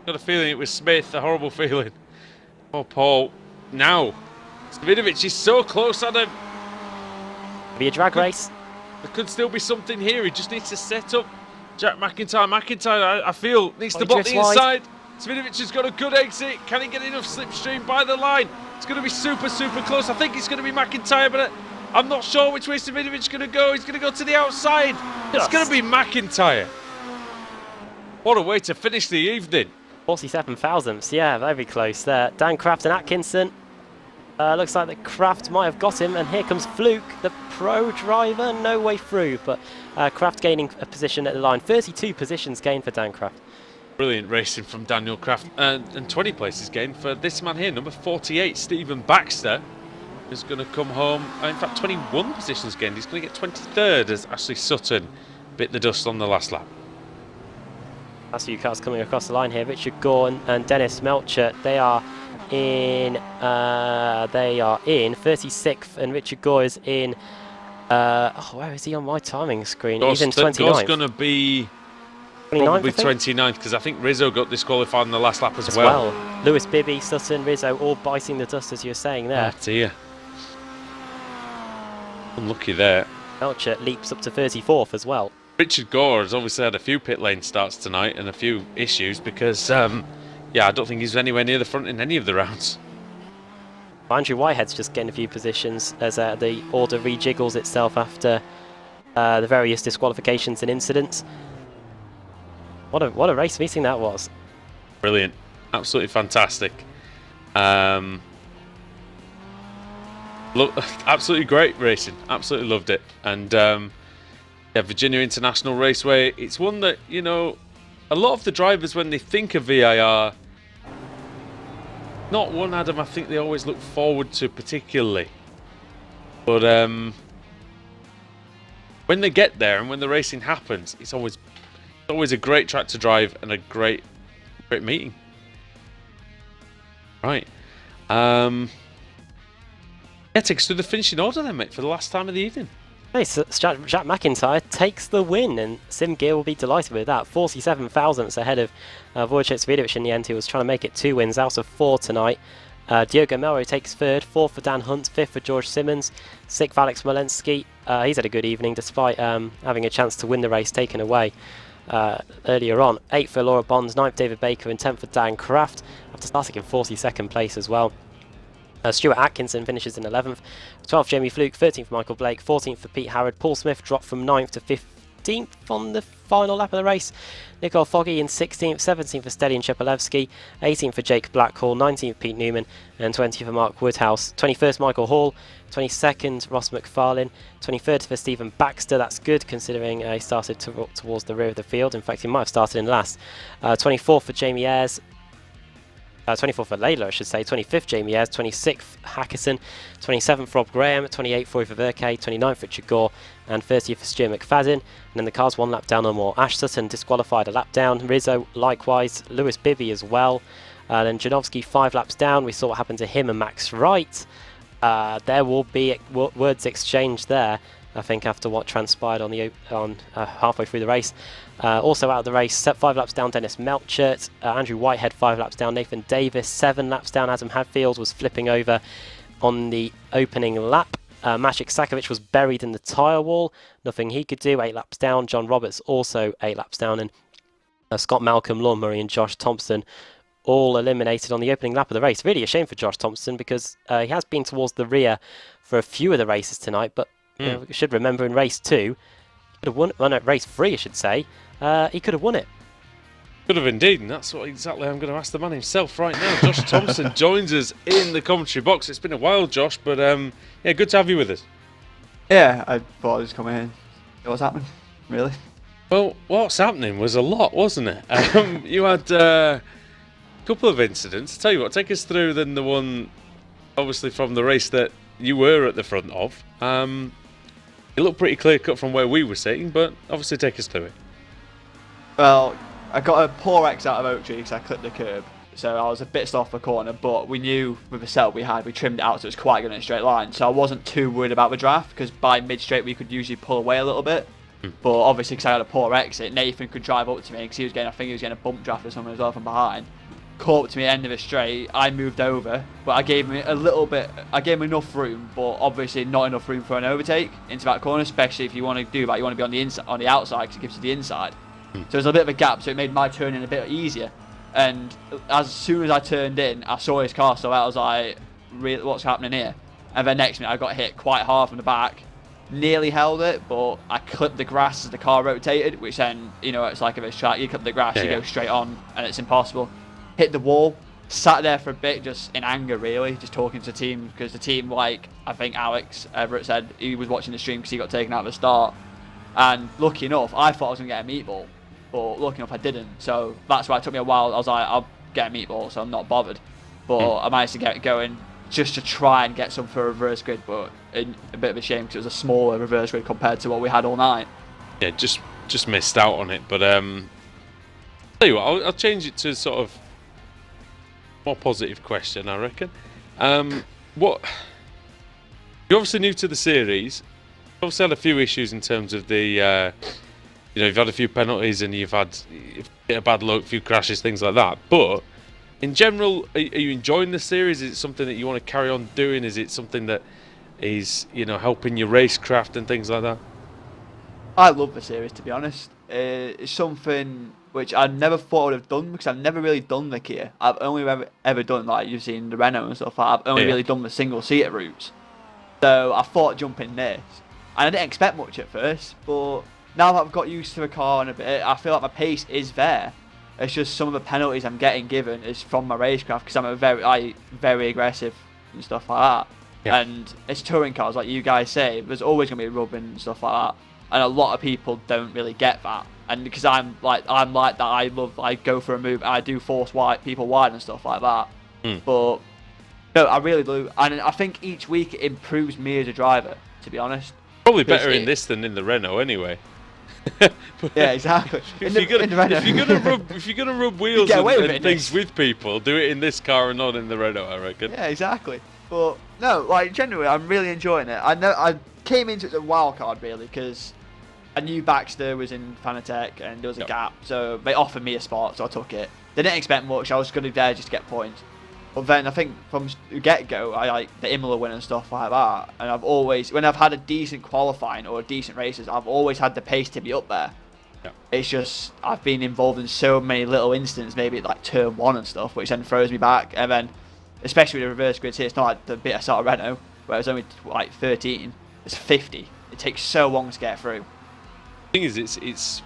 Got a feeling it was Smith. A horrible feeling. Oh, Paul. Now, Svidovic is so close, Adam. Be a drag race. There could still be something here. He just needs to set up Jack McIntyre. McIntyre, I feel, needs to block the inside. Svidovic has got a good exit. Can he get enough slipstream by the line? It's going to be super, super close. I think it's going to be McIntyre, but I'm not sure which way Svidovic is going to go. He's going to go to the outside. It's going to be McIntyre. What a way to finish the evening. 47 thousandths, yeah, very close there. Dan Kraft and Atkinson. Looks like that Kraft might have got him, and here comes Fluke, the pro driver. No way through, but Kraft gaining a position at the line. 32 positions gained for Dan Kraft. Brilliant racing from Daniel Kraft, and 20 places gained for this man here, number 48, Stephen Baxter, is going to come home. In fact, 21 positions gained. He's going to get 23rd as Ashley Sutton bit the dust on the last lap. That's few cars coming across the line here. Richard Gore and Dennis Melcher. They are in 36th, and Richard Gore is in. Where is he on my timing screen? He's in 29th. Gore's going to be probably I think. 29th, because I think Rizzo got disqualified in the last lap as Well, Lewis, Bibby, Sutton, Rizzo all biting the dust, as you were saying there. Oh dear. Unlucky there. Melcher leaps up to 34th as well. Richard Gore has obviously had a few pit lane starts tonight and a few issues because, yeah, I don't think he's anywhere near the front in any of the rounds. Andrew Whitehead's just getting a few positions as the order rejiggles itself after the various disqualifications and incidents. What a race meeting that was. Brilliant. Absolutely fantastic. Absolutely great racing. Absolutely loved it. And yeah, Virginia International Raceway, it's one that, you know, a lot of the drivers, when they think of VIR, not one, Adam, I think they always look forward to particularly. But when they get there and when the racing happens, it's always a great track to drive and a great meeting. Right. Yeah, take us through the finishing order then, mate, for the last time of the evening. Nice. So Jack McIntyre takes the win, and Sim Gear will be delighted with that. 47 thousandths ahead of Wojciech Svidovic in the end, who was trying to make it 2 wins out of 4 tonight. Diogo Melro takes 3rd, 4th for Dan Hunt, 5th for George Simmons, 6th for Alex Molensky. He's had a good evening despite having a chance to win the race taken away earlier on. 8th for Laura Bonds, 9th David Baker, and 10th for Dan Kraft, after starting in 42nd place as well. Stuart Atkinson finishes in 11th, 12th Jamie Fluke, 13th for Michael Blake, 14th for Pete Harrod. Paul Smith dropped from 9th to 15th on the final lap of the race. Nicole Foggy in 16th, 17th for Stelian Shepelevsky, 18th for Jake Blackhall, 19th Pete Newman, and 20th for Mark Woodhouse. 21st Michael Hall, 22nd Ross McFarlane, 23rd for Stephen Baxter. That's good considering he started towards the rear of the field. In fact, he might have started in last. 24th for Jamie Ayres. 24th for Layla, I should say. 25th Jamie Ayres, 26th Hackerson, 27th Rob Graham, 28th Roy Verke, 29th Richard Gore, and 30th for Stuart McFadden. And then the cars 1 lap down or more. Ash Sutton disqualified a lap down. Rizzo likewise. Lewis Bibby as well. Then Janowski 5 laps down. We saw what happened to him and Max Wright. There will be words exchanged there, I think, after what transpired on halfway through the race. Also out of the race, 5 laps down, Dennis Melcher. Andrew Whitehead 5 laps down, Nathan Davis 7 laps down. Adam Hadfield was flipping over on the opening lap. Maciek Sakovic was buried in the tyre wall, nothing he could do, 8 laps down. John Roberts also 8 laps down, and Scott Malcolm, Lon Murray and Josh Thompson all eliminated on the opening lap of the race. Really a shame for Josh Thompson, because he has been towards the rear for a few of the races tonight, but we should remember in race 2, he could have won, well, no, race 3 I should say, he could have won it. Could have indeed, and that's what exactly I'm going to ask the man himself right now. Josh Thompson joins us in the commentary box. It's been a while, Josh, but yeah, good to have you with us. Yeah, I thought I'd just come in. What's happening, really? Well, what's happening was a lot, wasn't it? You had a couple of incidents. Tell you what, take us through then the one, obviously from the race that you were at the front of. It looked pretty clear cut from where we were sitting, but obviously take us through it. Well, I got a poor X out of Oak Tree because I clipped the curb, so I was a bit off the corner, but we knew with the setup we had, we trimmed it out so it was quite good in a straight line, so I wasn't too worried about the draft, because by mid-straight we could usually pull away a little bit, but obviously because I had a poor exit, Nathan could drive up to me because I think he was getting a bump draft or something as well from behind. Caught up to me at the end of the straight, I moved over, but I gave him enough room, but obviously not enough room for an overtake into that corner, especially if you want to do that, you want to be on the inside, on the outside, because it gives you the inside. So there's a bit of a gap, so it made my turn in a bit easier. And as soon as I turned in, I saw his car, so I was like, what's happening here? And then next minute, I got hit quite hard from the back. Nearly held it, but I clipped the grass as the car rotated, which then, you know, it's like if it's track, you clip the grass, you go straight on, and it's impossible. Hit the wall, sat there for a bit, just in anger, really, just talking to the team, because the team, like, I think Alex Everett said, he was watching the stream because he got taken out at the start. And lucky enough, I thought I was going to get a meatball. But lucky enough I didn't, so that's why it took me a while. I was like, I'll get a meatball, so I'm not bothered. But I managed to get it going just to try and get some for a reverse grid, but a bit of a shame because it was a smaller reverse grid compared to what we had all night. Yeah, just missed out on it. But tell you what, I'll change it to sort of more positive question, I reckon. What you're obviously new to the series. Obviously had a few issues in terms of the you know, you've had a few penalties and you've had a bit of bad luck, a few crashes, things like that. But in general, are you enjoying the series? Is it something that you want to carry on doing? Is it something that is, you know, helping your racecraft and things like that? I love the series, to be honest. It's something which I never thought I would have done, because I've never really done the Kia. I've only ever done, like you've seen the Renault and stuff. I've only really done the single-seater routes. So I thought jumping this, and I didn't expect much at first, but now that I've got used to the car and a bit, I feel like my pace is there. It's just some of the penalties I'm getting given is from my racecraft, because I'm very aggressive and stuff like that. Yeah. And it's touring cars, like you guys say, there's always going to be rubbing and stuff like that. And a lot of people don't really get that. And because I'm like that, I go for a move, I do force people wide and stuff like that. But no, I really do. And I think each week it improves me as a driver, to be honest. Probably better in this than in the Renault anyway. Yeah, exactly. If you're gonna rub wheels and things with people, do it in this car and not in the Renault, I reckon. Yeah, exactly. But no, like genuinely, I'm really enjoying it. I know I came into it as a wild card really, because I knew Baxter was in Fanatec and there was a gap, so they offered me a spot, so I took it. They didn't expect much. I was going to be there just to get points. But then I think from the get-go, I like the Imola win and stuff like that. And I've always, when I've had a decent qualifying or decent races, I've always had the pace to be up there. Yeah. It's just I've been involved in so many little incidents, maybe like turn 1 and stuff, which then throws me back. And then, especially with the reverse grids here, it's not like the bit I started Renault, where it was only like 13. It's 50. It takes so long to get through. The thing is, it's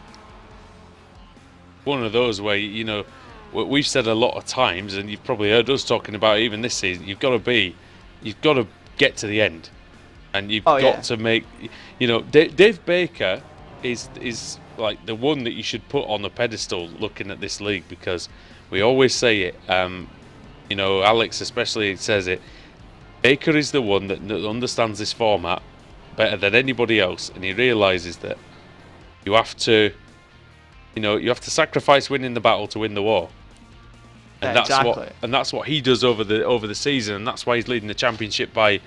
one of those where, you know, what we've said a lot of times, and you've probably heard us talking about it even this season, you've got to get to the end, and you've got to make, you know, Dave Baker is like the one that you should put on the pedestal looking at this league, because we always say it, you know, Alex especially says it, Baker is the one that understands this format better than anybody else, and he realises that you have to sacrifice winning the battle to win the war. And that's what he does over the season, and that's why he's leading the championship by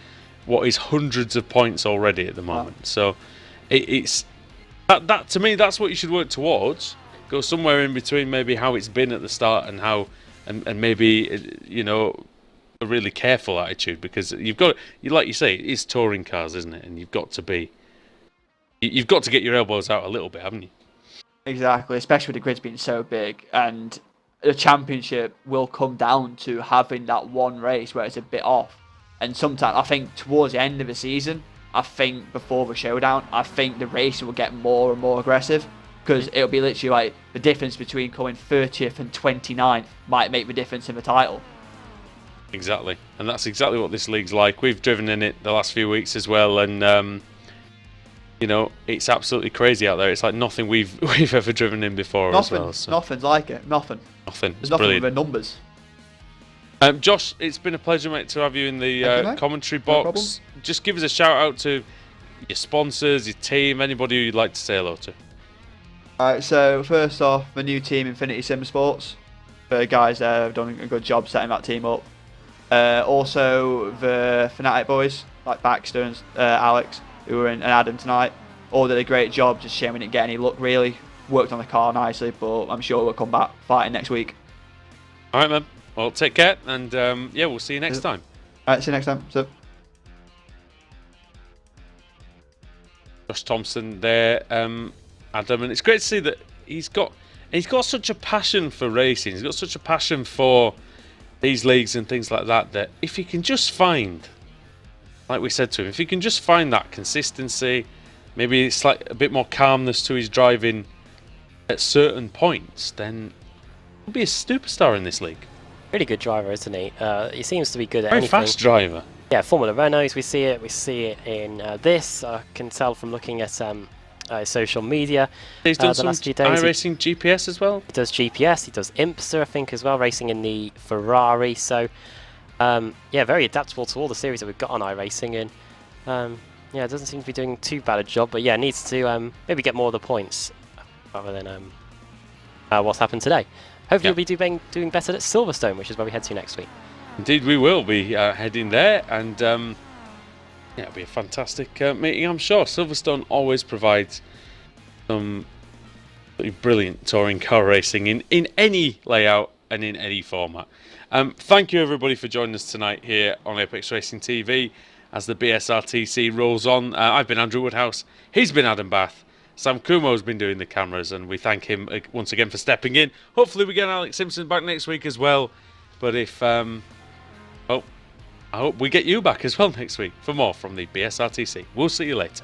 what is hundreds of points already at the moment. Wow. So it's that to me, that's what you should work towards. Go somewhere in between, maybe how it's been at the start and how and maybe, you know, a really careful attitude, because you've got, like you say, it's touring cars, isn't it? And you've got to get your elbows out a little bit, haven't you? Exactly, especially with the grids being so big, and the championship will come down to having that one race where it's a bit off. And sometimes, I think towards the end of the season, I think before the showdown, I think the race will get more and more aggressive, because it'll be literally like the difference between coming 30th and 29th might make the difference in the title. Exactly, and that's exactly what this league's like. We've driven in it the last few weeks as well, and you know, it's absolutely crazy out there. It's like nothing we've ever driven in before as well. So. Nothing's like it. Nothing. There's nothing with the numbers. Josh, it's been a pleasure, mate, to have you in the commentary box. Just give us a shout out to your sponsors, your team, anybody who you'd like to say hello to. Alright, so first off, the new team, Infinity Sim Sports. The guys there have done a good job setting that team up. Also, the Fanatic boys, like Baxter and Alex, who were in, and Adam tonight, all did a great job. Just shame we didn't get any luck, really. Worked on the car nicely, but I'm sure we'll come back fighting next week. Alright, man. Well, take care, and yeah, we'll see you next time. Alright, see you next time. So. Josh Thompson there, Adam, and it's great to see that he's got such a passion for racing. He's got such a passion for these leagues and things like that, that if he can just find, like we said to him, if he can just find that consistency, maybe it's like a bit more calmness to his driving at certain points, then he'll be a superstar in this league. Really good driver, isn't he? He seems to be good at Very anything. fast driver. Yeah, Formula Renault, we see it. We see it in this. I can tell from looking at social media. He's done some last few days. iRacing GPS as well. He does GPS. He does IMSA, I think, as well, racing in the Ferrari. So, yeah, very adaptable to all the series that we've got on iRacing. And yeah, it doesn't seem to be doing too bad a job. But yeah, needs to maybe get more of the points rather than what's happened today. Hopefully, we'll be doing better at Silverstone, which is where we head to next week. Indeed, we will be heading there, and yeah, it'll be a fantastic meeting, I'm sure. Silverstone always provides some Brilliant touring car racing in any layout and in any format. Thank you everybody for joining us tonight here on Apex Racing TV as the BSRTC rolls on. I've been Andrew Woodhouse, he's been Adam Bath, Sam Kumo's been doing the cameras, and we thank him once again for stepping in. Hopefully we get Alex Simpson back next week as well, but if I hope we get you back as well next week for more from the BSRTC. We'll see you later.